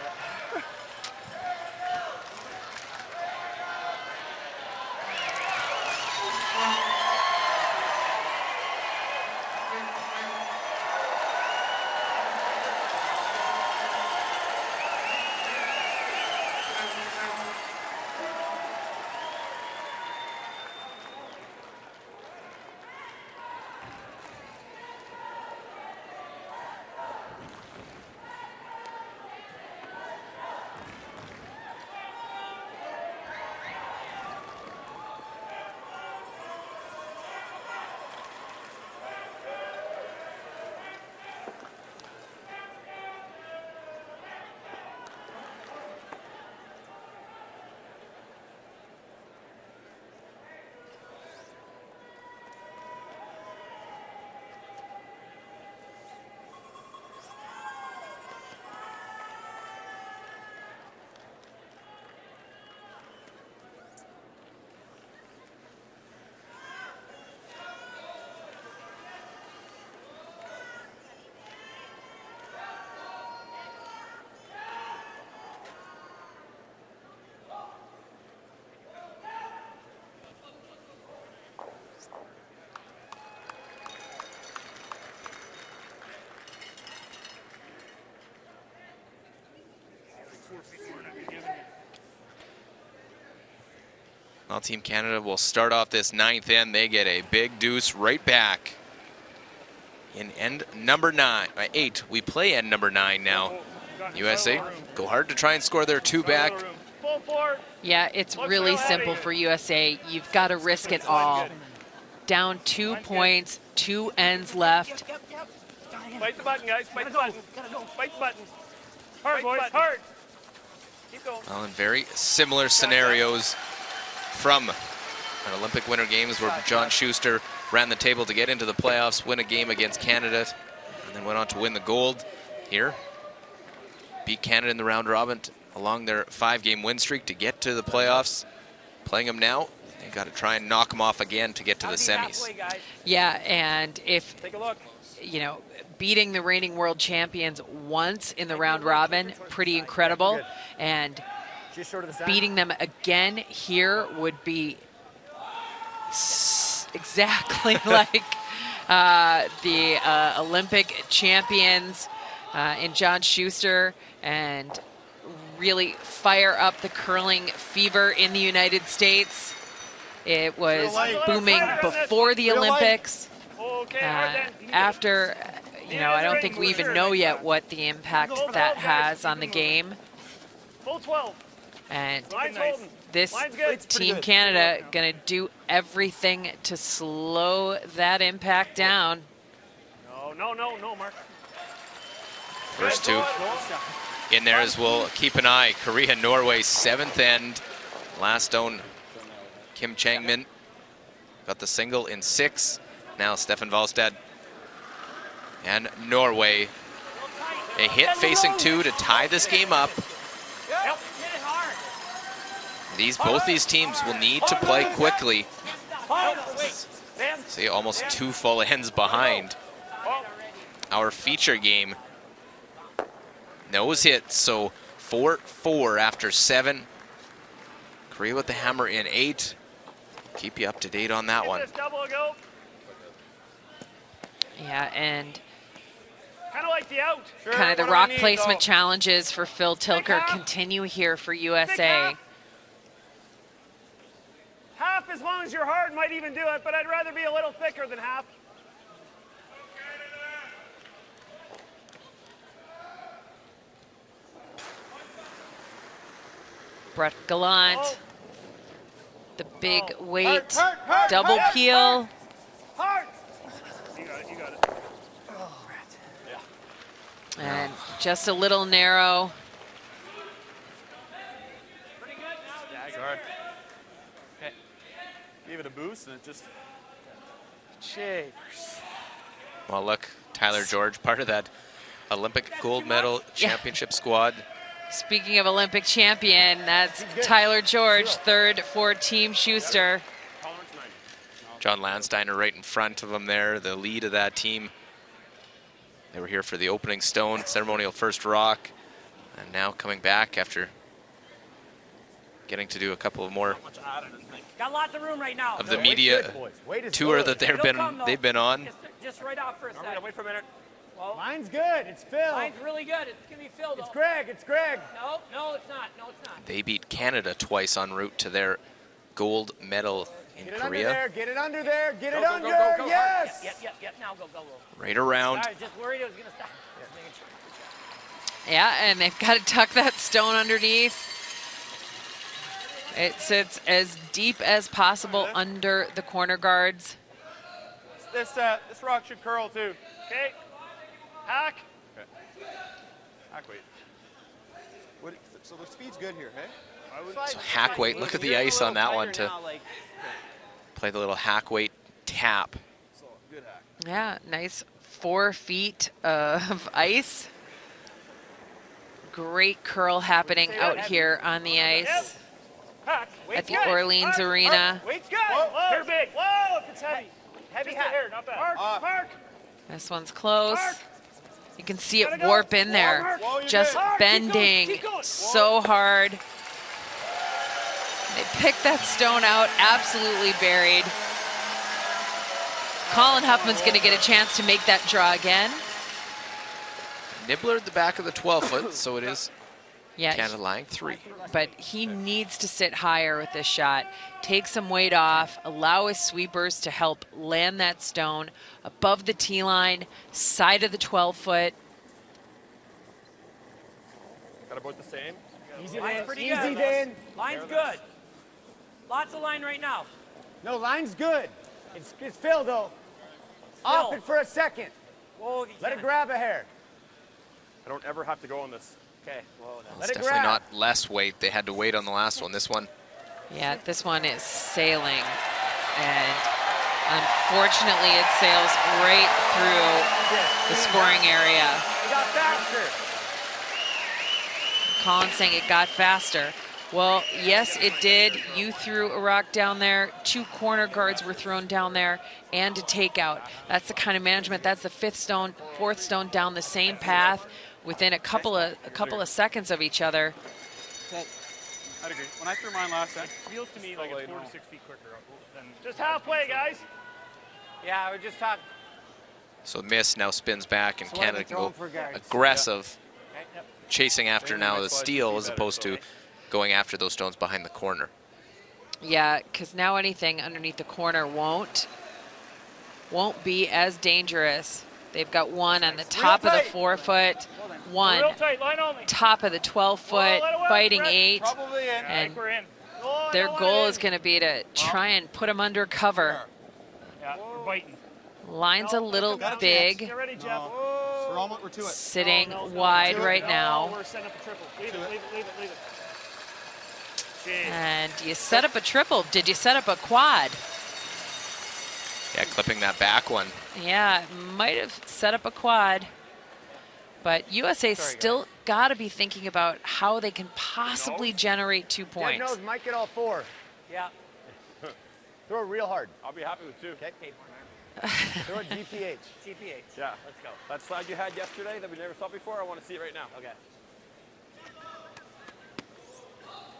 Well, Team Canada will start off this 9th end. They get a big deuce right back in end number 8. We play end number 9 now. USA go hard to try and score their 2 back.
Yeah, it's really simple for USA. You've got to risk it all. Down 2 points, 2 ends left.
Bite the button, guys. Bite the button. Bite the button. Hard, boys. Hard. Keep going.
Well, in very similar scenarios from an Olympic Winter Games where John Schuster ran the table to get into the playoffs, win a game against Canada, and then went on to win the gold here. Beat Canada in the round robin along their 5-game win streak to get to the playoffs. Playing them now, they got to try and knock them off again to get to the semis.
Yeah, and if,
Take a look.
you know, beating the reigning world champions once in the round robin, pretty incredible. And beating them again here would be exactly like the Olympic champions in John Schuster, and really fire up the curling fever in the United States. It was booming before the Olympics. After, you know, I don't think we even know yet what the impact that has on the game.
Full 12.
And this Team Canada going to do everything to slow that impact down.
No, Mark.
First 2 in there as we'll keep an eye. Korea, Norway, 7th end. Last stone, Kim Changmin got the single in 6. Now Stefan Valstad and Norway. A hit facing 2 to tie this game up. Both these teams will need to play quickly. See, almost 2 full ends behind. Our feature game. Nose hits, so 4-4 after 7. Korea with the hammer in 8. Keep you up to date on that one.
Yeah, and
kind of like the out.
Kind of the rock placement challenges for Phil Tilker continue here for USA.
Half, as long as you're hard, might even do it, but I'd rather be a little thicker than half.
Brett Gallant, the big weight, double peel.
Hard. You got it.
And just a little narrow.
Gave it a boost and it just shakes.
Well, look, Tyler George, part of that Olympic gold medal championship squad.
Speaking of Olympic champion, that's Tyler George, third for Team Schuster.
John Landsteiner right in front of him there, the lead of that team. They were here for the opening stone, ceremonial first rock, and now coming back after getting to do a couple of more
Got lots of room right now.
of the media tour that they've been on.
Just right off for a second.
Wait for a minute.
Well,
Line's good. It's Phil.
line's really good. It's gonna be Phil.
It's Greg. It's Greg.
No, no, it's not. No, it's not.
They beat Canada twice en route to their gold medal in
Get it under
Korea.
there. Get it under there. Get it
go,
under.
go, go.
Yes.
Yep. Now go.
Right around.
I was just worried it was gonna stop.
Yeah, and they've got to tuck that stone underneath. It sits as deep as possible under the corner guards.
This rock should curl too.
Okay. Hack.
Hack weight. So the speed's good here, hey?
So hack weight, look at the ice on that one to play the little hack weight tap.
Good hack.
Yeah, nice 4 feet of ice. Great curl happening out here on the ice
Hack.
at the Orleans Arena.
Weight's good. They're big. Whoa, it's heavy. Heavy
hat.
hair, not bad. Park.
This one's close. You can see it warp in there, just bending so hard. They picked that stone out, absolutely buried. Colin Huffman's going to get a chance to make that draw again.
Nibbler at the back of the 12-foot, so it is
Yeah,
Canada line 3.
but he needs to sit higher with this shot, take some weight off, allow his sweepers to help land that stone above the tee line, side of the 12-foot.
Got about the same.
Easy,
Line's
Dan.
pretty
Easy,
good.
Dan.
Line's good. Lots of line right now.
No, line's good. It's Phil though. Off it for a second.
Whoa,
Let it grab a hair.
I don't ever have to go on this.
Okay. Whoa,
It's
it
definitely
grab.
not less weight. They had to wait on the last one. This one,
Yeah, this one is sailing, and unfortunately it sails right through the scoring area.
It got faster.
Colin's saying it got faster. Well, yes, it did. You threw a rock down there. 2 corner guards were thrown down there, and a takeout. That's the kind of management. That's the 5th stone, 4th stone down the same path within a couple of seconds of each other.
I'd agree. When I threw mine last time,
Feels to me like it's 4 to 6 feet quicker. Just halfway, guys.
Yeah, I would just talk.
so miss now spins back, and
So what are
Canada
we
can go
throwing for guards?
aggressive, chasing after now the steal as opposed to going after those stones behind the corner.
Yeah, because now anything underneath the corner won't be as dangerous. They've got one on the top of the 4-foot, one
Real tight, line only.
top of the 12-foot, fighting 8,
probably in.
and
We're in.
their goal is going to be to try and put them under cover.
Yeah, we're biting.
Line's a little big,
Get ready, Jeff.
We're to it.
sitting wide right now.
We're setting up a triple. Leave it. Jeez.
And you set up a triple. Did you set up a quad?
Yeah, clipping that back one.
Yeah, might have set up a quad. But USA still got to be thinking about how they can possibly generate 2
Dead
points.
nose might get all 4.
Yeah.
Throw it real hard.
I'll be happy with 2.
Okay. Throw it GPH.
GPH.
Yeah.
Let's go.
That slide you had yesterday that we never saw before, I want to see it right now.
Okay.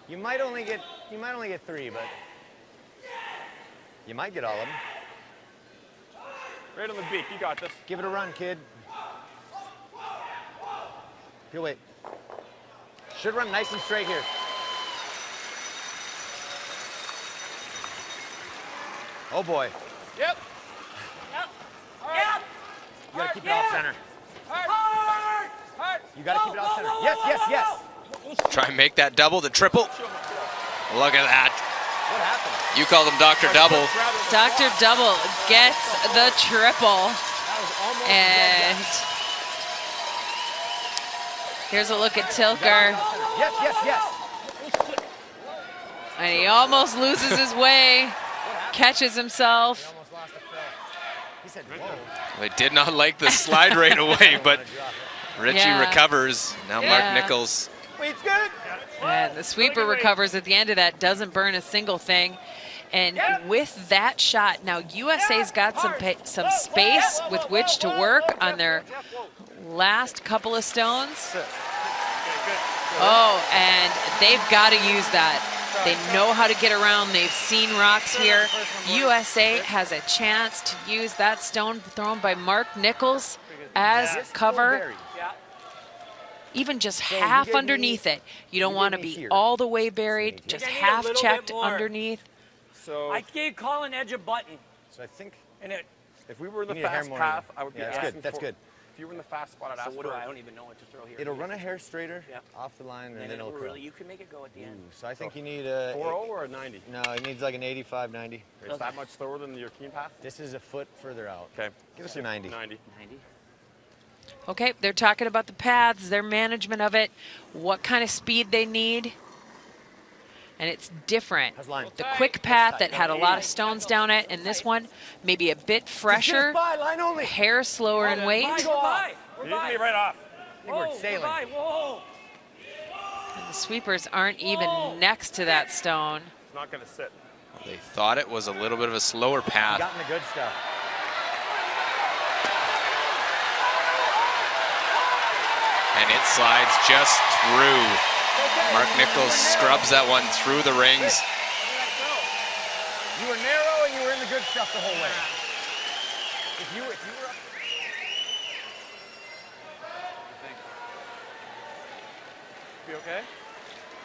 You might only get 3, but you might get all of them.
Right on the beak. You got this.
Give it a run, kid. Feel weight. Should run nice and straight here. Oh boy.
Yep.
Yeah.
You gotta keep it off center.
Hard.
You gotta keep it off center. Yes.
Try and make that double, the triple. Look at that.
What happened?
You called him Dr. Double.
Dr. Double gets the triple.
That was almost
And here's a look at Tilker.
Yes.
And he almost loses his way, catches himself.
Almost lost a He said, whoa.
They did not like the slide right away, but Richie recovers. Now Mark Nichols.
Weight's good.
And the sweeper recovers at the end of that, doesn't burn a single thing. And with that shot, now USA's got some space with which to work on their last couple of stones. Oh, and they've got to use that. They know how to get around. They've seen rocks here. USA has a chance to use that stone thrown by Mark Nichols as cover. Even just half underneath it. You don't want to be all the way buried, just half checked underneath.
So I gave Colin Edge a button.
So I think
and it,
if we were in the fast path, I would be asking
That's good.
If you were in the fast spot, I'd ask
what do I don't even know what to throw here.
It'll run a hair straighter off the line, and then it'll curl.
You can make it go at the end.
So I think you need a
4-0 or a 90?
No, it needs like an 85, 90.
It's that much slower than your keen path?
This is a foot further out.
Okay.
Give us a 90.
90.
Okay, they're talking about the paths, their management of it, what kind of speed they need. And it's different. The quick path that had a lot of stones down it, and this one maybe a bit fresher, hair slower in weight.
We're by.
You need to be right off.
I think we're sailing.
Whoa.
And the sweepers aren't even next to that stone.
It's not going to sit.
They thought it was a little bit of a slower path.
Gotten the good stuff.
And it slides just through. Mark Nichols scrubs that one through the rings.
You were narrow and you were in the good stuff the whole way. If you were up.
Be okay?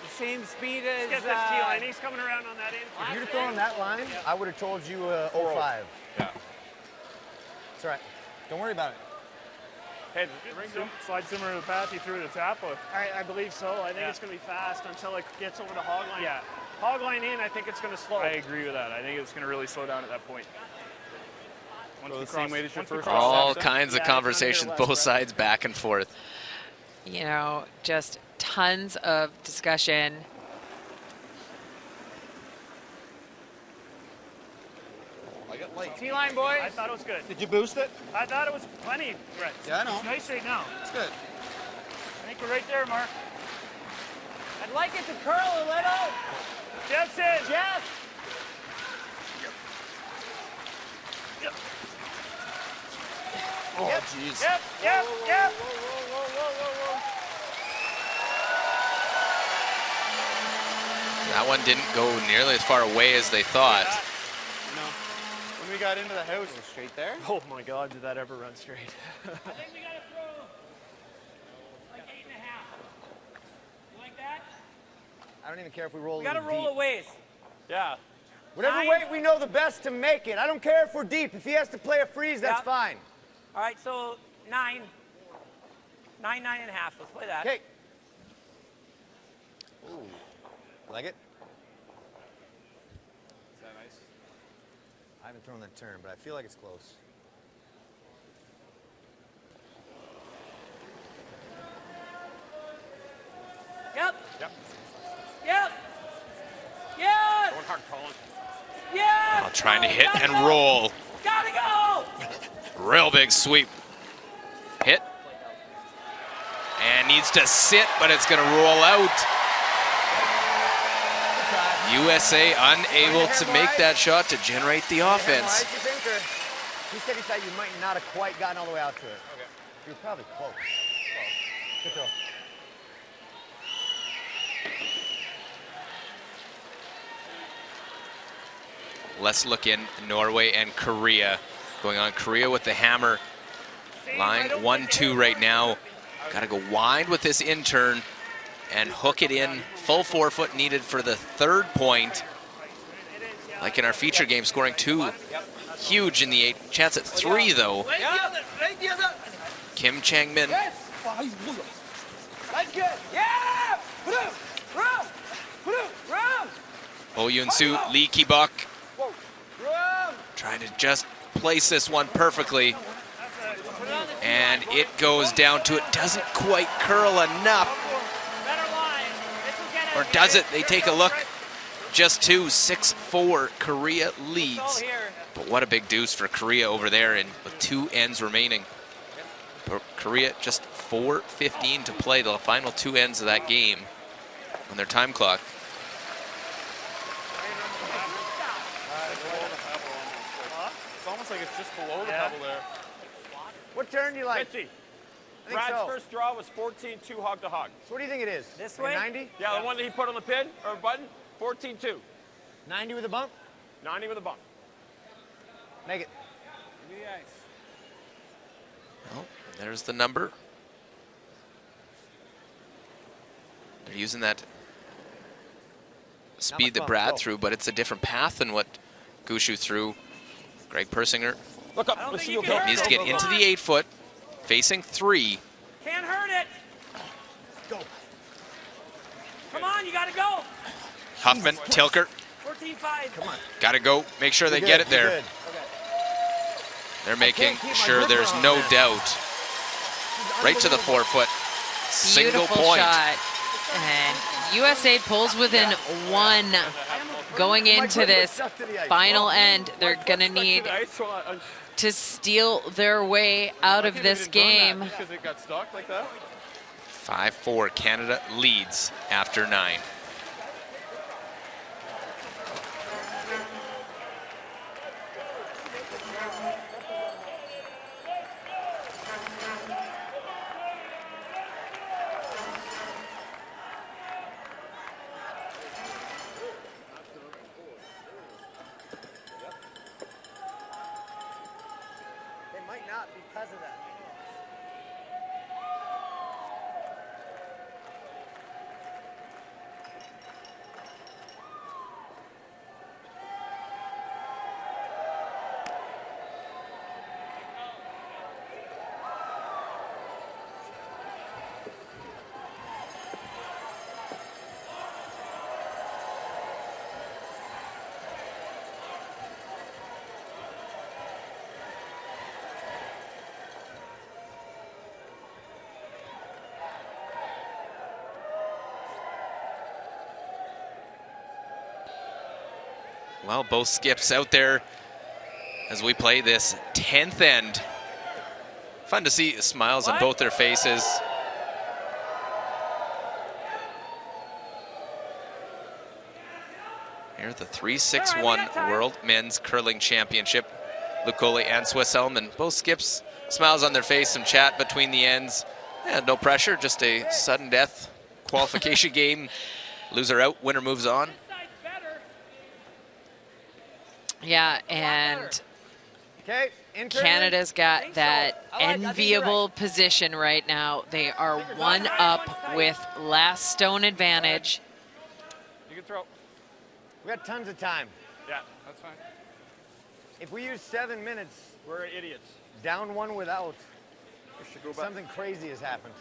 The same speed as.
Let's get this T line. He's coming around on that end.
If you'd have thrown that line, I would have told you 05.
Yeah.
It's all right. Don't worry about it.
Hey, slide similar to the path you threw the tap. I believe so. I think it's going to be fast until it gets over the hog line. Yeah. Hog line in, I think it's going to slow. I agree with that. I think it's going to really slow down at that point.
Go the same way as your first.
All kinds of conversations, both sides back and forth.
You know, just tons of discussion.
I got light.
T-line, boys. I thought it was good.
Did you boost it?
I thought it was plenty, Brett.
Yeah, I know.
It's nice right now.
It's good.
I think we're right there, Mark.
I'd like it to curl a little.
Jeff's in.
Jeff.
Oh, jeez.
Yep.
That one didn't go nearly as far away as they thought.
No. When we got into the house, it was straight there.
Oh my God, did that ever run straight?
I think we got to throw like 8.5. You like that?
I don't even care if we roll
We got to roll a ways.
Yeah.
Whatever weight we know the best to make it. I don't care if we're deep. If he has to play a freeze, that's fine.
All right, so 9. 9.5. Let's play that.
Okay. Ooh. Like it?
Is that nice?
I haven't thrown that turn, but I feel like it's close.
Yep.
Yep.
Yep. Yes.
Going hard, Colin.
Yes.
Trying to hit and roll.
Gotta go.
Real big sweep. Hit. And needs to sit, but it's going to roll out. USA unable to make that shot to generate the offense.
He said he thought you might not have quite gotten all the way out to it.
Okay.
You're probably close. Good throw.
Let's look in Norway and Korea. Going on Korea with the hammer. Line 1-2 right now. Got to go wide with this in turn and hook it in. Full 4 foot needed for the 3rd point. Like in our feature game, scoring 2. Huge in the 8. Chance at 3 though. Kim Chang-min.
That's good. Yeah.
Oh Yun-soo, Lee Ki-bok. Trying to just place this one perfectly. And it goes down to it. Doesn't quite curl enough. Or does it? They take a look. just 2, 6-4. Korea leads. But what a big deuce for Korea over there, and with 2 ends remaining. But Korea just 4:15 to play, the final 2 ends of that game on their time clock.
It's almost like it's just below the pebble there.
What turn do you like?
50.
I think
Brad's
so.
first draw was 14-2 hog to hog.
So what do you think it is?
This
Like
way?
90?
Yeah, the one that he put on the pin or button, 14-2.
90 with a bump?
90 with a bump.
Make it.
Well, there's the number. They're using that speed that
bump,
Brad
go.
threw, but it's a different path than what Gushu threw. Greg Persinger
Look up.
I don't
Let's
think
see
you
you
can
go.
needs to get into the 8-foot, facing 3.
Can't hurt it.
Go.
Come on, you got to go.
Huffman, Tilker,
14-5.
Come on.
got to go. Make sure they
You're
get
good,
it
you're
there.
good.
They're making
keep my
sure
gripper
there's
on,
no
man.
doubt. Right to the 4-foot. Single
Beautiful
point.
shot. And USA pulls within 1 going into this final end. They're going to need to steal their way out of this game.
Because it got stuck like that.
5-4. Canada leads after 9.
They might not because of that.
Well, both skips out there as we play this 10th end. Fun to see smiles on both their faces. Here at the 3-6-1 World Men's Curling Championship. Luke Coley and Swiss Elman, both skips, smiles on their face, some chat between the ends. Yeah, no pressure, just a sudden death qualification game. Loser out, winner moves on.
Yeah, and
Okay,
Canada's got that enviable position right now. They are 1 up with last stone advantage.
You can throw.
We got tons of time.
Yeah, that's fine.
If we use 7 minutes,
We're idiots.
down 1 without,
We should go back.
something crazy has happened.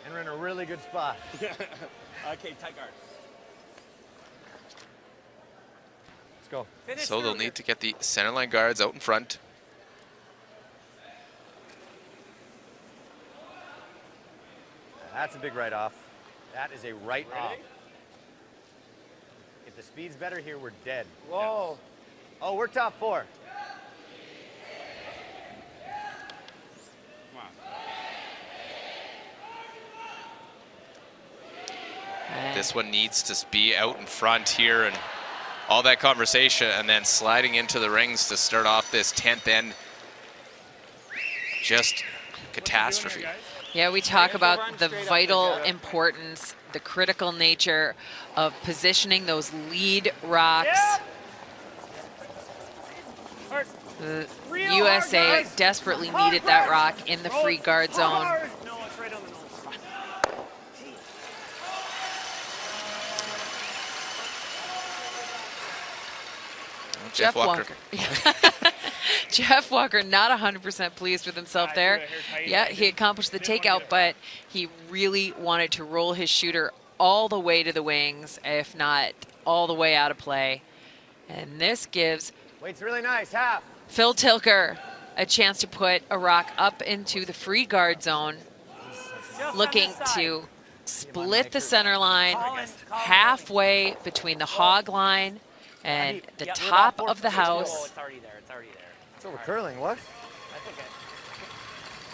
And we're in a really good spot.
Okay, tight guard.
Let's go.
So they'll need to get the centerline guards out in front.
That's a big write-off. That is a write-off. If the speed's better here, we're dead. Whoa. Oh, we're top 4.
This one needs to be out in front here, and all that conversation, and then sliding into the rings to start off this 10th end. Just catastrophe.
Yeah, we talk about the vital importance, the critical nature of positioning those lead rocks. The USA desperately needed that rock in the free guard zone.
No, it's right on the nose.
Jeff Walker. Jeff Walker not 100% pleased with himself there. Yeah, he accomplished the takeout, but he really wanted to roll his shooter all the way to the wings, if not all the way out of play. And this gives
Wait's really nice, half.
Phil Tilker a chance to put a rock up into the free guard zone, looking to split the center line halfway between the hog line and the top of the
Oh,
house.
it's already there. It's already there.
So we're curling, what?
That's okay.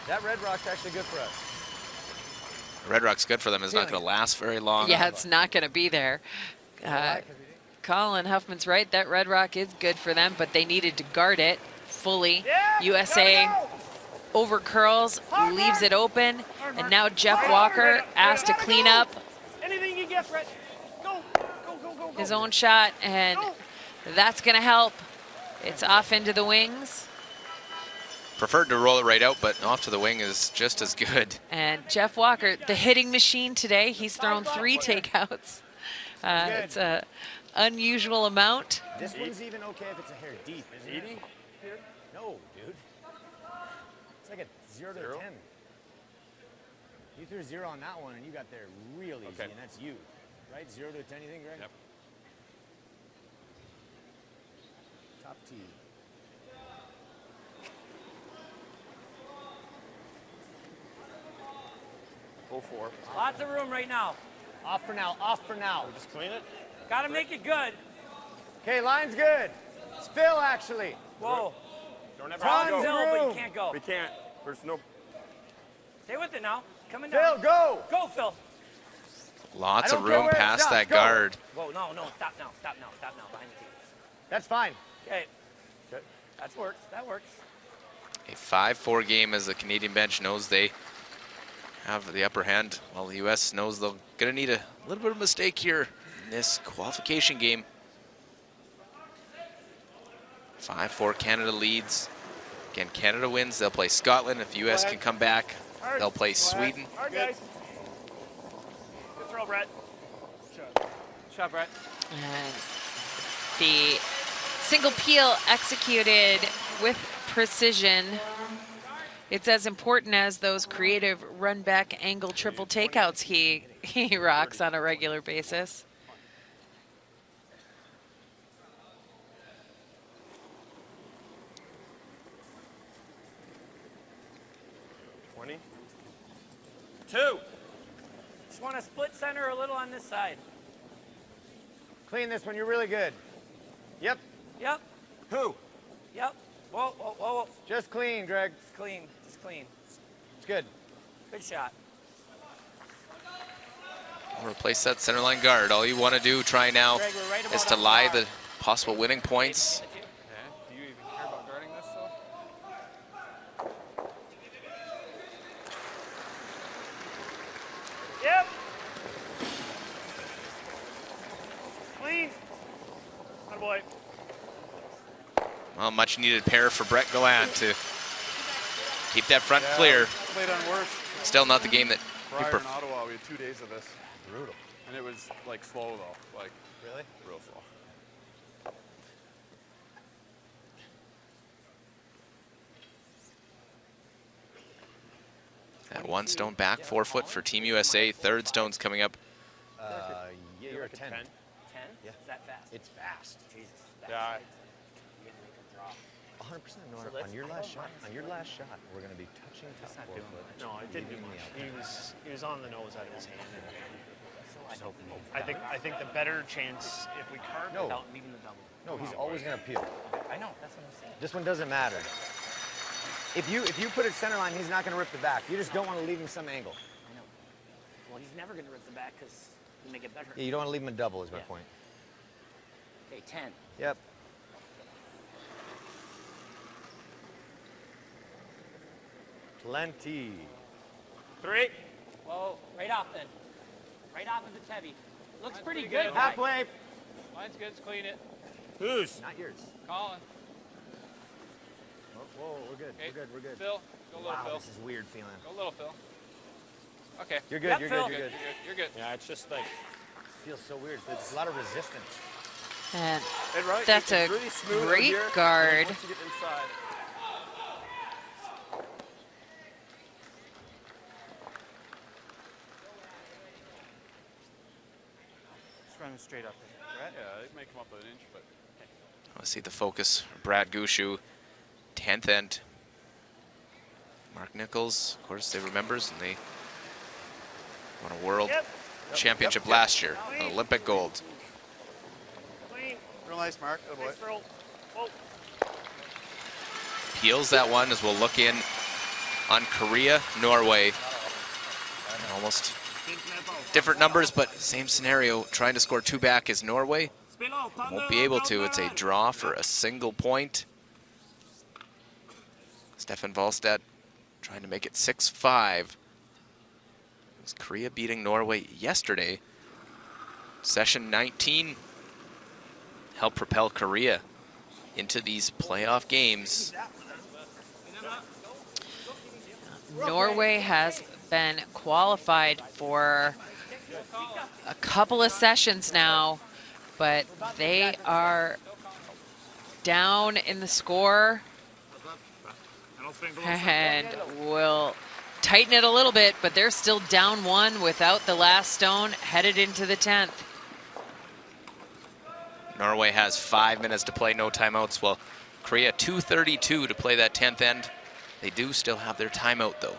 That red rock's actually good for us.
Red Rock's good for them. It's not going to last very long.
Yeah, it's not going to be there. Colin Huffman's right. That red rock is good for them, but they needed to guard it fully. USA over curls, leaves it open, and now Jeff Walker asked to clean up
Anything you get, Brett. Go, go, go, go, go.
his own shot, and that's going to help. It's off into the wings.
Preferred to roll it right out, but off to the wing is just as good.
And Jeff Walker, the hitting machine today, he's thrown 3 takeouts. It's an unusual amount.
This one's even okay if it's a hair deep, isn't it? No, dude. It's like a 0 to 10. You threw 0 on that one, and you got there real easy, and that's you. Right? 0 to 10, you think, Greg?
Yep.
Top tee.
Go 4.
Lots of room right now.
Off for now, off for now.
Just clean it.
Got to make it good.
Okay, line's good. It's Phil, actually.
Whoa.
Don't ever
Tons
go.
of
Phil, but you
room.
can't go.
We can't. There's no.
Stay with it now. Coming
Phil,
down.
go.
Go, Phil.
Lots
I
of
don't care
room
where it
past
stops.
that
Go.
guard.
Whoa, no, no. Stop now. Stop now. Stop now. Behind the tee.
That's fine.
Okay. That works. That works.
A 5-4 game as the Canadian bench knows they have the upper hand, while the U.S. knows they're going to need a little bit of mistake here in this qualification game. 5-4 Canada leads. Again, Canada wins, they'll play Scotland. If the U.S. can come back, they'll play Sweden.
All right, guys. Good throw, Brett.
Shot, Brett.
And the single peel executed with precision. It's as important as those creative run back angle triple takeouts he rocks on a regular basis.
Two. Just want to split center a little on this side.
Clean this one. You're really good. Yep.
Yep.
Who?
Yep. Whoa, whoa, whoa, whoa.
Just clean, Greg.
Just clean. Just clean.
It's good.
Good shot.
Replace that center line guard. All you want to do, try now,
Greg, we're right
is
about
to
on
lie
par.
the possible winning points.
Yeah. Do you even care about guarding this though?
Yep. Clean. Good boy.
Well, much needed pair for Brett Gallant to keep that front
Yeah,
clear.
Played on worse.
Still not the game that he
Prior in
prefers.
Ottawa, we had 2 days of this.
Brutal.
And it was like slow though. Like
Really?
real slow.
That 1 stone back, 4 foot for Team USA. 3rd stone's coming up.
Yeah, you're a 10.
10?
Yeah.
Is that fast?
It's fast.
Jesus.
Yeah.
You gotta make him draw.
100%. No,
So let's
on your last
go
shot, we're going to be touching top 4 foot.
No, it didn't do
leaving
much.
the outside.
He was on the nose out of his hand. I think the better chance if we carve
No.
Without leaving the double.
No, he's always going to peel.
I know. That's what I'm saying.
This one doesn't matter. If you put it center line, he's not going to rip the back. You just don't want to leave him some angle.
I know. Well, he's never going to rip the back because he'll make it better.
Yeah, you don't want to leave him a double is my
Yeah.
point.
Okay, 10.
Yep. Plenty.
3.
Whoa, right off then. Right off if it's heavy. Looks pretty good.
Halfway.
Mine's good. Let's clean it.
Whose? Not yours.
Colin.
Whoa, we're good.
Okay.
We're good. We're good.
Phil. Go little
Wow,
Phil.
this is weird feeling.
Go little Phil. Okay.
You're good.
Yep,
You're
Phil.
good. You're good.
You're good.
Yeah, it's just like
Feels so weird. There's a lot of resistance.
And
And right,
that's a
it's really smooth out
great
here, and
guard.
Once you get inside.
Just running straight up there. Right?
Yeah, it may come up an inch, but
Let's see the focus. Brad Gushu, 10th end. Mark Nichols, of course, they remembers, and they Won a world championship last year, an Olympic gold.
Clean.
Real nice, Mark. Good boy.
Nice throw. Whoa.
Peels that one as we'll look in on Korea, Norway. Almost different numbers, but same scenario. Trying to score 2 back is Norway. Won't be able to. It's a draw for a single point. Stefan Wallstedt trying to make it 6-5. It was Korea beating Norway yesterday. Session 19 helped propel Korea into these playoff games.
Norway has been qualified for a couple of sessions now, but they are down in the score and will tighten it a little bit, but they're still down 1 without the last stone, headed into the 10th.
Norway has 5 minutes to play, no timeouts. Well, Korea 2:32 to play that 10th end. They do still have their timeout though.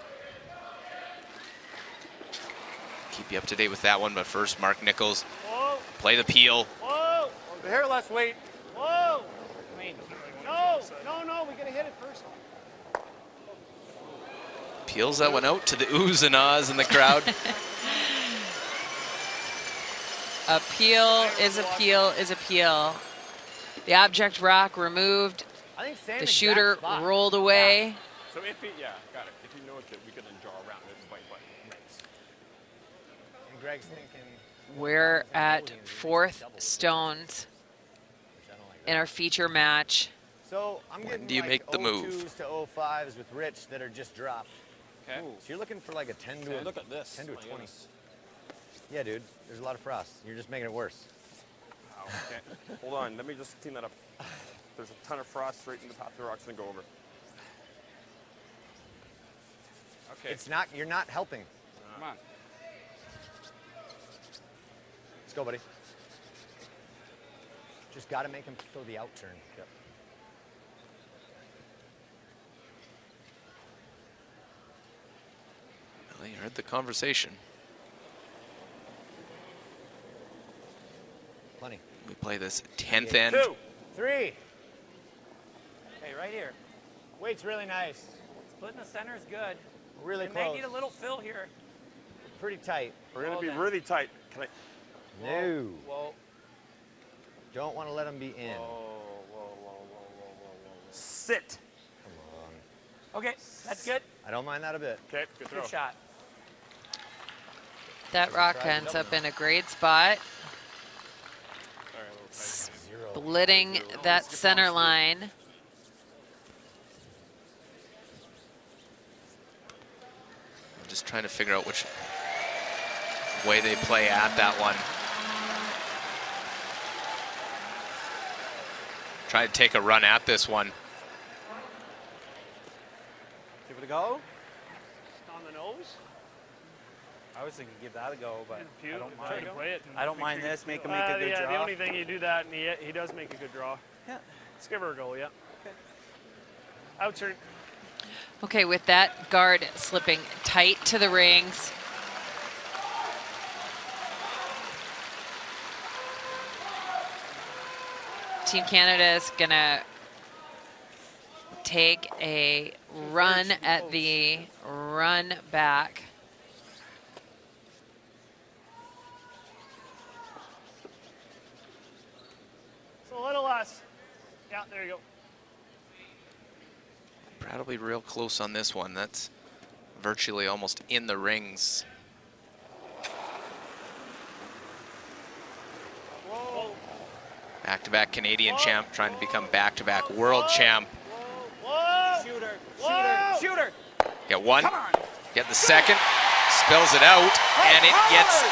Keep you up to date with that one, but first Mark Nichols, play the peel.
Whoa.
The hair less weight.
Whoa. Wait. No. We gotta hit it first.
Peels that one out to the oohs and ahs in the crowd.
Appeal is appeal is appeal. The object rock removed.
I think same
The
exact
shooter
spot.
rolled away.
So if he, yeah, got it. If he knows that we can draw around this white.
And Greg's thinking.
We're at 4th stones in our feature match.
So I'm getting
do you
like
make the move?
02s to 05s with Rich that are just dropped.
Okay.
So you're looking for like a 10 to a,
Look at this.
10 to a
My
20.
goodness.
Yeah, dude. There's a lot of frost. You're just making it worse.
Wow, okay. Hold on, let me just clean that up. There's a ton of frost right in the path of the rocks and go over.
Okay.
It's not. You're not helping.
Come on.
Let's go, buddy. Just got to make him throw the out turn. Yep.
Well, you heard the conversation.
Plenty.
We play this 10th end.
2, 3.
Hey, right here.
Weight's really nice.
Splitting the center is good.
Really
They may
close.
need a little fill here.
Pretty tight.
We're gonna
Well
be
then.
really tight. Can I?
No.
Whoa.
Don't want to let him be in.
Whoa. Sit.
Come on.
Okay, that's good.
I don't mind that a bit.
Okay, good throw.
Good shot.
That rock ends up in a great spot,
All right, a little tight.
splitting that center line.
I'm just trying to figure out which way they play at that one. Try to take a run at this one.
Give it a go.
On the nose.
I was thinking give that a go, but I don't
Try to
mind.
play it.
I don't mind this. Make him make a good
yeah,
draw.
the only thing you do that, and he does make a good draw.
Yeah.
Let's give her a go, yeah. Out turn.
Okay, with that guard slipping tight to the rings. Team Canada is gonna take a run at the run back.
So a little less. Yeah, there you go.
Probably real close on this one. That's virtually almost in the rings.
Whoa.
Back-to-back Canadian champ trying to become back-to-back world champ.
Whoa.
Shooter,
Whoa.
shooter.
Get one, get the second, spills it out, and it gets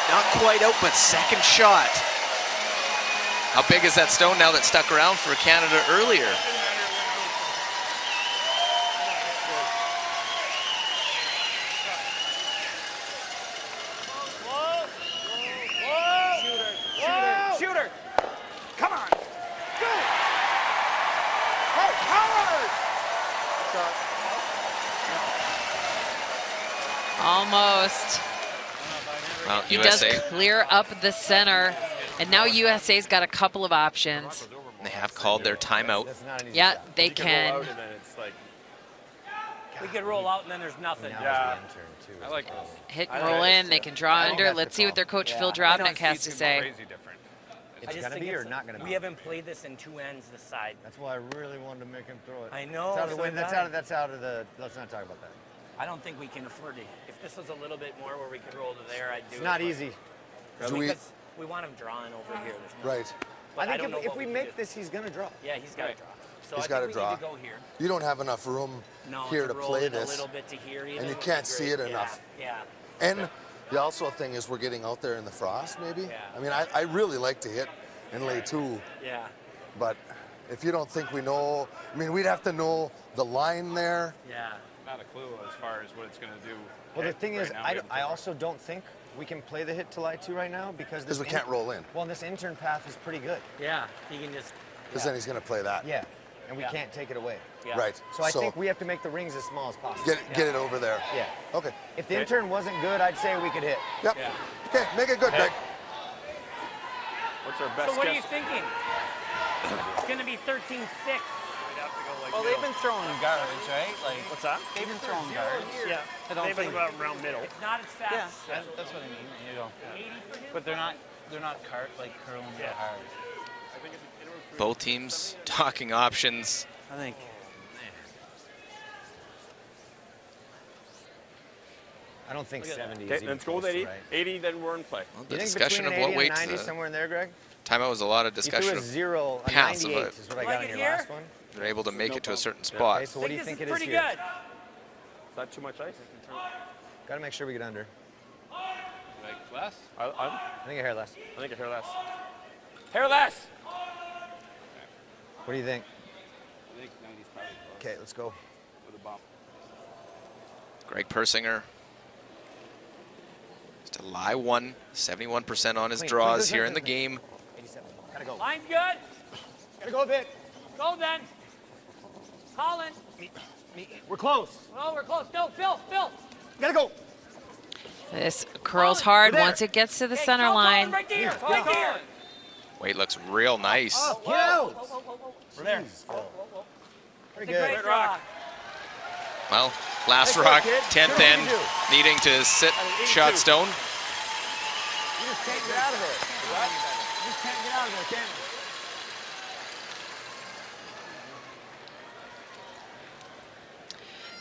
not quite out, but second shot. How big is that stone now that stuck around for Canada earlier?
Shooter.
Come on. Go. Howard.
Almost.
Well,
He
USA,
does clear up the center. And now USA's got a couple of options.
they have called their timeout.
That's not an easy
Yeah,
shot.
they
You can roll
can.
out and then it's like,
We could roll out and then there's nothing.
Now
Yeah.
is the intern, too.
I like
Hit
I
and
like
roll
this,
in. They
yeah.
can draw
I think
under.
that's
Let's
the
see what
call.
their coach
Yeah.
Phil
I know
Drobnik
it's
has to say.
crazy different.
It's
I just
gonna
think
be or not gonna
we
be?
haven't played this in two ends this side.
That's why I really wanted to make him throw it.
I know,
That's out of
so
the way.
did
That's
I.
out of. That's out of the. Let's not talk about that.
I don't think we can afford it. If this was a little bit more where we could roll to there, I'd do it.
It's not
but-
easy.
Do we-
Because we want him drawing over here. There's no-
Right.
But
I
don't
think
know
if
what
we
can
make
do.
this, he's gonna draw.
Yeah, he's got to draw. So
He's
I
gotta
think we
draw.
need to go here.
You don't have enough room
No,
here to
roll
play
in a
this.
little bit to here even
you
would
can't
be
see
great.
it enough.
Yeah.
And the also thing is we're getting out there in the frost, maybe.
Yeah.
I mean, I really like to hit and lay two,
Yeah.
but if you don't think we know, I mean, we'd have to know the line there.
Yeah.
Not a clue as far as what it's going to do.
Well, the thing
right
is,
now, we haven't
I
thrown.
also don't think we can play the hit to lie to right now because
Because
this
we can't roll in.
Well, this intern path is pretty good.
Yeah. He can just.
Because then he's going to play that.
Yeah, and we
Yeah.
can't take it away.
Yeah.
Right.
So I think we have to make the rings as small as possible.
get it over there.
Yeah.
Okay.
If the intern wasn't good, I'd say we could hit.
Yep.
Yeah.
Okay, make it good, Greg.
What's our best
So what are you
guess?
thinking? It's going to be 13-6.
Well, they've been throwing guards, right? Like,
What's that?
they've been throwing guards.
Yeah.
I don't
They've been
think.
about around middle.
It's not as
Yeah,
fast.
that's what I mean. You know,
80 for him?
but they're not curling so hard.
Both teams talking options.
I think.
I don't think 70 is
Okay,
even
let's go with
close to
80.
right.
80, then we're in play.
Well,
You
the
think
discussion
between
of
an
what
80 and
weights.
90 somewhere in there, Greg?
Timeout was a lot of
You
discussion
threw a
of
0, a
paths of
98
it.
is what I
Like
got on
it
your
here?
last one.
they're able to make it to a certain
Okay,
spot.
so what do you
This
think
is
it is
pretty
here?
good.
Is that too much ice?
Got to make sure we get under.
Like less?
I think a hair less.
I think a hair less. Hair less!
What do you think?
I think 90's probably close.
Okay, let's go.
With a bump.
Greg Persinger. Just a lie one, 71% on his draws here in the game.
87. Gotta go.
Line's good.
Gotta go a bit.
Go then. Colin.
We're close.
Oh, we're close. No, Phil.
Gotta go.
This curls hard
there.
once it gets to the
Hey,
center
go,
line.
Colin, right there. Right there.
Weight looks real nice.
Get out.
Whoa, whoa, whoa, whoa.
We're there.
It's
Pretty
a
good.
great draw.
Well, last
Nice
rock,
work, kid.
10th
Good
end,
what you do.
needing to sit shot stone.
You just can't get out of there. You just can't get out of there, can you?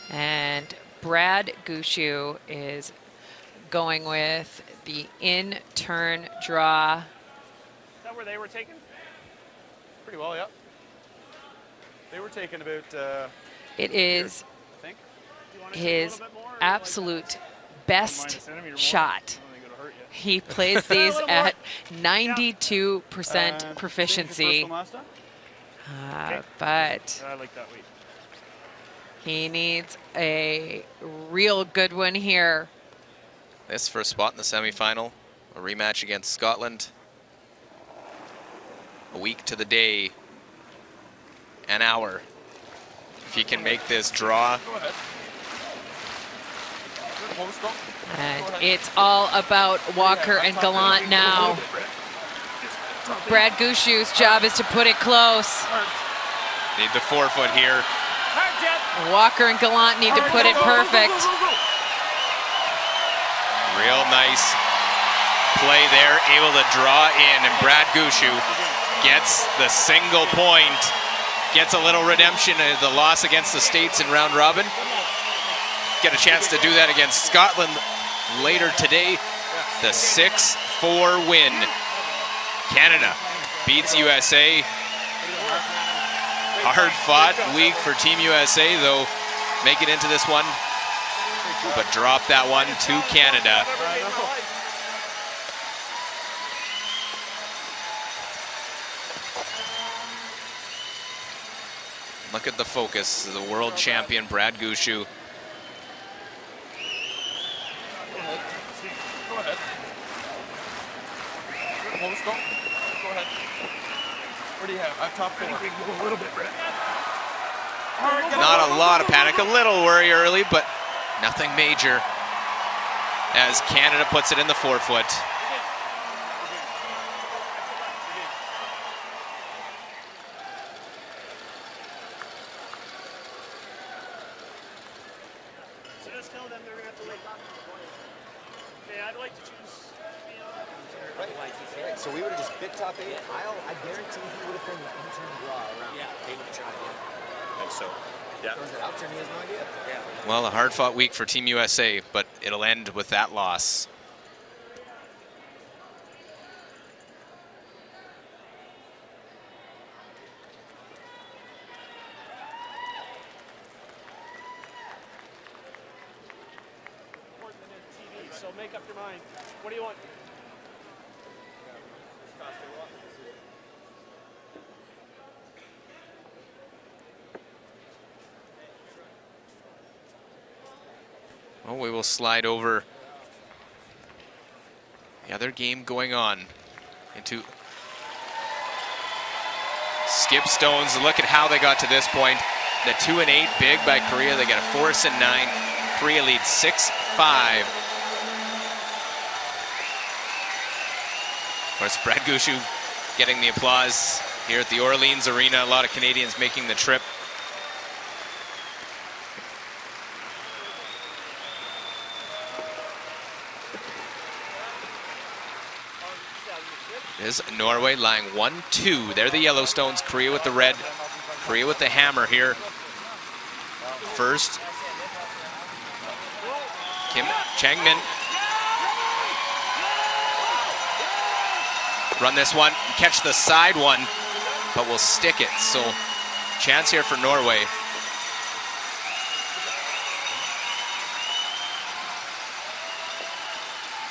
And Brad Gushu is going with the in-turn draw.
Is that where they were taken?
Pretty well, yeah. They were taking about,
It is
I think.
You want to see a
his
little bit more, or you like
absolute
minus
best
a centimeter more?
shot.
I don't think it'll hurt you.
He plays these
little more.
at 92%
Same as your
proficiency,
first one last time?
but
I like that weight.
he needs a real good one here.
This for a spot in the semifinal, a rematch against Scotland. A week to the day, an hour. If he can make this draw,
Go ahead. Good home stop.
And it's all about Walker and Gallant now. Brad Gushu's job is to put it close.
need the 4-foot here.
Hard, Jeff.
Walker and Gallant need to put it perfect.
Real nice play there, able to draw in, and Brad Gushu gets the single point, gets a little redemption of the loss against the States in round robin. Get a chance to do that against Scotland later today. The 6-4 win. Canada beats USA. Hard fought week for Team USA, though, make it into this one, but drop that one to Canada. Look at the focus of the world champion, Brad Gushu.
Go ahead. Good home stop. Go ahead. What do you have? I have top 4.
We can go a little bit, Brett.
Not a lot of panic, a little worry early, but nothing major. as Canada puts it in the forefoot.
So just tell them they're going to have to lay back. Okay, I'd like to choose.
Right, so we would have just bit top 8. I guarantee he would have been the in-turn draw around.
Yeah, they would have tried it.
I think so. Yeah.
Or is it out-turn? He has no idea.
Yeah.
Well, a hard-fought week for Team USA, but it'll end with that loss.
TV, so make up your mind. What do you want?
Well, we will slide over the other game going on into Skip Stones. Look at how they got to this point. The 2 and 8 big by Korea. They get a 4 and 9. Korea leads 6-5. Of course, Brad Gushu getting the applause here at the Orleans Arena. A lot of Canadians making the trip. Is Norway lying 1-2. They're the Yellowstones. Korea with the red. Korea with the hammer here. First, Kim Changmin. Run this one, catch the side one, but will stick it. So, chance here for Norway.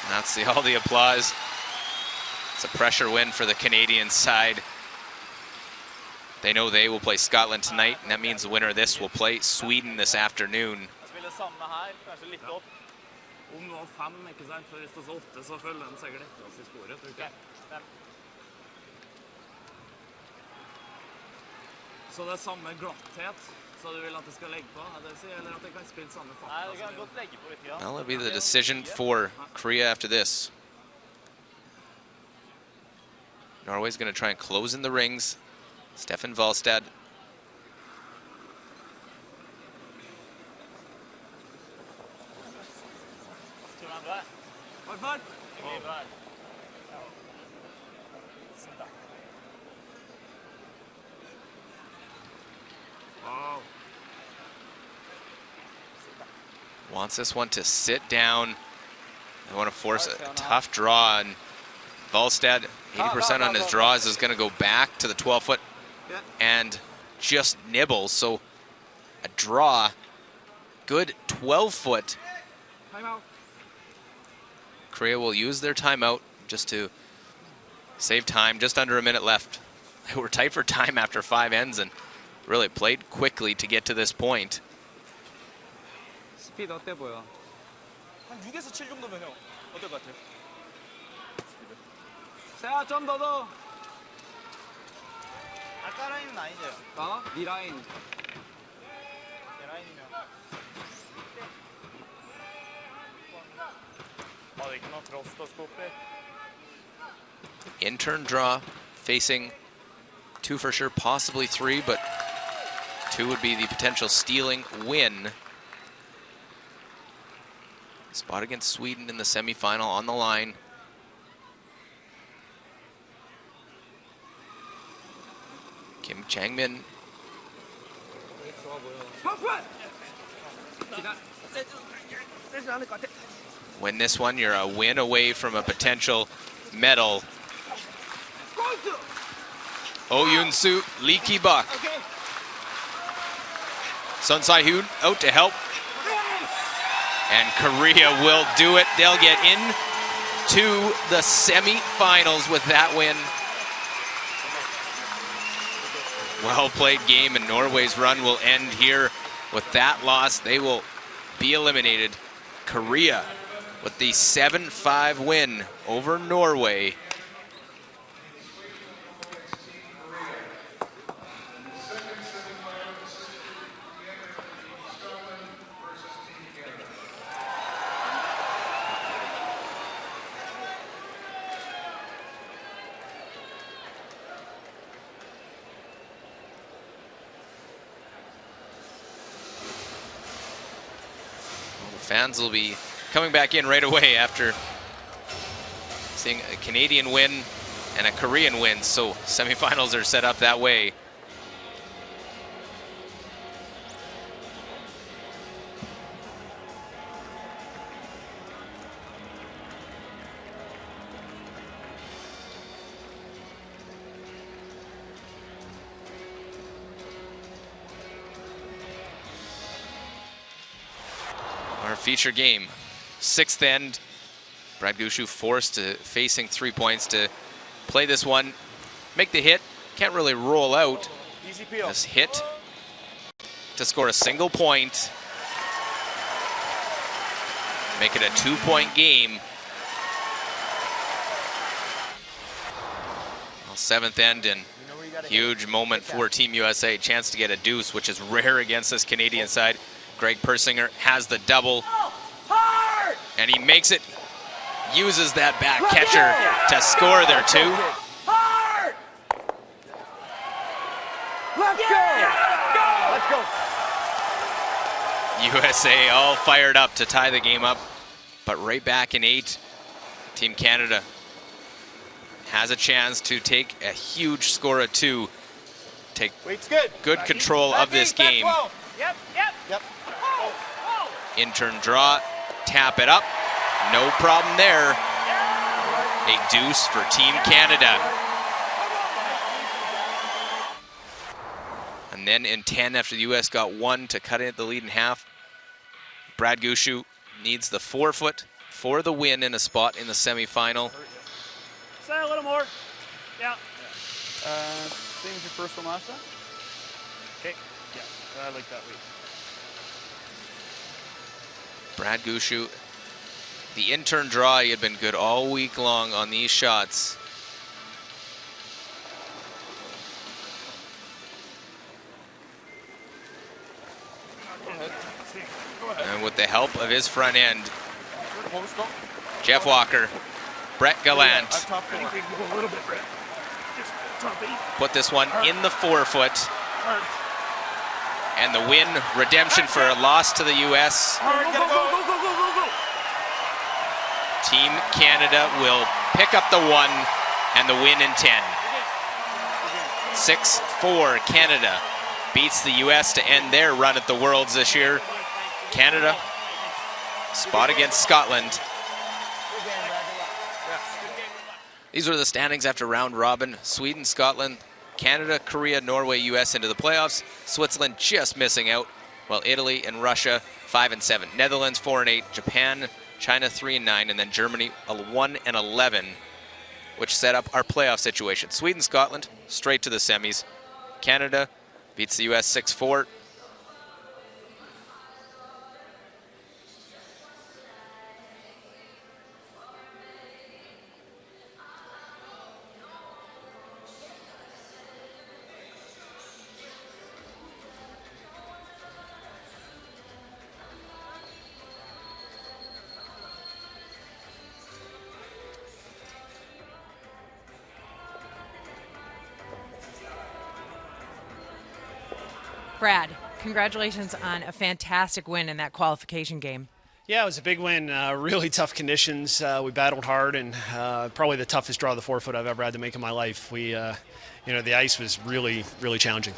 And that's all the applause. It's a pressure win for the Canadian side. They know they will play Scotland tonight, and that means the winner of this will play Sweden this afternoon.
Så det er samme glatthet, så du vil at det skal legge på, eller at det kan spille samme fart? Nei, det kan godt legge på litt, ja.
Well, it'll be the decision for Korea after this. Norway's going to try and close in the rings. Stefan Valstad. Wants this one to sit down. They want to force a tough draw, and Valstad, 80% on his draws, is going to go back to the 12-foot and just nibble. So a draw, good 12-foot. Korea will use their timeout just to save time. Just under a minute left. They were tight for time after 5 ends and really played quickly to get to this point.
스피드 어때 보여?
한 6에서 7 정도면 형 어떨 것 같아요?
세아 좀 더 더.
아까 라인은 아니죠?
어? 네 라인.
내 라인이면.
Var det ikke noe frost å skope?
In-turn draw, facing 2 for sure, possibly 3, but 2 would be the potential stealing win. Spot against Sweden in the semifinal on the line. Kim Changmin. Win this one, you're a win away from a potential medal. Oh Yoon-soo, Lee Ki-bak. Sun Sai-hoon out to help. And Korea will do it. They'll get into the semifinals with that win. Well played game, and Norway's run will end here with that loss. They will be eliminated. Korea with the 7-5 win over Norway. Fans will be coming back in right away after seeing a Canadian win and a Korean win, so semifinals are set up that way. Our feature game, 6th end. Brad Gushu forced to facing 3 points to play this one, make the hit, can't really roll out.
Easy peel.
This hit to score a single point, make it a 2-point game. Well, 7th end and huge moment for Team USA, chance to get a deuce, which is rare against this Canadian side. Greg Persinger has the double, and he makes it, uses that back catcher to score there too.
Let's go.
USA all fired up to tie the game up, but right back in 8. Team Canada has a chance to take a huge score of 2, take good control of this game.
Yep.
In turn draw, tap it up, no problem there. A deuce for Team Canada. And then in 10, after the US got 1 to cut in the lead in half, Brad Gushu needs the 4-foot for the win in a spot in the semifinal.
Say a little more. Yeah.
Same as your first one last time?
Okay. Yeah, I like that lead.
Brad Gushu, the intern draw, he had been good all week long on these shots. And with the help of his front end, Jeff Walker, Brett Gallant put this one in the 4-foot. And the win, redemption for a loss to the US. Team Canada will pick up the 1 and the win in 10. 6-4, Canada beats the US to end their run at the Worlds this year. Canada, spot against Scotland. These were the standings after round robin. Sweden, Scotland, Canada, Korea, Norway, US into the playoffs. Switzerland just missing out, while Italy and Russia 5 and 7. Netherlands 4 and 8. Japan, China 3 and 9, and then Germany 1 and 11, which set up our playoff situation. Sweden, Scotland straight to the semis. Canada beats the US 6-4.
Brad, congratulations on a fantastic win in that qualification game.
Yeah, it was a big win. Really tough conditions. We battled hard, and probably the toughest draw of the 4-foot I've ever had to make in my life. The ice was really, really challenging.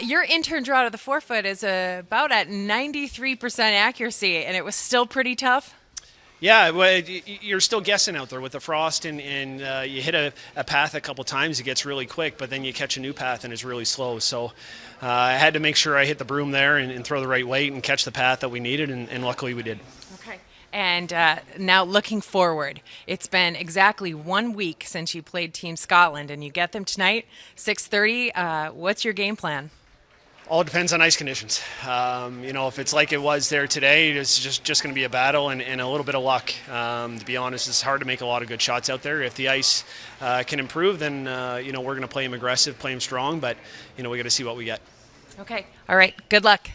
Your intern draw to the 4-foot is about at 93% accuracy, and it was still pretty tough.
Yeah, well, you're still guessing out there with the frost, and you hit a path a couple times, it gets really quick, but then you catch a new path and it's really slow. So I had to make sure I hit the broom there and throw the right weight and catch the path that we needed, and luckily we did.
Okay. And now looking forward, it's been exactly 1 week since you played Team Scotland, and you get them tonight, 6:30. What's your game plan?
All depends on ice conditions. If it's like it was there today, it's just going to be a battle and a little bit of luck. To be honest, it's hard to make a lot of good shots out there. If the ice can improve, then we're going to play them aggressive, play them strong, but we got to see what we get.
Okay. All right. Good luck.